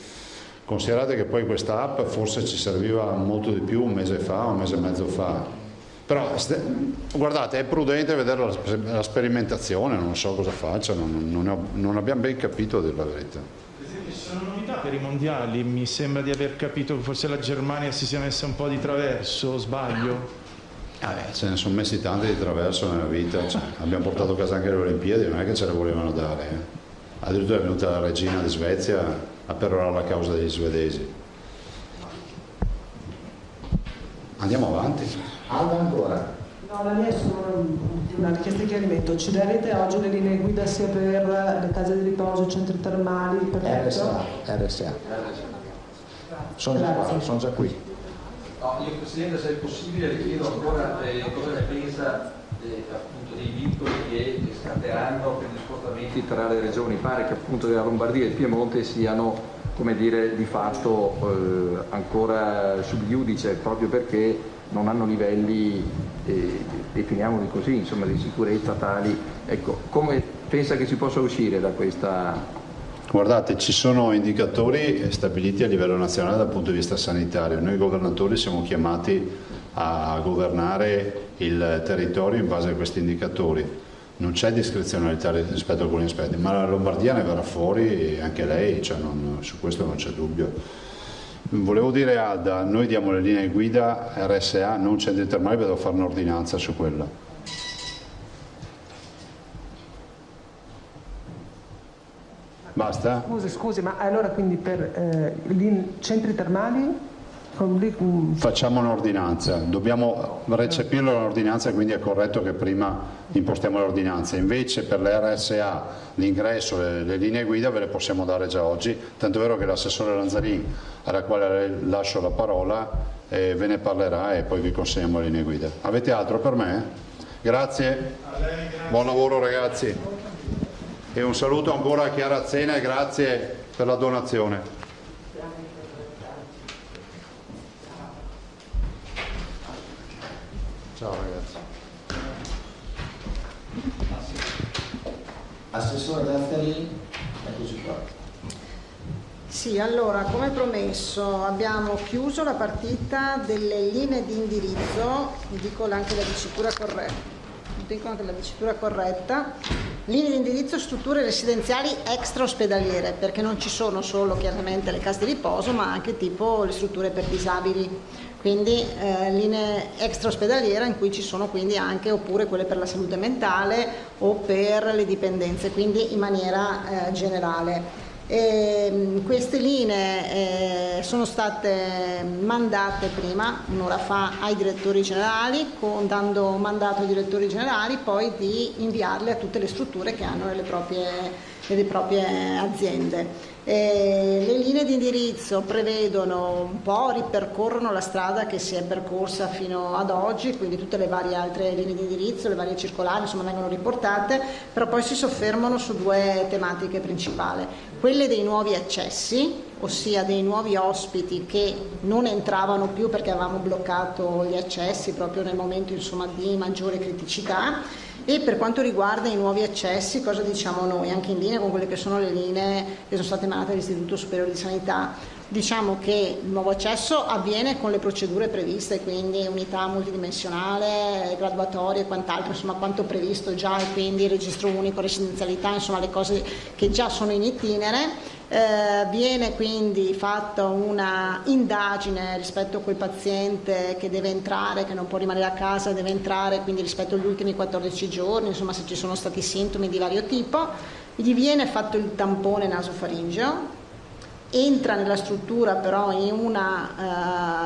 considerate che poi questa app forse ci serviva molto di più un mese fa, un mese e mezzo fa. Però guardate, è prudente vedere la sperimentazione, non so cosa faccia, non abbiamo ben capito, a dire la verità. Ci sono novità per i mondiali, mi sembra di aver capito che forse la Germania si sia messa un po' di traverso, sbaglio? Ce ne sono messi tanti di traverso nella vita, abbiamo portato a casa anche le Olimpiadi, non è che ce le volevano dare. Addirittura è venuta la regina di Svezia a perorare la causa degli svedesi. Andiamo avanti. Alda ancora. No, la mia è solo una richiesta di chiarimento. Ci darete oggi le linee guida sia per le case di riposo, i centri termali? RSA. Sono già qui. No, io Presidente, se è possibile, le chiedo ancora cosa ne pensa appunto dei vincoli che scatteranno per gli spostamenti tra le regioni. Pare che appunto la Lombardia e il Piemonte siano, come dire, di fatto ancora sub iudice, proprio perché non hanno livelli, definiamoli così, insomma, di sicurezza tali. Ecco, come pensa che si possa uscire da questa? Guardate, ci sono indicatori stabiliti a livello nazionale dal punto di vista sanitario. Noi governatori siamo chiamati a governare il territorio in base a questi indicatori. Non c'è discrezionalità rispetto a alcuni aspetti, ma la Lombardia ne verrà fuori, anche lei, su questo non c'è dubbio. Volevo dire Alda, noi diamo le linee guida RSA, non centri termali, devo fare un'ordinanza su quella. Basta? Scusi, ma allora quindi per i centri termali? Facciamo un'ordinanza, dobbiamo recepirlo l'ordinanza, quindi è corretto che prima impostiamo l'ordinanza. Invece per le RSA l'ingresso, le linee guida ve le possiamo dare già oggi, tanto è vero che l'assessore Lanzarin, alla quale lascio la parola, ve ne parlerà e poi vi consegniamo le linee guida. Avete altro per me? Grazie, buon lavoro ragazzi e un saluto ancora a Chiara Zena e grazie per la donazione. Ciao ragazzi. Assessore Lanzarin, eccoci qua. Sì, allora, come promesso abbiamo chiuso la partita delle linee di indirizzo, dico anche la dicitura corretta, linee di indirizzo strutture residenziali extra ospedaliere, perché non ci sono solo chiaramente le case di riposo, ma anche tipo le strutture per disabili. quindi linee extraospedaliere in cui ci sono quindi anche, oppure quelle per la salute mentale o per le dipendenze, quindi in maniera generale. Queste linee sono state mandate prima, un'ora fa, ai direttori generali, dando mandato ai direttori generali poi di inviarle a tutte le strutture che hanno nelle proprie aziende. Le linee di indirizzo prevedono un po', ripercorrono la strada che si è percorsa fino ad oggi, quindi tutte le varie altre linee di indirizzo, le varie circolari, insomma, vengono riportate, però poi si soffermano su due tematiche principali: quelle dei nuovi accessi, ossia dei nuovi ospiti che non entravano più perché avevamo bloccato gli accessi proprio nel momento, insomma, di maggiore criticità. E per quanto riguarda i nuovi accessi, cosa diciamo noi? Anche in linea con quelle che sono le linee che sono state emanate dall'Istituto Superiore di Sanità. Diciamo che il nuovo accesso avviene con le procedure previste, quindi unità multidimensionale, graduatorie e quant'altro, insomma quanto previsto già, e quindi registro unico, residenzialità, insomma le cose che già sono in itinere. Viene quindi fatta una indagine rispetto a quel paziente che deve entrare, che non può rimanere a casa, deve entrare, quindi rispetto agli ultimi 14 giorni, insomma se ci sono stati sintomi di vario tipo. Gli viene fatto il tampone nasofaringeo, entra nella struttura però in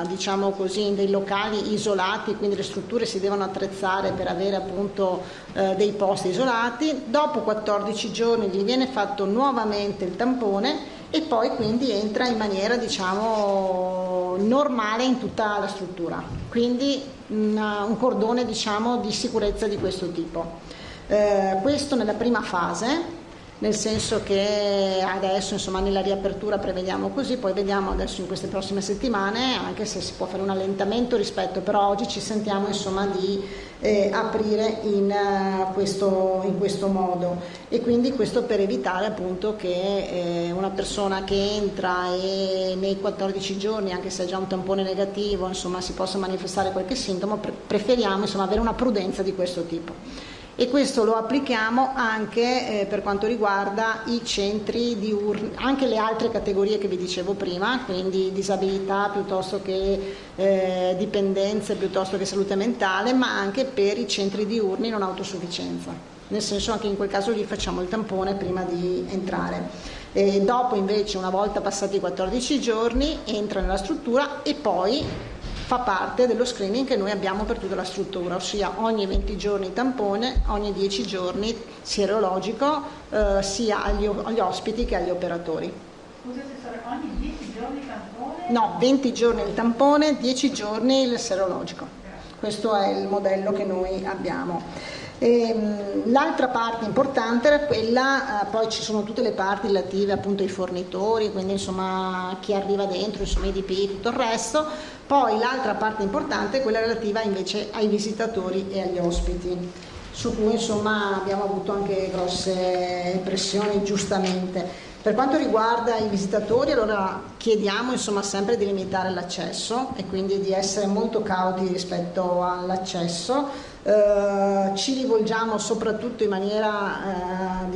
diciamo così, in dei locali isolati, quindi le strutture si devono attrezzare per avere appunto dei posti isolati. Dopo 14 giorni gli viene fatto nuovamente il tampone e poi quindi entra in maniera, diciamo, normale in tutta la struttura, quindi un cordone, diciamo, di sicurezza di questo tipo. Questo nella prima fase, nel senso che adesso, insomma, nella riapertura prevediamo così, poi vediamo adesso in queste prossime settimane anche se si può fare un allentamento rispetto, però oggi ci sentiamo, insomma, di aprire in questo modo, e quindi questo per evitare appunto che una persona che entra e nei 14 giorni, anche se ha già un tampone negativo, insomma, si possa manifestare qualche sintomo. Preferiamo, insomma, avere una prudenza di questo tipo. E questo lo applichiamo anche per quanto riguarda i centri diurni, anche le altre categorie che vi dicevo prima, quindi disabilità piuttosto che dipendenze, piuttosto che salute mentale, ma anche per i centri diurni non autosufficienza, nel senso anche in quel caso gli facciamo il tampone prima di entrare. E dopo invece, una volta passati i 14 giorni, entra nella struttura e poi fa parte dello screening che noi abbiamo per tutta la struttura, ossia ogni 20 giorni tampone, ogni 10 giorni sierologico, sia agli ospiti che agli operatori. Scusa, assessore, ogni 10 giorni tampone? No, 20 giorni il tampone, 10 giorni il serologico. Questo è il modello che noi abbiamo. L'altra parte importante era quella, poi ci sono tutte le parti relative appunto ai fornitori, quindi insomma chi arriva dentro, insomma i DPI, tutto il resto. Poi l'altra parte importante è quella relativa invece ai visitatori e agli ospiti, su cui insomma abbiamo avuto anche grosse pressioni, giustamente. Per quanto riguarda i visitatori, allora chiediamo insomma sempre di limitare l'accesso e quindi di essere molto cauti rispetto all'accesso. Ci rivolgiamo soprattutto in maniera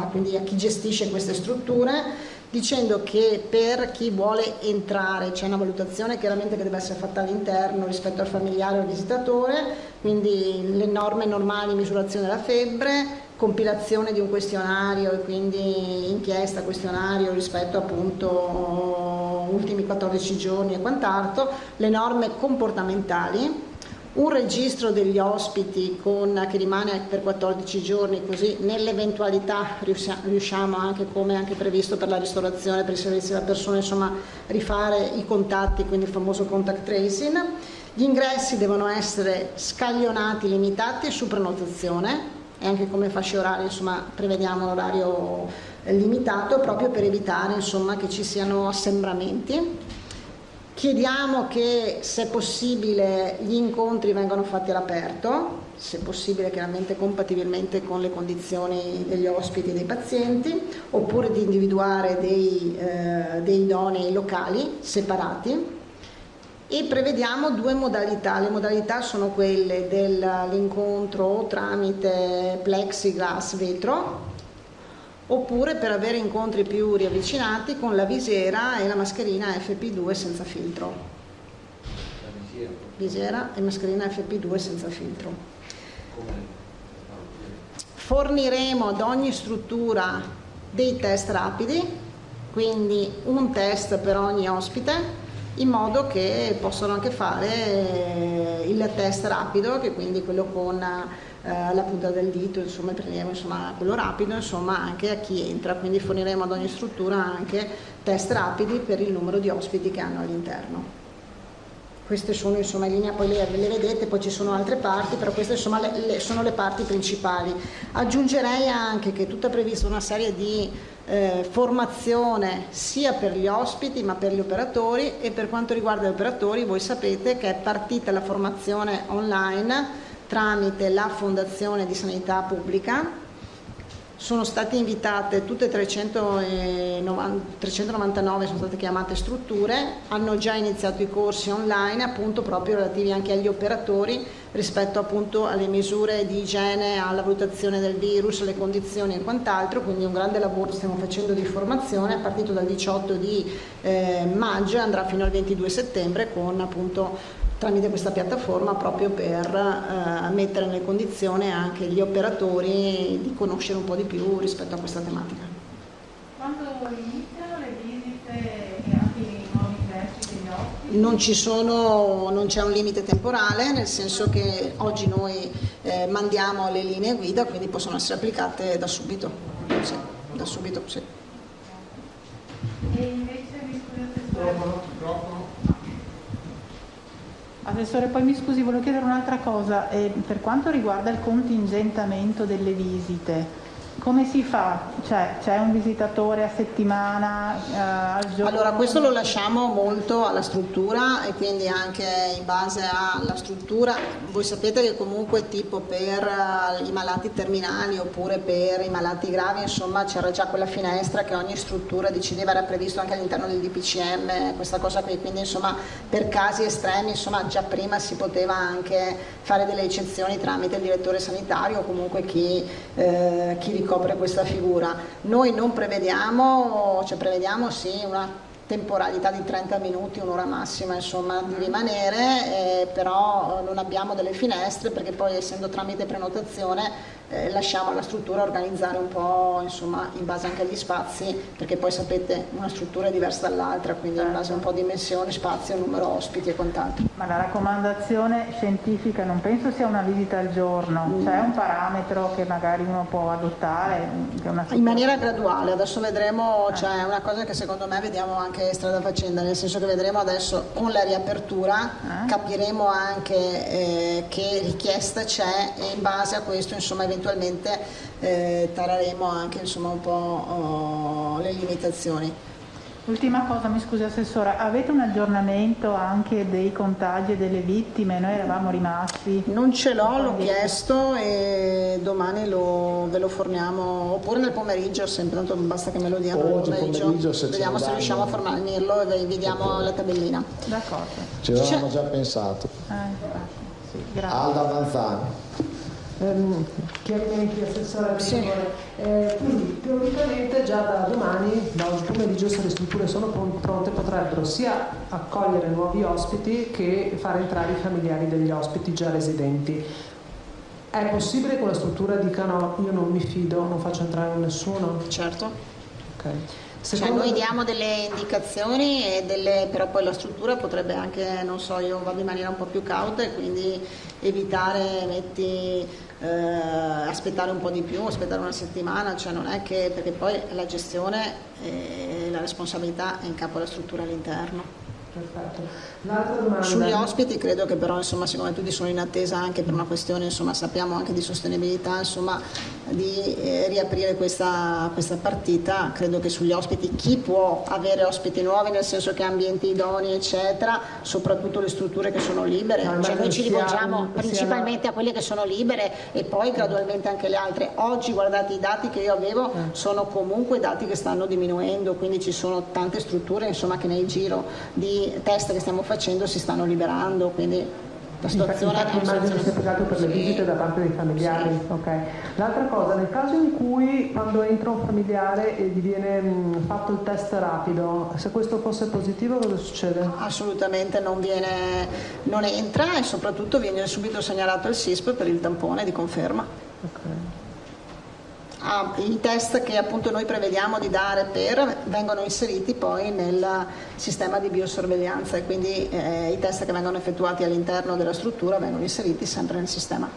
quindi a chi gestisce queste strutture, dicendo che per chi vuole entrare c'è una valutazione chiaramente che deve essere fatta all'interno rispetto al familiare o al visitatore, quindi le norme normali, misurazione della febbre, compilazione di un questionario e quindi inchiesta, questionario rispetto appunto ultimi 14 giorni e quant'altro, le norme comportamentali, un registro degli ospiti che rimane per 14 giorni, così nell'eventualità riusciamo anche, come anche previsto per la ristorazione, per i servizi alla persona, insomma rifare i contatti, quindi il famoso contact tracing. Gli ingressi devono essere scaglionati, limitati e su prenotazione, e anche come fasce orarie insomma prevediamo l'orario limitato proprio per evitare insomma che ci siano assembramenti. Chiediamo che, se possibile, gli incontri vengano fatti all'aperto, se possibile chiaramente compatibilmente con le condizioni degli ospiti e dei pazienti, oppure di individuare dei idonei locali separati. E prevediamo due modalità. Le modalità sono quelle dell'incontro tramite plexiglass vetro, oppure per avere incontri più riavvicinati con la visiera e la mascherina FP2 senza filtro. Visiera e mascherina FP2 senza filtro. Forniremo ad ogni struttura dei test rapidi, quindi un test per ogni ospite, in modo che possano anche fare il test rapido, che quindi quello con la punta del dito, insomma il prelievo, insomma quello rapido, insomma anche a chi entra. Quindi forniremo ad ogni struttura anche test rapidi per il numero di ospiti che hanno all'interno. Queste sono insomma in linea, poi le vedete, poi ci sono altre parti, però queste insomma sono le parti principali. Aggiungerei anche che è tutta prevista una serie di formazione sia per gli ospiti ma per gli operatori, e per quanto riguarda gli operatori voi sapete che è partita la formazione online tramite la Fondazione di Sanità Pubblica. Sono state invitate tutte 399 sono state chiamate strutture, hanno già iniziato i corsi online appunto proprio relativi anche agli operatori rispetto appunto alle misure di igiene, alla valutazione del virus, alle condizioni e quant'altro, quindi un grande lavoro stiamo facendo di formazione, è partito dal 18 di maggio e andrà fino al 22 settembre con appunto tramite questa piattaforma, proprio per mettere nelle condizioni anche gli operatori di conoscere un po' di più rispetto a questa tematica. Quando iniziano le visite e anche i nuovi test degli ospiti? Non c'è un limite temporale, nel senso che oggi noi mandiamo le linee guida, quindi possono essere applicate da subito. Sì, da subito, sì. E invece Assessore, poi mi scusi, volevo chiedere un'altra cosa, per quanto riguarda il contingentamento delle visite, come si fa? Cioè, c'è un visitatore a settimana, al giorno? Allora, questo lo lasciamo molto alla struttura e quindi anche in base alla struttura. Voi sapete che comunque tipo per i malati terminali oppure per i malati gravi, insomma, c'era già quella finestra che ogni struttura decideva, era previsto anche all'interno del DPCM, questa cosa qui, quindi insomma per casi estremi, insomma già prima si poteva anche fare delle eccezioni tramite il direttore sanitario o comunque chi ricopre questa figura. Noi non prevediamo, cioè prevediamo sì una temporalità di 30 minuti, un'ora massima insomma di rimanere, però non abbiamo delle finestre perché poi essendo tramite prenotazione lasciamo alla struttura organizzare un po' insomma in base anche agli spazi, perché poi sapete una struttura è diversa dall'altra, quindi in base a un po' di dimensioni, spazio, numero ospiti e quant'altro. Ma la raccomandazione scientifica non penso sia una visita al giorno, c'è un parametro che magari uno può adottare? In maniera graduale, adesso vedremo, c'è una cosa che secondo me vediamo anche strada facendo, nel senso che vedremo adesso con la riapertura, capiremo anche che richiesta c'è e in base a questo insomma eventualmente tareremo anche insomma un po' le limitazioni. Ultima cosa, mi scusi Assessora, avete un aggiornamento anche dei contagi e delle vittime? Noi eravamo rimasti... Non ce l'ho chiesto e domani ve lo forniamo, oppure nel pomeriggio, sempre, tanto basta che me lo diano nel pomeriggio, vediamo se riusciamo a fornirlo e vi diamo la tabellina. D'accordo. Ci avevamo già pensato. Sì, grazie. Alda Manzani. Chiarimenti, Assessore. Sì. Quindi teoricamente già da domani, da oggi pomeriggio, se le strutture sono pronte, potrebbero sia accogliere nuovi ospiti che far entrare i familiari degli ospiti già residenti. È possibile che una struttura dica no, io non mi fido, non faccio entrare nessuno? Certo. Okay. Cioè noi diamo delle indicazioni però poi la struttura potrebbe anche, non so, io vado in maniera un po' più cauta e quindi evitare, aspettare un po' di più, aspettare una settimana, cioè non è che, perché poi la gestione e la responsabilità è in capo alla struttura all'interno. Perfetto. L'altra domanda... Sugli ospiti credo che però insomma siccome tutti sono in attesa anche per una questione insomma sappiamo anche di sostenibilità insomma di riaprire questa partita, credo che sugli ospiti chi può avere ospiti nuovi nel senso che ambienti idonei eccetera, soprattutto le strutture che sono libere, cioè noi ci rivolgiamo principalmente a quelle che sono libere e poi gradualmente anche le altre. Oggi guardate i dati che io avevo sono comunque dati che stanno diminuendo, quindi ci sono tante strutture insomma che nel giro di test che stiamo facendo si stanno liberando, quindi La situazione infatti immagino sia pagato per le visite da parte dei familiari. Sì. Okay. L'altra cosa, nel caso in cui quando entra un familiare e gli viene fatto il test rapido, se questo fosse positivo cosa succede? Assolutamente non entra e soprattutto viene subito segnalato al SISP per il tampone di conferma. Okay. I test che appunto noi prevediamo di dare vengono inseriti poi nel sistema di biosorveglianza e quindi i test che vengono effettuati all'interno della struttura vengono inseriti sempre nel sistema.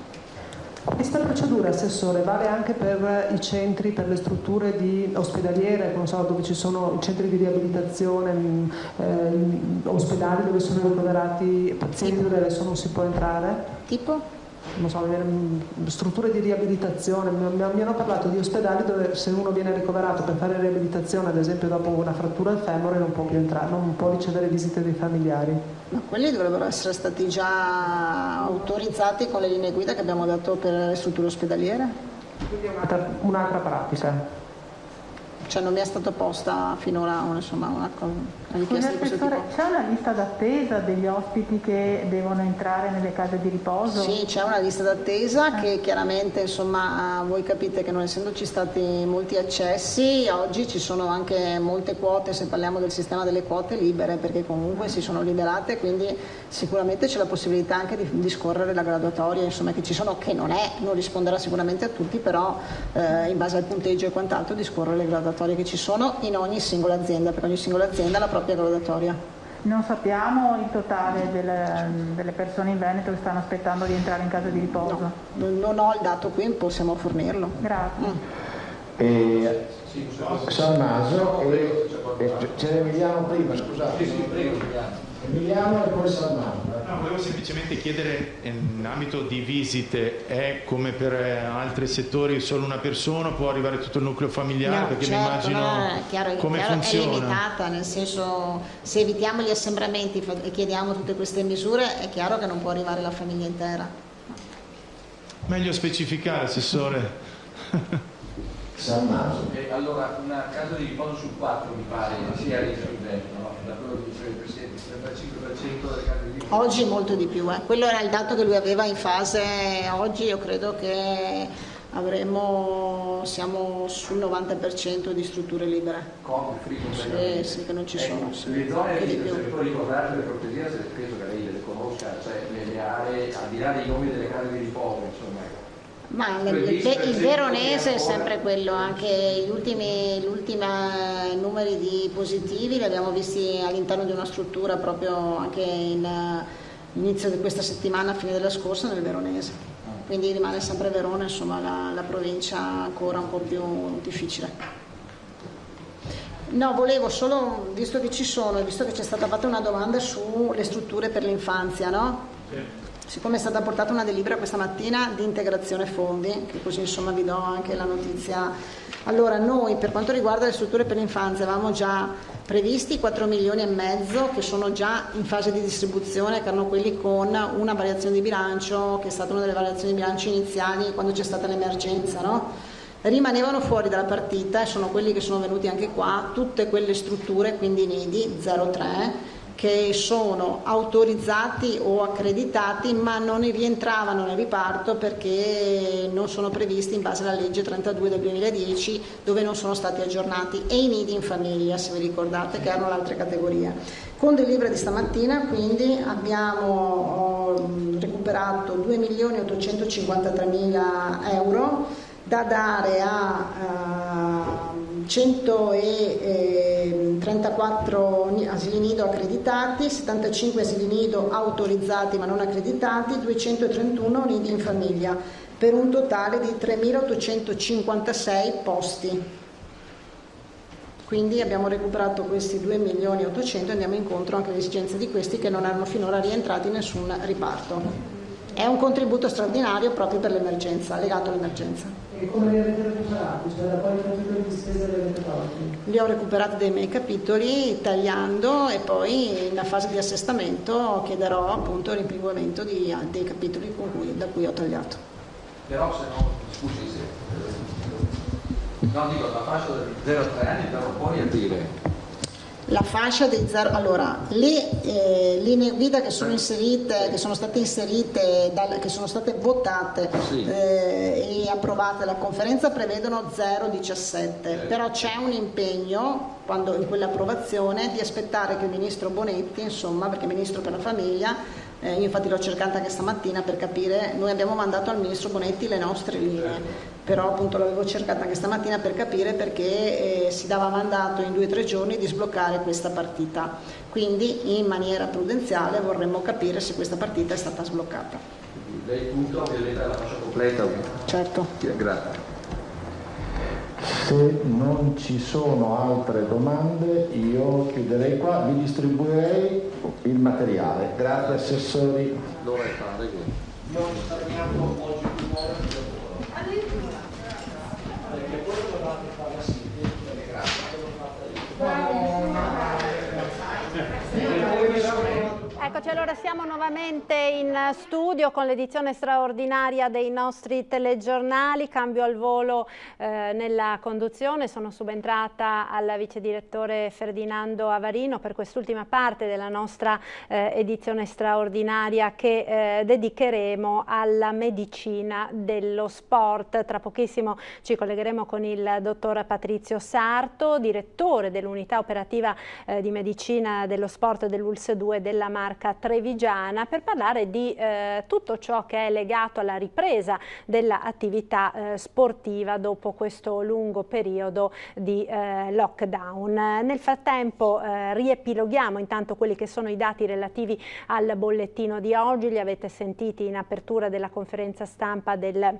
Questa procedura, Assessore, vale anche per i centri, per le strutture ospedaliere, non so, dove ci sono i centri di riabilitazione, ospedali dove sono ricoverati pazienti dove adesso non si può entrare? Tipo? Non so, strutture di riabilitazione, mi hanno parlato di ospedali dove se uno viene ricoverato per fare riabilitazione, ad esempio dopo una frattura al femore, non può più entrare, non può ricevere visite dei familiari. Ma quelli dovrebbero essere stati già autorizzati con le linee guida che abbiamo dato per le strutture ospedaliere? Quindi un'altra pratica. Cioè non mi è stata posta finora una richiesta di questo tipo. C'è una lista d'attesa degli ospiti che devono entrare nelle case di riposo? Sì, c'è una lista d'attesa che chiaramente voi capite che non essendoci stati molti accessi, oggi ci sono anche molte quote, se parliamo del sistema delle quote libere, perché comunque si sono liberate, quindi sicuramente c'è la possibilità anche di scorrere la graduatoria, che ci sono, che non risponderà sicuramente a tutti, però in base al punteggio e quant'altro di scorrere le graduatorie che ci sono in ogni singola azienda, perché ogni singola azienda ha la propria graduatoria. Non sappiamo il totale delle persone in Veneto che stanno aspettando di entrare in casa di riposo? No, non ho il dato qui, possiamo fornirlo. Grazie. Salmaso c'era Emiliano prima, scusate. Sì, prego. Emiliano e poi Salmaso. No, volevo semplicemente chiedere, in ambito di visite, è come per altri settori solo una persona, può arrivare tutto il nucleo familiare? No, perché certo, mi immagino come funziona. È limitata, nel senso, se evitiamo gli assembramenti e chiediamo tutte queste misure, è chiaro che non può arrivare la famiglia intera. Meglio specificare, Assessore. Salmaso. Allora, una casa di riposo su 4 mi pare sia risolvente, no? Da quello che diceva il Presidente, 35% delle case di riposo. Oggi molto di più, Quello era il dato che lui aveva in fase. Oggi io credo che siamo sul 90% di strutture libere. Come frigo? Sì, che non ci sono. Le zone di più. Se può ricordare per cortesia, se penso che lei le conosca, cioe le aree, al di là dei nomi delle case di riposo, insomma. Ma il veronese è sempre quello, anche gli ultimi numeri di positivi li abbiamo visti all'interno di una struttura proprio anche all'inizio di questa settimana, a fine della scorsa, nel veronese. Quindi rimane sempre Verona, la provincia ancora un po' più difficile. No, volevo solo, visto che c'è stata fatta una domanda sulle strutture per l'infanzia, no? Sì. Siccome è stata portata una delibera questa mattina di integrazione fondi, che così vi do anche la notizia. Allora, noi per quanto riguarda le strutture per l'infanzia avevamo già previsti 4 milioni e mezzo che sono già in fase di distribuzione, che erano quelli con una variazione di bilancio, che è stata una delle variazioni di bilancio iniziali quando c'è stata l'emergenza, no? Rimanevano fuori dalla partita, e sono quelli che sono venuti anche qua, tutte quelle strutture, quindi nidi 03, che sono autorizzati o accreditati ma non rientravano nel riparto perché non sono previsti in base alla legge 32 del 2010, dove non sono stati aggiornati, e i nidi in famiglia, se vi ricordate, che erano l'altra categoria. Con delibera di stamattina quindi abbiamo recuperato 2.853.000 euro da dare a 134 asili nido accreditati, 75 asili nido autorizzati ma non accreditati, 231 nidi in famiglia, per un totale di 3.856 posti. Quindi abbiamo recuperato questi 2.800.000 e andiamo incontro anche alle esigenze di questi che non erano finora rientrati in nessun riparto. È un contributo straordinario proprio per l'emergenza, legato all'emergenza. E come li avete recuperati? Cioè da quali capitoli di spesa li avete tolti? Li ho recuperati dai miei capitoli tagliando, e poi in una fase di assestamento chiederò appunto il rimpinguamento dei capitoli da cui ho tagliato. Però se no, scusi, no, dico, la fascia da 0 a 3 anni però può riaprire. La fascia dei zero, allora le linee guida che sono inserite, che sono state inserite, che sono state votate e approvate dalla conferenza prevedono 0,17, però c'è un impegno in quell'approvazione di aspettare che il ministro Bonetti, insomma, perché è ministro per la famiglia, io infatti l'ho cercata anche stamattina per capire, noi abbiamo mandato al ministro Bonetti le nostre linee, però appunto l'avevo cercata anche stamattina per capire perché si dava mandato in 2 o 3 giorni di sbloccare questa partita, quindi in maniera prudenziale vorremmo capire se questa partita è stata sbloccata. Lei punta ovviamente alla fascia completa? Certo. Grazie. Se non ci sono altre domande io chiuderei qua, vi distribuirei il materiale. Grazie assessori. Dove fare che? Non torniamo oggi più perché poi dovevate fare la sintesi. Eccoci, allora siamo nuovamente in studio con l'edizione straordinaria dei nostri telegiornali. Cambio al volo nella conduzione, sono subentrata al vice direttore Ferdinando Avarino per quest'ultima parte della nostra edizione straordinaria che dedicheremo alla medicina dello sport. Tra pochissimo ci collegheremo con il dottor Patrizio Sarto, direttore dell'unità operativa di medicina dello sport dell'ULSS 2 della Marca Trevigiana, per parlare di tutto ciò che è legato alla ripresa dell'attività sportiva dopo questo lungo periodo di lockdown. Nel frattempo riepiloghiamo intanto quelli che sono i dati relativi al bollettino di oggi, li avete sentiti in apertura della conferenza stampa del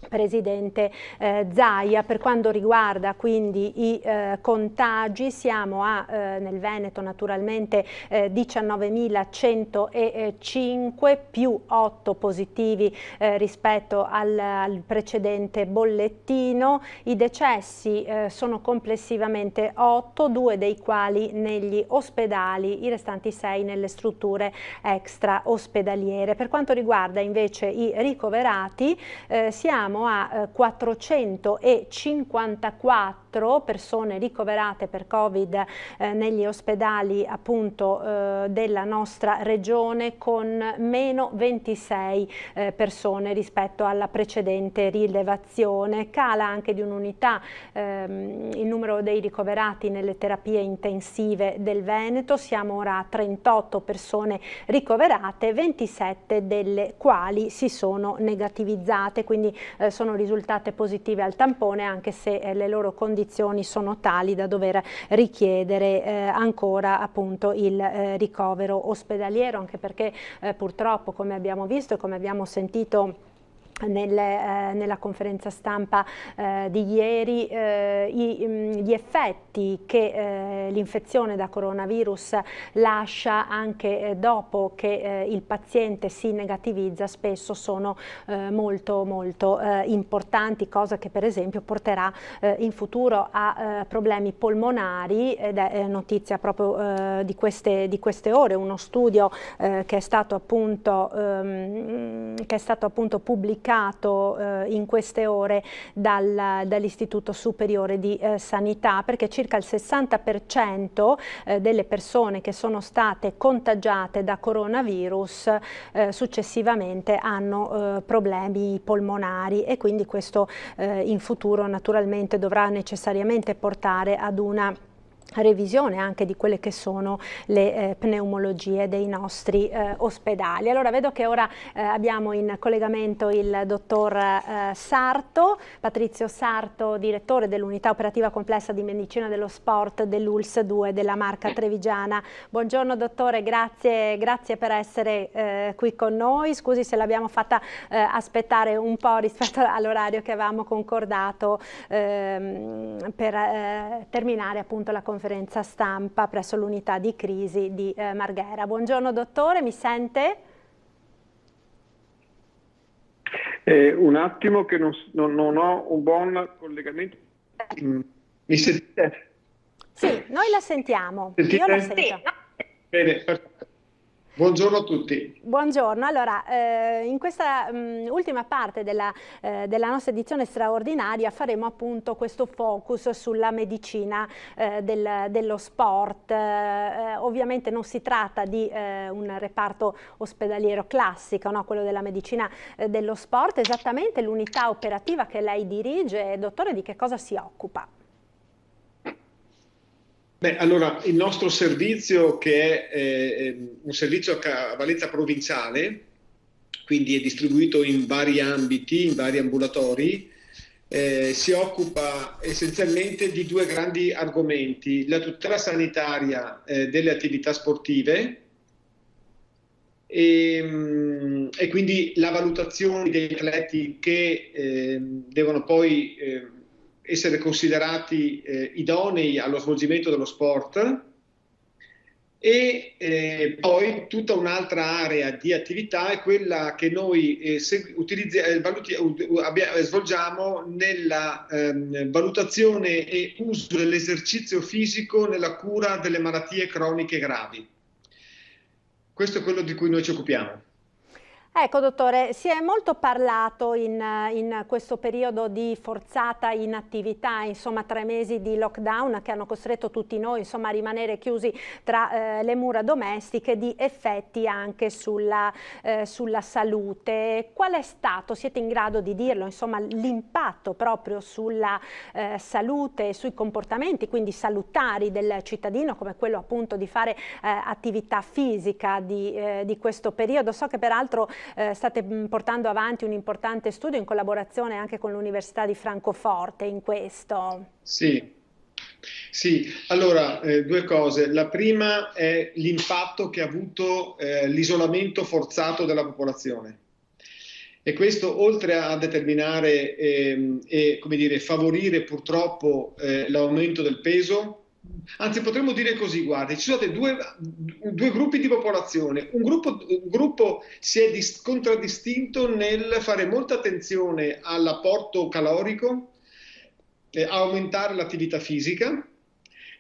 Presidente Zaia. Per quanto riguarda quindi i contagi, siamo nel Veneto naturalmente 19.105 più 8 positivi rispetto al precedente bollettino. I decessi sono complessivamente 8, 2 dei quali negli ospedali, i restanti 6 nelle strutture extra ospedaliere. Per quanto riguarda invece i ricoverati, siamo a 454 persone ricoverate per Covid negli ospedali appunto della nostra regione, con meno 26 persone rispetto alla precedente rilevazione. Cala anche di un'unità il numero dei ricoverati nelle terapie intensive del Veneto, siamo ora a 38 persone ricoverate, 27 delle quali si sono negativizzate, quindi sono risultate positive al tampone, anche se le loro condizioni sono tali da dover richiedere ancora appunto il ricovero ospedaliero, anche perché purtroppo, come abbiamo visto e come abbiamo sentito nella conferenza stampa di ieri, gli effetti che l'infezione da coronavirus lascia anche dopo che il paziente si negativizza spesso sono molto importanti, cosa che per esempio porterà in futuro a problemi polmonari, ed è notizia proprio di queste ore uno studio che è stato appunto pubblicato in queste ore dall'Istituto Superiore di Sanità, perché circa il 60% delle persone che sono state contagiate da coronavirus successivamente hanno problemi polmonari, e quindi questo in futuro naturalmente dovrà necessariamente portare ad una revisione anche di quelle che sono le pneumologie dei nostri ospedali. Allora vedo che ora abbiamo in collegamento il dottor Sarto, Patrizio Sarto, direttore dell'unità operativa complessa di medicina dello sport dell'ULSS 2 della Marca Trevigiana. Buongiorno dottore, grazie per essere qui con noi. Scusi se l'abbiamo fatta aspettare un po' rispetto all'orario che avevamo concordato per terminare appunto la conferenza stampa presso l'unità di crisi di Marghera. Buongiorno dottore, mi sente? Un attimo che non ho un buon collegamento. Mi sentite? Sì, noi la sentiamo. Sentite? Io la sento. Bene, perfetto. Buongiorno a tutti. Buongiorno, allora in questa ultima parte della nostra edizione straordinaria faremo appunto questo focus sulla medicina dello sport. Ovviamente non si tratta di un reparto ospedaliero classico, no? Quello della medicina dello sport, esattamente l'unità operativa che lei dirige. Dottore, di che cosa si occupa? Beh, allora, il nostro servizio, che è un servizio a valenza provinciale, quindi è distribuito in vari ambiti, in vari ambulatori, si occupa essenzialmente di due grandi argomenti: la tutela sanitaria delle attività sportive e quindi la valutazione degli atleti che devono poi essere considerati idonei allo svolgimento dello sport, e poi tutta un'altra area di attività è quella che noi svolgiamo nella valutazione e uso dell'esercizio fisico nella cura delle malattie croniche gravi. Questo è quello di cui noi ci occupiamo. Ecco dottore, si è molto parlato in questo periodo di forzata inattività, insomma 3 mesi di lockdown che hanno costretto tutti noi insomma a rimanere chiusi tra le mura domestiche, di effetti anche sulla salute. Qual è stato, siete in grado di dirlo, insomma l'impatto proprio sulla salute e sui comportamenti quindi salutari del cittadino, come quello appunto di fare attività fisica di questo periodo? So che peraltro state portando avanti un importante studio in collaborazione anche con l'Università di Francoforte in questo. Sì, allora due cose. La prima è l'impatto che ha avuto l'isolamento forzato della popolazione. E questo, oltre a determinare e come dire, favorire purtroppo l'aumento del peso, anzi potremmo dire così, guardi, ci sono stati due gruppi di popolazione. Un gruppo si è contraddistinto nel fare molta attenzione all'apporto calorico, a aumentare l'attività fisica,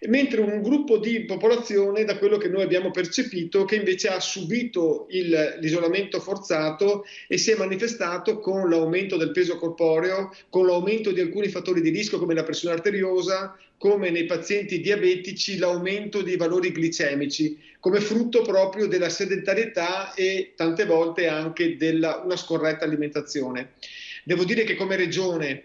mentre un gruppo di popolazione, da quello che noi abbiamo percepito, che invece ha subito l'isolamento forzato e si è manifestato con l'aumento del peso corporeo, con l'aumento di alcuni fattori di rischio come la pressione arteriosa, come nei pazienti diabetici l'aumento dei valori glicemici, come frutto proprio della sedentarietà e tante volte anche una scorretta alimentazione. Devo dire che come Regione,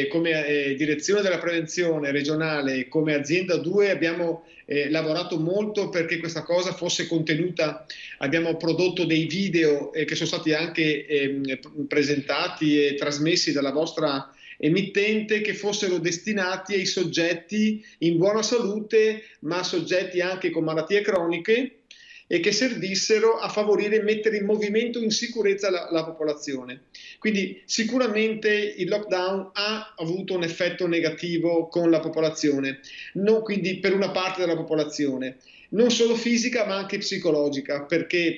come direzione della prevenzione regionale, come azienda 2 abbiamo lavorato molto perché questa cosa fosse contenuta. Abbiamo prodotto dei video che sono stati anche presentati e trasmessi dalla vostra emittente, che fossero destinati ai soggetti in buona salute, ma soggetti anche con malattie croniche, e che servissero a favorire e mettere in movimento in sicurezza la popolazione. Quindi sicuramente il lockdown ha avuto un effetto negativo con la popolazione, quindi per una parte della popolazione, non solo fisica ma anche psicologica, perché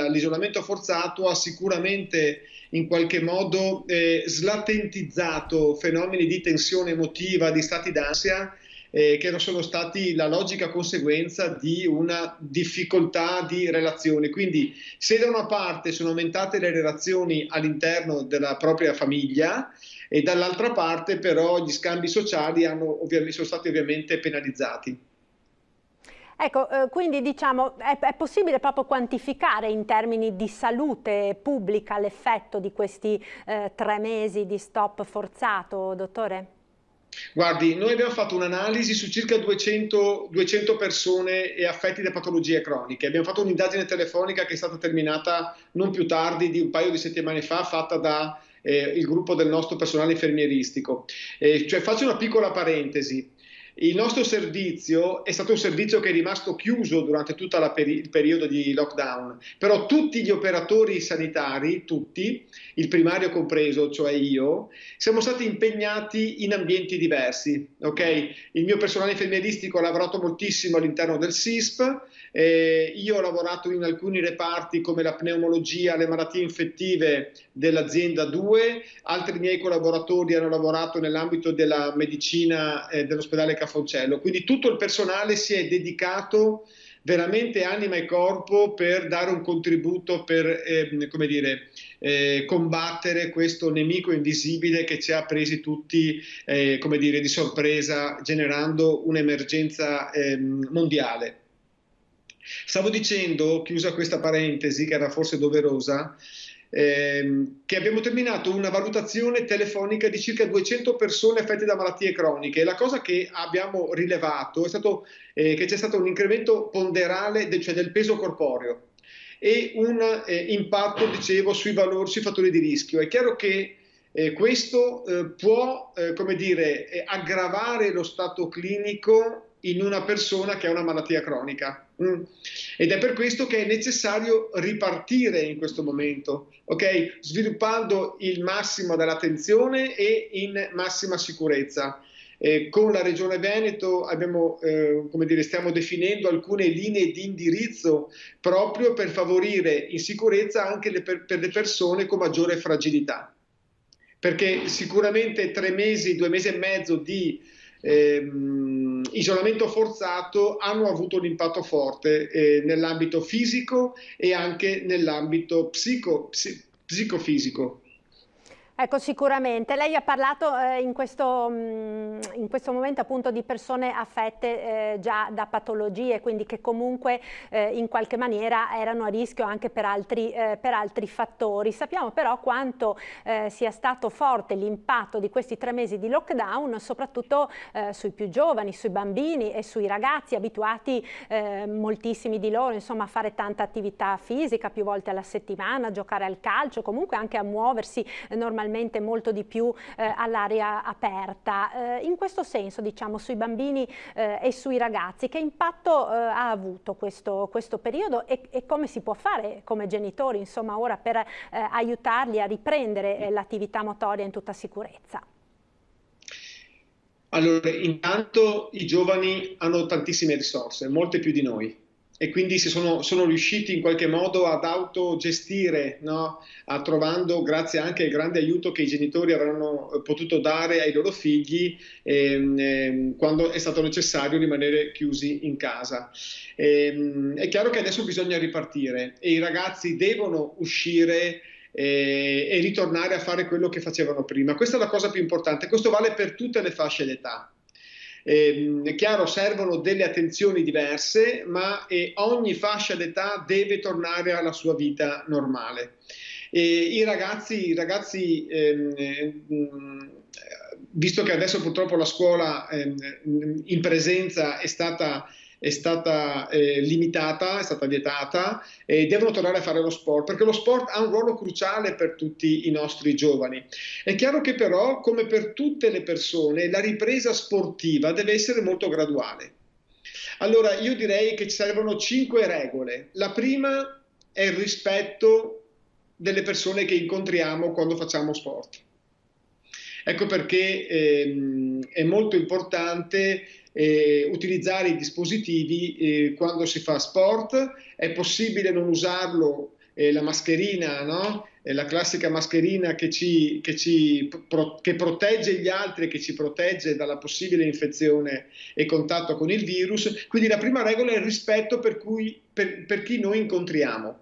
l'isolamento forzato ha sicuramente in qualche modo slatentizzato fenomeni di tensione emotiva, di stati d'ansia, che sono stati la logica conseguenza di una difficoltà di relazione. Quindi se da una parte sono aumentate le relazioni all'interno della propria famiglia, e dall'altra parte però gli scambi sociali sono stati ovviamente penalizzati. Ecco, quindi diciamo è possibile proprio quantificare in termini di salute pubblica l'effetto di questi 3 mesi di stop forzato, dottore? Guardi, noi abbiamo fatto un'analisi su circa 200 persone e affetti da patologie croniche. Abbiamo fatto un'indagine telefonica che è stata terminata non più tardi di un paio di settimane fa, fatta da il gruppo del nostro personale infermieristico. Faccio una piccola parentesi. Il nostro servizio è stato un servizio che è rimasto chiuso durante tutto il periodo di lockdown, però tutti gli operatori sanitari, tutti, il primario compreso, cioè io, siamo stati impegnati in ambienti diversi. Okay? Il mio personale infermieristico ha lavorato moltissimo all'interno del SISP, io ho lavorato in alcuni reparti come la pneumologia, le malattie infettive dell'azienda 2, altri miei collaboratori hanno lavorato nell'ambito della medicina dell'ospedale Cafoncello, quindi tutto il personale si è dedicato veramente anima e corpo per dare un contributo per combattere questo nemico invisibile che ci ha presi tutti di sorpresa, generando un'emergenza mondiale. Stavo dicendo, chiusa questa parentesi che era forse doverosa, che abbiamo terminato una valutazione telefonica di circa 200 persone affette da malattie croniche, e la cosa che abbiamo rilevato è stato che c'è stato un incremento ponderale cioè del peso corporeo e un impatto, dicevo, sui fattori di rischio. È chiaro che questo può aggravare lo stato clinico in una persona che ha una malattia cronica. Ed è per questo che è necessario ripartire in questo momento, sviluppando il massimo dell'attenzione e in massima sicurezza. Con la Regione Veneto stiamo definendo alcune linee di indirizzo proprio per favorire in sicurezza anche per le persone con maggiore fragilità, perché sicuramente 3 mesi, 2 mesi e mezzo di isolamento forzato hanno avuto un impatto forte nell'ambito fisico e anche nell'ambito psicofisico. Ecco, sicuramente. Lei ha parlato in questo momento appunto di persone affette già da patologie, quindi che comunque in qualche maniera erano a rischio anche per altri fattori. Sappiamo però quanto sia stato forte l'impatto di questi 3 mesi di lockdown, soprattutto sui più giovani, sui bambini e sui ragazzi, abituati moltissimi di loro insomma a fare tanta attività fisica più volte alla settimana, a giocare al calcio, comunque anche a muoversi normalmente molto di più all'aria aperta. In questo senso, diciamo, sui bambini e sui ragazzi, che impatto ha avuto questo periodo e come si può fare come genitori, insomma, ora per aiutarli a riprendere l'attività motoria in tutta sicurezza? Allora, intanto i giovani hanno tantissime risorse, molte più di noi. E quindi sono riusciti in qualche modo ad autogestire, no? Trovando, grazie anche al grande aiuto che i genitori avranno potuto dare ai loro figli quando è stato necessario rimanere chiusi in casa. È chiaro che adesso bisogna ripartire e i ragazzi devono uscire e ritornare a fare quello che facevano prima. Questa è la cosa più importante, questo vale per tutte le fasce d'età. È chiaro, servono delle attenzioni diverse, ma ogni fascia d'età deve tornare alla sua vita normale. I ragazzi, visto che adesso purtroppo la scuola in presenza è stata limitata, è stata vietata, devono tornare a fare lo sport, perché lo sport ha un ruolo cruciale per tutti i nostri giovani. È chiaro che però, come per tutte le persone, la ripresa sportiva deve essere molto graduale. Allora io direi che ci servono 5 regole. La prima è il rispetto delle persone che incontriamo quando facciamo sport. Ecco perché è molto importante utilizzare i dispositivi quando si fa sport. È possibile non usarlo, la mascherina, no? La classica mascherina che protegge gli altri, che ci protegge dalla possibile infezione e contatto con il virus. Quindi la prima regola è il rispetto per chi noi incontriamo,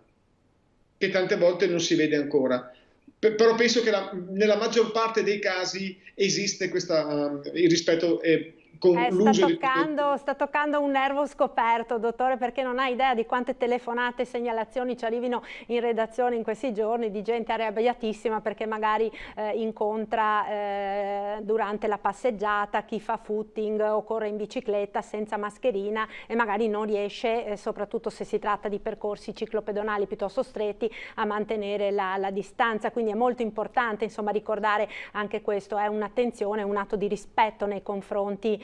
che tante volte non si vede ancora. Però penso che nella maggior parte dei casi esiste il rispetto sta toccando un nervo scoperto, dottore, perché non ha idea di quante telefonate e segnalazioni ci arrivino in redazione in questi giorni di gente arrabbiatissima perché magari incontra durante la passeggiata chi fa footing o corre in bicicletta senza mascherina e magari non riesce, soprattutto se si tratta di percorsi ciclopedonali piuttosto stretti, a mantenere la distanza. Quindi è molto importante, insomma, ricordare anche questo, è un'attenzione, un atto di rispetto nei confronti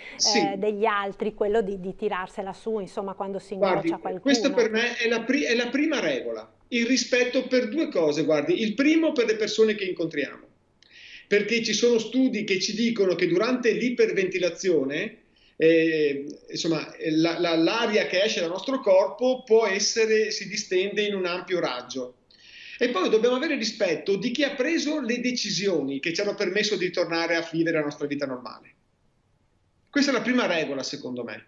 degli altri, quello di tirarsela su, insomma, quando si incrocia qualcuno. Questa per me è la prima regola, il rispetto per 2 cose. Guardi, il primo per le persone che incontriamo, perché ci sono studi che ci dicono che durante l'iperventilazione l'aria che esce dal nostro corpo si distende in un ampio raggio. E poi dobbiamo avere rispetto di chi ha preso le decisioni che ci hanno permesso di tornare a vivere la nostra vita normale. Questa è la prima regola, secondo me.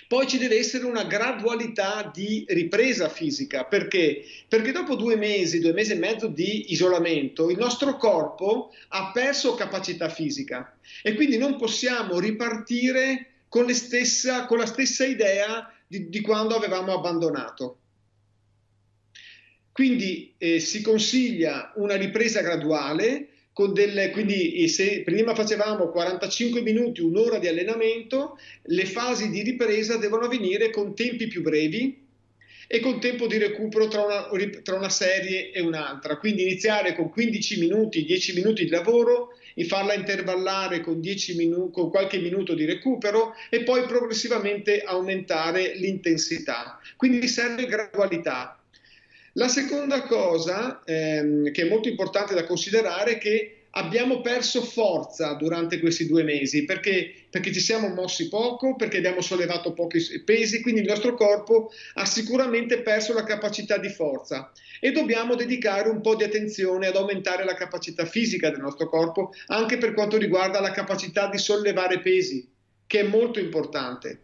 Poi ci deve essere una gradualità di ripresa fisica, perché dopo 2 mesi e mezzo di isolamento, il nostro corpo ha perso capacità fisica e quindi non possiamo ripartire con la stessa idea di quando avevamo abbandonato. Quindi si consiglia una ripresa graduale, quindi se prima facevamo 45 minuti, un'ora di allenamento, le fasi di ripresa devono avvenire con tempi più brevi e con tempo di recupero tra una serie e un'altra. Quindi iniziare con 15 minuti, 10 minuti di lavoro, e farla intervallare con qualche minuto di recupero e poi progressivamente aumentare l'intensità. Quindi serve gradualità. La seconda cosa che è molto importante da considerare è che abbiamo perso forza durante questi 2 mesi perché ci siamo mossi poco, perché abbiamo sollevato pochi pesi, quindi il nostro corpo ha sicuramente perso la capacità di forza e dobbiamo dedicare un po' di attenzione ad aumentare la capacità fisica del nostro corpo, anche per quanto riguarda la capacità di sollevare pesi, che è molto importante.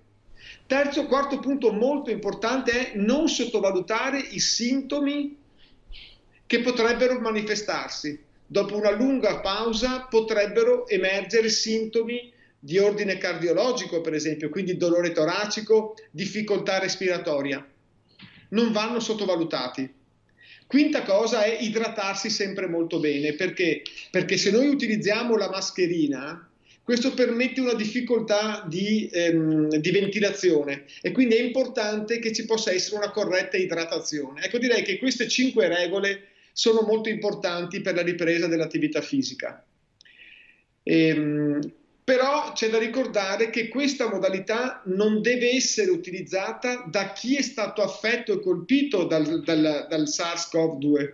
Quarto punto molto importante è non sottovalutare i sintomi che potrebbero manifestarsi. Dopo una lunga pausa potrebbero emergere sintomi di ordine cardiologico, per esempio, quindi dolore toracico, difficoltà respiratoria. Non vanno sottovalutati. Quinta cosa è idratarsi sempre molto bene, perché se noi utilizziamo la mascherina, questo permette una difficoltà di ventilazione e quindi è importante che ci possa essere una corretta idratazione. Ecco, direi che queste 5 regole sono molto importanti per la ripresa dell'attività fisica. Però c'è da ricordare che questa modalità non deve essere utilizzata da chi è stato affetto e colpito dal SARS-CoV-2.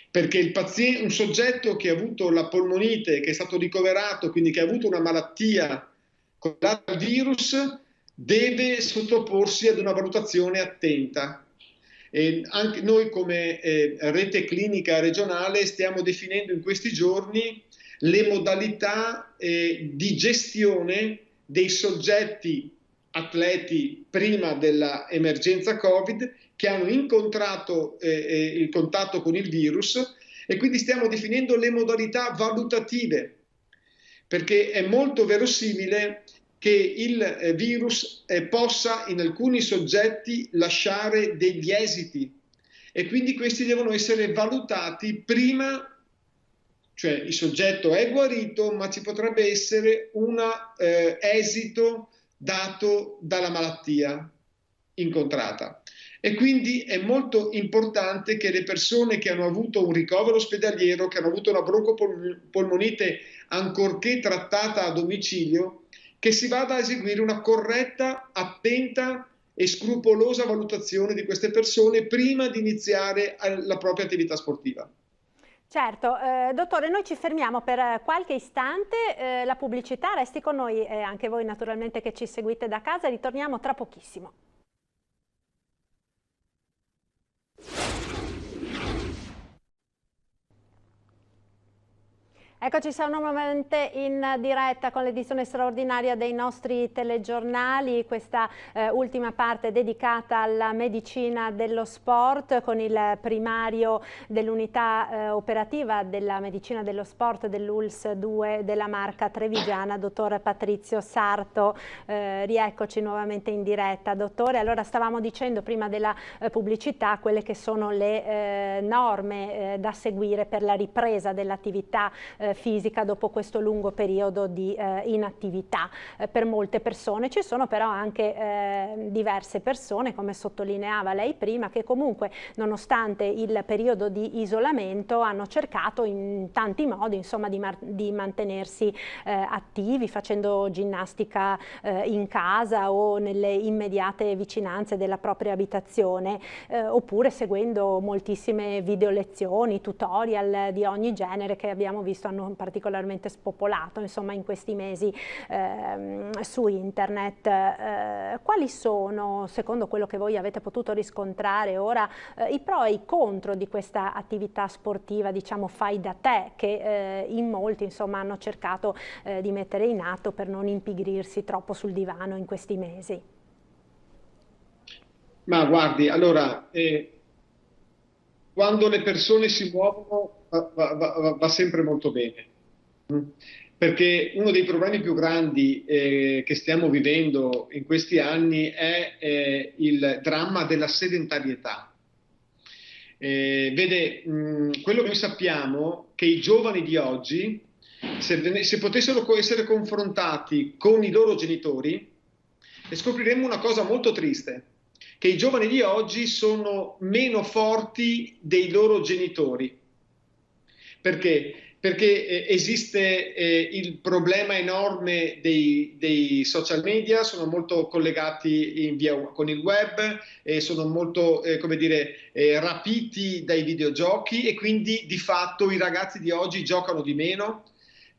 Perché un soggetto che ha avuto la polmonite, che è stato ricoverato, quindi che ha avuto una malattia correlata al virus, deve sottoporsi ad una valutazione attenta. E anche noi come rete clinica regionale stiamo definendo in questi giorni le modalità di gestione dei soggetti atleti prima dell'emergenza Covid che hanno incontrato il contatto con il virus e quindi stiamo definendo le modalità valutative, perché è molto verosimile che il virus possa in alcuni soggetti lasciare degli esiti e quindi questi devono essere valutati prima, cioè il soggetto è guarito ma ci potrebbe essere un esito dato dalla malattia incontrata. E quindi è molto importante che le persone che hanno avuto un ricovero ospedaliero, che hanno avuto una broncopolmonite ancorché trattata a domicilio, che si vada a eseguire una corretta, attenta e scrupolosa valutazione di queste persone prima di iniziare la propria attività sportiva. Certo, dottore, noi ci fermiamo per qualche istante, la pubblicità, resti con noi anche voi naturalmente che ci seguite da casa, ritorniamo tra pochissimo. Eccoci, siamo nuovamente in diretta con l'edizione straordinaria dei nostri telegiornali, questa ultima parte dedicata alla medicina dello sport con il primario dell'unità operativa della medicina dello sport dell'ULSS 2 della Marca Trevigiana, dottor Patrizio Sarto. Rieccoci nuovamente in diretta, dottore. Allora, stavamo dicendo prima della pubblicità quelle che sono le norme da seguire per la ripresa dell'attività fisica dopo questo lungo periodo di inattività per molte persone. Ci sono però anche diverse persone, come sottolineava lei prima, che comunque nonostante il periodo di isolamento hanno cercato in tanti modi insomma di mantenersi attivi, facendo ginnastica in casa o nelle immediate vicinanze della propria abitazione, oppure seguendo moltissime video lezioni, tutorial di ogni genere che abbiamo visto hanno particolarmente spopolato insomma in questi mesi su internet. Quali sono, secondo quello che voi avete potuto riscontrare ora, i pro e i contro di questa attività sportiva, diciamo fai da te, che in molti insomma hanno cercato di mettere in atto per non impigrirsi troppo sul divano in questi mesi? Ma guardi, allora, quando le persone si muovono va sempre molto bene, perché uno dei problemi più grandi che stiamo vivendo in questi anni è il dramma della sedentarietà. Vede, quello che noi sappiamo che i giovani di oggi, se potessero essere confrontati con i loro genitori, scopriremmo una cosa molto triste, che i giovani di oggi sono meno forti dei loro genitori. Perché? Perché esiste il problema enorme dei social media, sono molto collegati con il web, sono molto rapiti dai videogiochi, e quindi di fatto i ragazzi di oggi giocano di meno,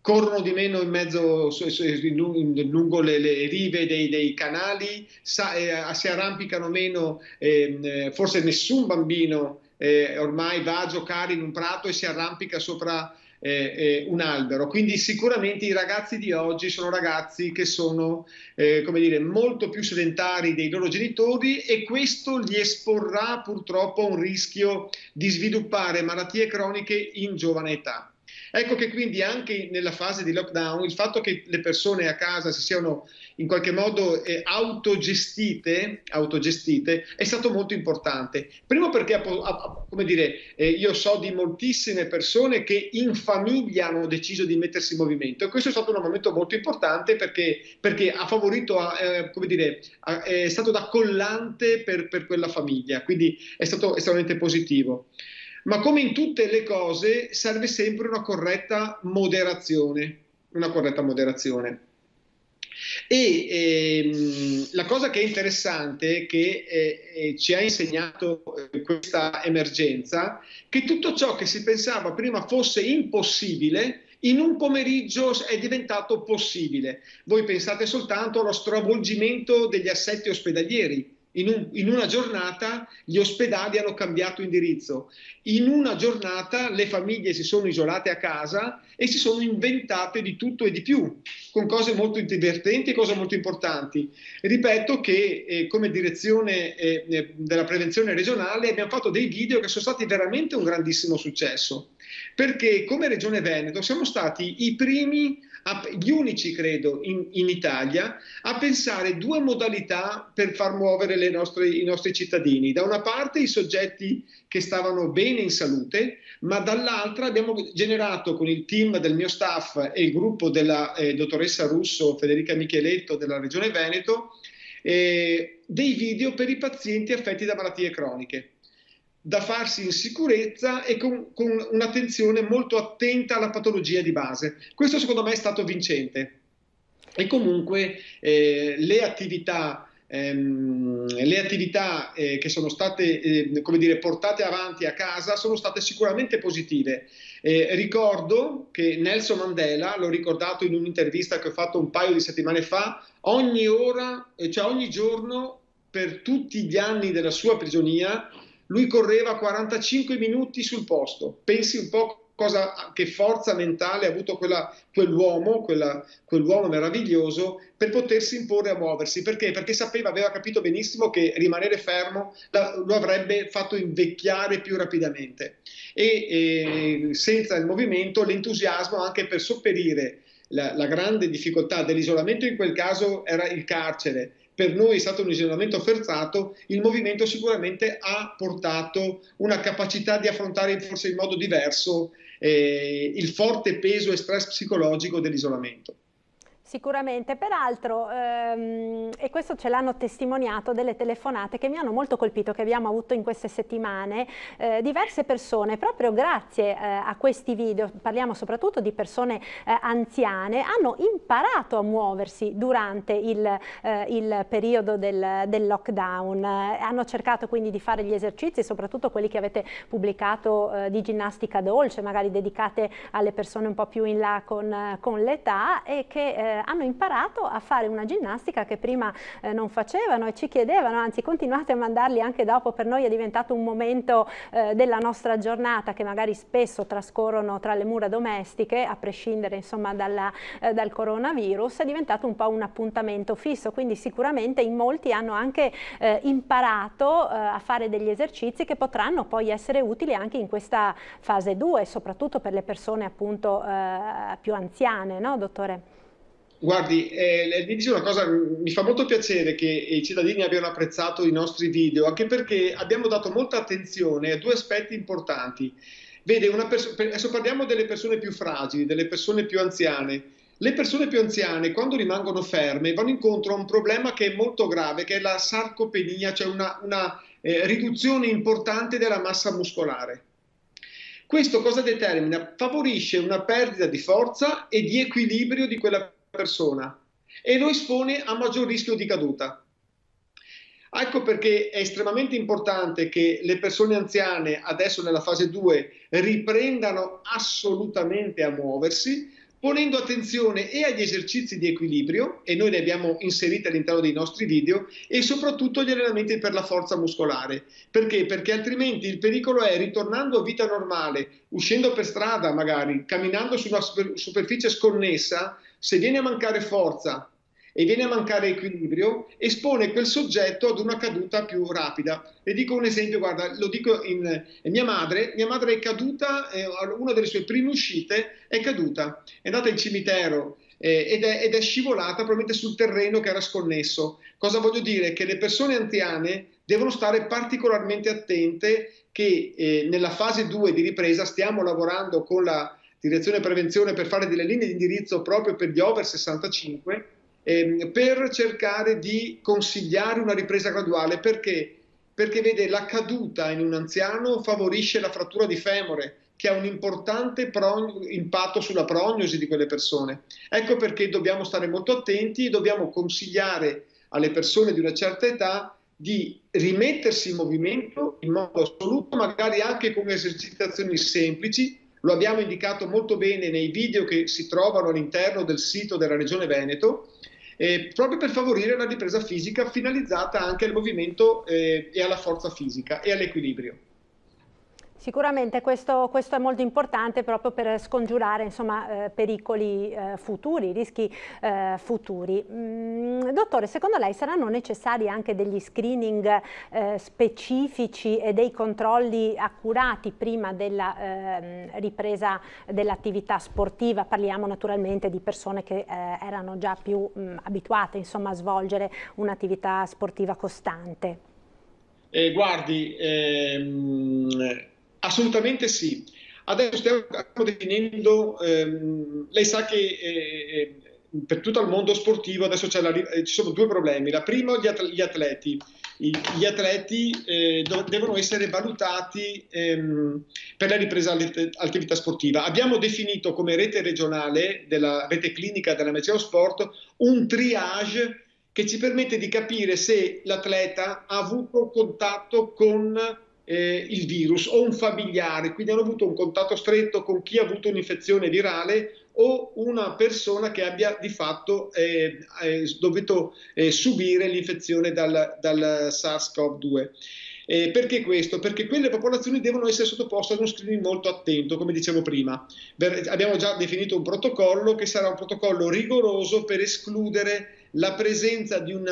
corrono di meno in mezzo lungo le rive dei canali, si arrampicano meno, forse nessun bambino ormai va a giocare in un prato e si arrampica sopra un albero. Quindi sicuramente i ragazzi di oggi sono ragazzi che sono molto più sedentari dei loro genitori, e questo li esporrà purtroppo a un rischio di sviluppare malattie croniche in giovane età. Ecco che quindi anche nella fase di lockdown il fatto che le persone a casa si siano in qualche modo autogestite è stato molto importante. Primo perché, io so di moltissime persone che in famiglia hanno deciso di mettersi in movimento, e questo è stato un momento molto importante perché ha favorito, è stato da collante per quella famiglia, quindi è stato estremamente positivo. Ma come in tutte le cose serve sempre una corretta moderazione. E la cosa che è interessante, che ci ha insegnato questa emergenza, che tutto ciò che si pensava prima fosse impossibile, in un pomeriggio è diventato possibile. Voi pensate soltanto allo stravolgimento degli assetti ospedalieri. In una giornata gli ospedali hanno cambiato indirizzo, in una giornata le famiglie si sono isolate a casa e si sono inventate di tutto e di più, con cose molto divertenti e cose molto importanti. Ripeto che come direzione della prevenzione regionale abbiamo fatto dei video che sono stati veramente un grandissimo successo, perché come Regione Veneto siamo stati gli unici credo in Italia a pensare due modalità per far muovere i nostri cittadini. Da una parte i soggetti che stavano bene in salute, ma dall'altra abbiamo generato con il team del mio staff e il gruppo della dottoressa Russo, Federica Micheletto della Regione Veneto, dei video per i pazienti affetti da malattie croniche, da farsi in sicurezza e con un'attenzione molto attenta alla patologia di base. Questo secondo me è stato vincente. E comunque le attività che sono state portate avanti a casa sono state sicuramente positive. Ricordo che Nelson Mandela, l'ho ricordato in un'intervista che ho fatto un paio di settimane fa, ogni giorno per tutti gli anni della sua prigionia lui correva 45 minuti sul posto. Pensi un po' che forza mentale ha avuto quell'uomo meraviglioso per potersi imporre a muoversi. Perché? Perché aveva capito benissimo che rimanere fermo lo avrebbe fatto invecchiare più rapidamente. E senza il movimento, l'entusiasmo anche per sopperire la grande difficoltà dell'isolamento, in quel caso era il carcere. Per noi è stato un isolamento forzato, il movimento sicuramente ha portato una capacità di affrontare forse in modo diverso il forte peso e stress psicologico dell'isolamento. Sicuramente, peraltro, e questo ce l'hanno testimoniato delle telefonate che mi hanno molto colpito, che abbiamo avuto in queste settimane, diverse persone, proprio grazie a questi video, parliamo soprattutto di persone anziane, hanno imparato a muoversi durante il periodo del lockdown, hanno cercato quindi di fare gli esercizi, soprattutto quelli che avete pubblicato di ginnastica dolce, magari dedicate alle persone un po' più in là con l'età, e che hanno imparato a fare una ginnastica che prima non facevano e ci chiedevano, anzi continuate a mandarli anche dopo, per noi è diventato un momento della nostra giornata che magari spesso trascorrono tra le mura domestiche, a prescindere insomma dal coronavirus, è diventato un po' un appuntamento fisso, quindi sicuramente in molti hanno anche imparato a fare degli esercizi che potranno poi essere utili anche in questa fase 2, soprattutto per le persone appunto più anziane, no dottore? Guardi, vi dico una cosa, mi fa molto piacere che i cittadini abbiano apprezzato i nostri video, anche perché abbiamo dato molta attenzione a due aspetti importanti. Vede, adesso parliamo delle persone più fragili, delle persone più anziane. Le persone più anziane, quando rimangono ferme, vanno incontro a un problema che è molto grave, che è la sarcopenia, cioè una riduzione importante della massa muscolare. Questo cosa determina? Favorisce una perdita di forza e di equilibrio di quella persona e lo espone a maggior rischio di caduta. Ecco perché è estremamente importante che le persone anziane adesso nella fase 2 riprendano assolutamente a muoversi, ponendo attenzione e agli esercizi di equilibrio, e noi li abbiamo inseriti all'interno dei nostri video, e soprattutto agli allenamenti per la forza muscolare. Perché? Perché altrimenti il pericolo è, ritornando a vita normale, uscendo per strada magari, camminando su una superficie sconnessa, se viene a mancare forza e viene a mancare equilibrio, espone quel soggetto ad una caduta più rapida. Le dico un esempio, guarda, lo dico mia madre è caduta, una delle sue prime uscite è caduta, è andata in cimitero ed è scivolata probabilmente sul terreno che era sconnesso. Cosa voglio dire? Che le persone anziane devono stare particolarmente attente che nella fase 2 di ripresa stiamo lavorando con la direzione prevenzione per fare delle linee di indirizzo proprio per gli over 65, per cercare di consigliare una ripresa graduale. Perché? Perché vede, la caduta in un anziano favorisce la frattura di femore, che ha un importante impatto sulla prognosi di quelle persone. Ecco perché dobbiamo stare molto attenti e dobbiamo consigliare alle persone di una certa età di rimettersi in movimento in modo assoluto, magari anche con esercitazioni semplici. Lo abbiamo indicato molto bene nei video che si trovano all'interno del sito della Regione Veneto, proprio per favorire la ripresa fisica finalizzata anche al movimento e alla forza fisica e all'equilibrio. Sicuramente questo è molto importante proprio per scongiurare insomma, pericoli futuri, rischi futuri. Dottore, secondo lei saranno necessari anche degli screening specifici e dei controlli accurati prima della ripresa dell'attività sportiva? Parliamo naturalmente di persone che erano già più abituate insomma, a svolgere un'attività sportiva costante. Guardi, assolutamente sì. Adesso stiamo definendo, lei sa che per tutto il mondo sportivo adesso ci sono due problemi. La prima, gli atleti. Gli atleti devono essere valutati per la ripresa all'attività sportiva. Abbiamo definito come rete regionale della rete clinica della Medicea Sport un triage che ci permette di capire se l'atleta ha avuto contatto con il virus o un familiare, quindi hanno avuto un contatto stretto con chi ha avuto un'infezione virale o una persona che abbia di fatto dovuto subire l'infezione dal SARS-CoV-2. Perché questo? Perché quelle popolazioni devono essere sottoposte ad uno screening molto attento, come dicevo prima. Abbiamo già definito un protocollo che sarà un protocollo rigoroso per escludere la presenza di un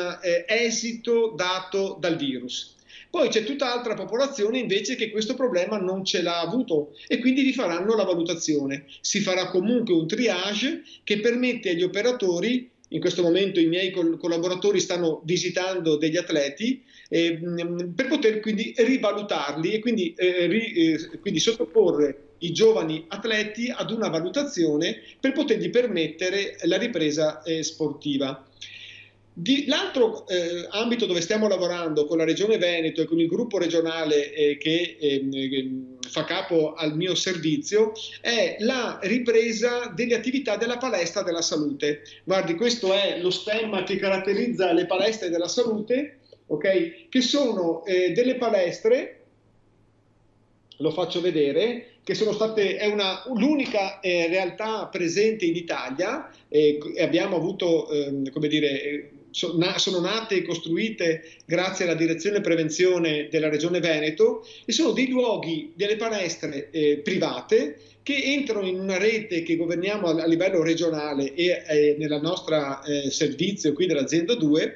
esito dato dal virus. Poi c'è tutta altra popolazione invece che questo problema non ce l'ha avuto e quindi rifaranno la valutazione. Si farà comunque un triage che permette agli operatori, in questo momento i miei collaboratori stanno visitando degli atleti, per poter quindi rivalutarli e quindi sottoporre i giovani atleti ad una valutazione per potergli permettere la ripresa sportiva. L'altro ambito dove stiamo lavorando con la Regione Veneto e con il gruppo regionale che fa capo al mio servizio è la ripresa delle attività della palestra della salute. Guardi, questo è lo stemma che caratterizza le palestre della salute, okay? Che sono delle palestre lo faccio vedere, che è l'unica realtà presente in Italia, e abbiamo avuto, sono nate e costruite grazie alla direzione prevenzione della Regione Veneto, e sono dei luoghi, delle palestre private che entrano in una rete che governiamo a livello regionale e nella nostra servizio qui dell'azienda 2,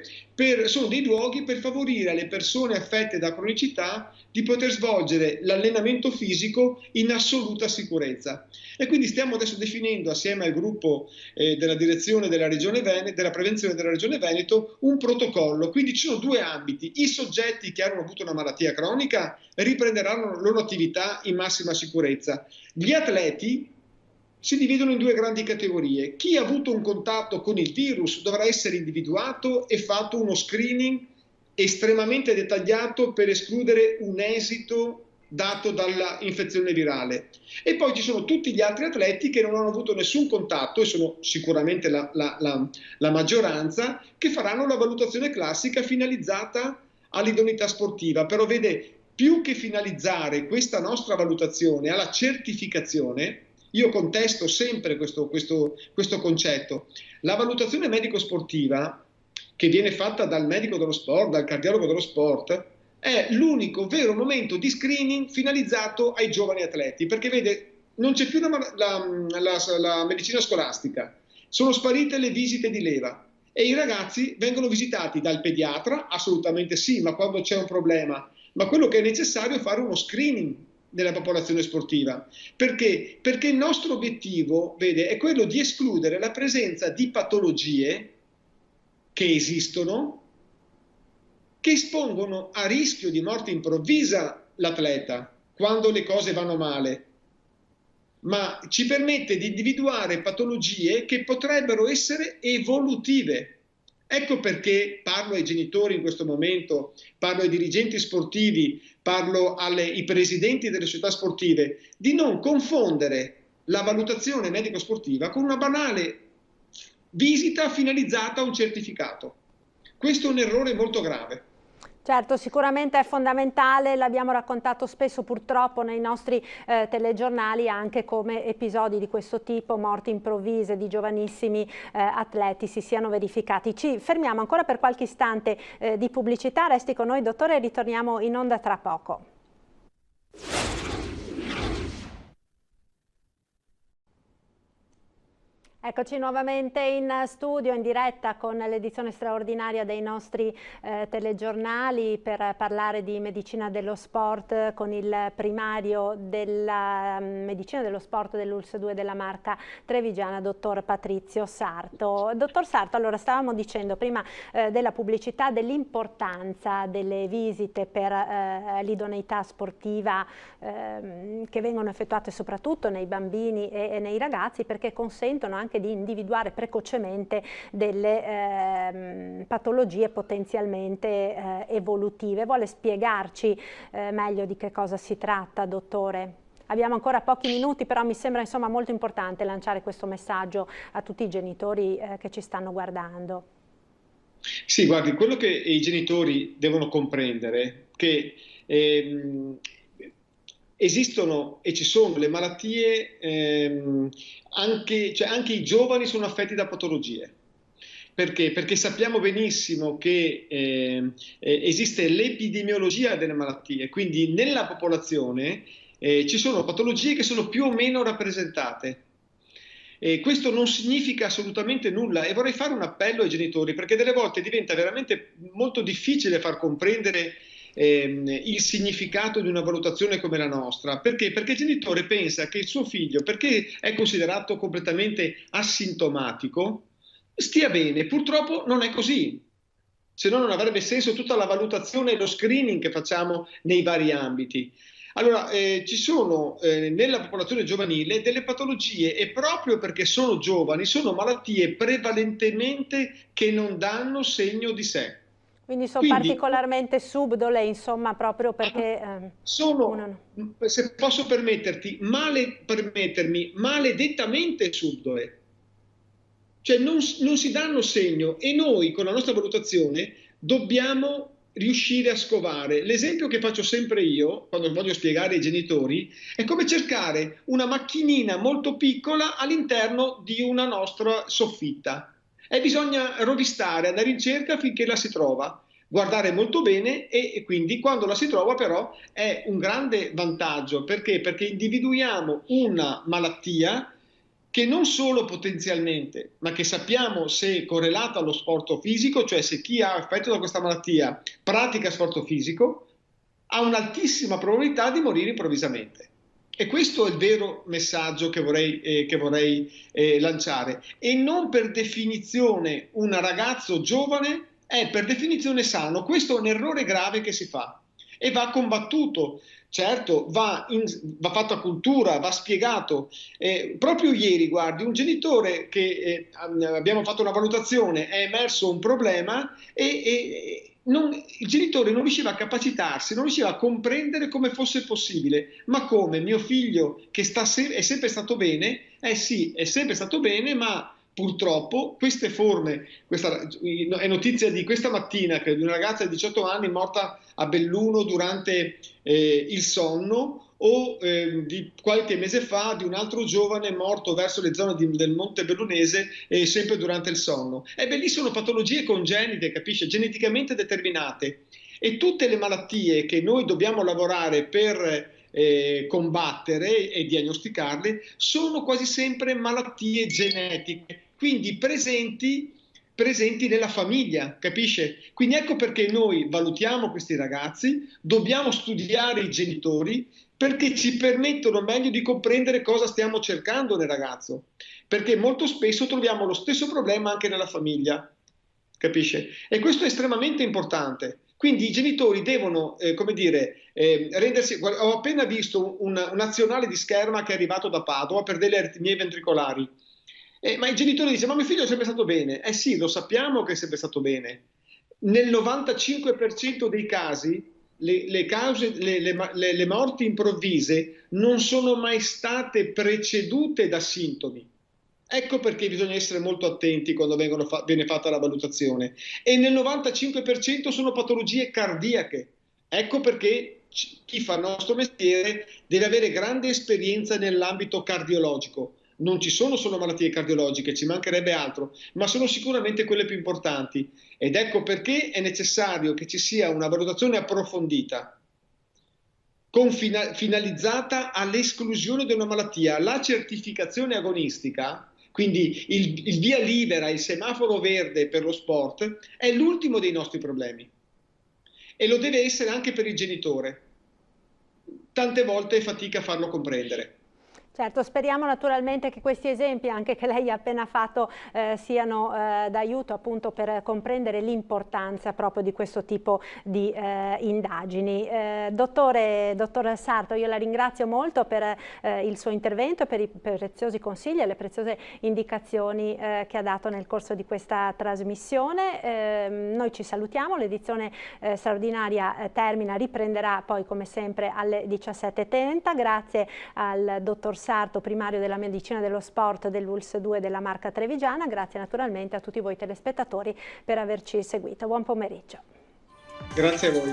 sono dei luoghi per favorire alle persone affette da cronicità di poter svolgere l'allenamento fisico in assoluta sicurezza. E quindi stiamo adesso definendo, assieme al gruppo della direzione della Regione Veneto, della prevenzione della Regione Veneto, un protocollo. Quindi ci sono due ambiti: i soggetti che hanno avuto una malattia cronica riprenderanno la loro attività in massima sicurezza. Gli atleti si dividono in due grandi categorie. Chi ha avuto un contatto con il virus dovrà essere individuato e fatto uno screening estremamente dettagliato per escludere un esito dato dalla infezione virale. E poi ci sono tutti gli altri atleti che non hanno avuto nessun contatto, e sono sicuramente la maggioranza, che faranno la valutazione classica finalizzata all'idoneità sportiva. Però vede, più che finalizzare questa nostra valutazione alla certificazione, io contesto sempre questo concetto. La valutazione medico-sportiva, che viene fatta dal medico dello sport, dal cardiologo dello sport, è l'unico vero momento di screening finalizzato ai giovani atleti, perché vede, non c'è più la medicina scolastica, sono sparite le visite di leva e i ragazzi vengono visitati dal pediatra, assolutamente sì, ma quando c'è un problema. Ma quello che è necessario è fare uno screening della popolazione sportiva. Perché? Perché il nostro obiettivo, vede, è quello di escludere la presenza di patologie che esistono, che espongono a rischio di morte improvvisa l'atleta quando le cose vanno male, ma ci permette di individuare patologie che potrebbero essere evolutive. Ecco perché parlo ai genitori in questo momento, parlo ai dirigenti sportivi, parlo ai presidenti delle società sportive, di non confondere la valutazione medico-sportiva con una banale visita finalizzata a un certificato. Questo è un errore molto grave. Certo, sicuramente è fondamentale, l'abbiamo raccontato spesso purtroppo nei nostri telegiornali, anche come episodi di questo tipo, morti improvvise di giovanissimi atleti, si siano verificati. Ci fermiamo ancora per qualche istante di pubblicità, resti con noi dottore, e ritorniamo in onda tra poco. Eccoci nuovamente in studio, in diretta con l'edizione straordinaria dei nostri telegiornali per parlare di medicina dello sport con il primario della medicina dello sport dell'ULSS 2 della Marca Trevigiana, dottor Patrizio Sarto. Dottor Sarto, allora stavamo dicendo prima della pubblicità dell'importanza delle visite per l'idoneità sportiva che vengono effettuate soprattutto nei bambini e nei ragazzi, perché consentono anche di individuare precocemente delle patologie potenzialmente evolutive. Vuole spiegarci meglio di che cosa si tratta, dottore? Abbiamo ancora pochi minuti, però mi sembra insomma molto importante lanciare questo messaggio a tutti i genitori che ci stanno guardando. Sì, guardi, quello che i genitori devono comprendere è che esistono e ci sono le malattie, anche i giovani sono affetti da patologie. Perché? Perché sappiamo benissimo che esiste l'epidemiologia delle malattie, quindi nella popolazione ci sono patologie che sono più o meno rappresentate. Questo non significa assolutamente nulla, e vorrei fare un appello ai genitori, perché delle volte diventa veramente molto difficile far comprendere il significato di una valutazione come la nostra. Perché? Perché il genitore pensa che il suo figlio, perché è considerato completamente asintomatico, stia bene. Purtroppo non è così, se no non avrebbe senso tutta la valutazione e lo screening che facciamo nei vari ambiti. Allora, ci sono nella popolazione giovanile delle patologie, e proprio perché sono giovani sono malattie prevalentemente che non danno segno di sé. Quindi sono particolarmente subdole, insomma, proprio perché... se posso permettermi, maledettamente subdole. Cioè non si danno segno, e noi con la nostra valutazione dobbiamo riuscire a scovare. L'esempio che faccio sempre io, quando voglio spiegare ai genitori, è come cercare una macchinina molto piccola all'interno di una nostra soffitta. E bisogna rovistare, andare in cerca finché la si trova, guardare molto bene e quindi quando la si trova però è un grande vantaggio. Perché? Perché individuiamo una malattia che non solo potenzialmente, ma che sappiamo se è correlata allo sforzo fisico, cioè se chi ha affetto da questa malattia pratica sforzo fisico, ha un'altissima probabilità di morire improvvisamente. E questo è il vero messaggio che vorrei lanciare. E non per definizione un ragazzo giovane è per definizione sano. Questo è un errore grave che si fa e va combattuto. Certo, va fatta cultura, va spiegato. Proprio ieri, guardi, un genitore che abbiamo fatto una valutazione, è emerso un problema e il genitore non riusciva a capacitarsi, non riusciva a comprendere come fosse possibile. Ma come? Mio figlio che è sempre stato bene? Sì, è sempre stato bene, ma purtroppo queste forme, è notizia di questa mattina che di una ragazza di 18 anni morta a Belluno durante il sonno, o di qualche mese fa di un altro giovane morto verso le zone del Monte Bellunese sempre durante il sonno. Lì sono patologie congenite, capisce? Geneticamente determinate, e tutte le malattie che noi dobbiamo lavorare per combattere e diagnosticarle sono quasi sempre malattie genetiche, quindi presenti nella famiglia, capisce? Quindi ecco perché noi valutiamo questi ragazzi, dobbiamo studiare i genitori perché ci permettono meglio di comprendere cosa stiamo cercando nel ragazzo, perché molto spesso troviamo lo stesso problema anche nella famiglia, capisce? E questo è estremamente importante. Quindi i genitori devono, rendersi. Ho appena visto un nazionale di scherma che è arrivato da Padova per delle aritmie ventricolari. Ma il genitore dice: ma mio figlio è sempre stato bene. Sì, lo sappiamo che è sempre stato bene. Nel 95% dei casi le morti improvvise non sono mai state precedute da sintomi. Ecco perché bisogna essere molto attenti quando viene fatta la valutazione. E nel 95% sono patologie cardiache. Ecco perché chi fa il nostro mestiere deve avere grande esperienza nell'ambito cardiologico. Non ci sono solo malattie cardiologiche, ci mancherebbe altro, ma sono sicuramente quelle più importanti. Ed ecco perché è necessario che ci sia una valutazione approfondita, finalizzata all'esclusione di una malattia. La certificazione agonistica, quindi il via libera, il semaforo verde per lo sport, è l'ultimo dei nostri problemi. E lo deve essere anche per il genitore. Tante volte fatica a farlo comprendere. Certo, speriamo naturalmente che questi esempi, anche che lei ha appena fatto, siano d'aiuto appunto per comprendere l'importanza proprio di questo tipo di indagini. Dottor Sarto, io la ringrazio molto per il suo intervento, per i preziosi consigli e le preziose indicazioni che ha dato nel corso di questa trasmissione. Noi ci salutiamo, l'edizione straordinaria riprenderà poi come sempre alle 17:30. Grazie al dottor Sarto, primario della medicina dello sport dell'ULSS 2 della Marca Trevigiana. Grazie naturalmente a tutti voi telespettatori per averci seguito. Buon pomeriggio. Grazie a voi.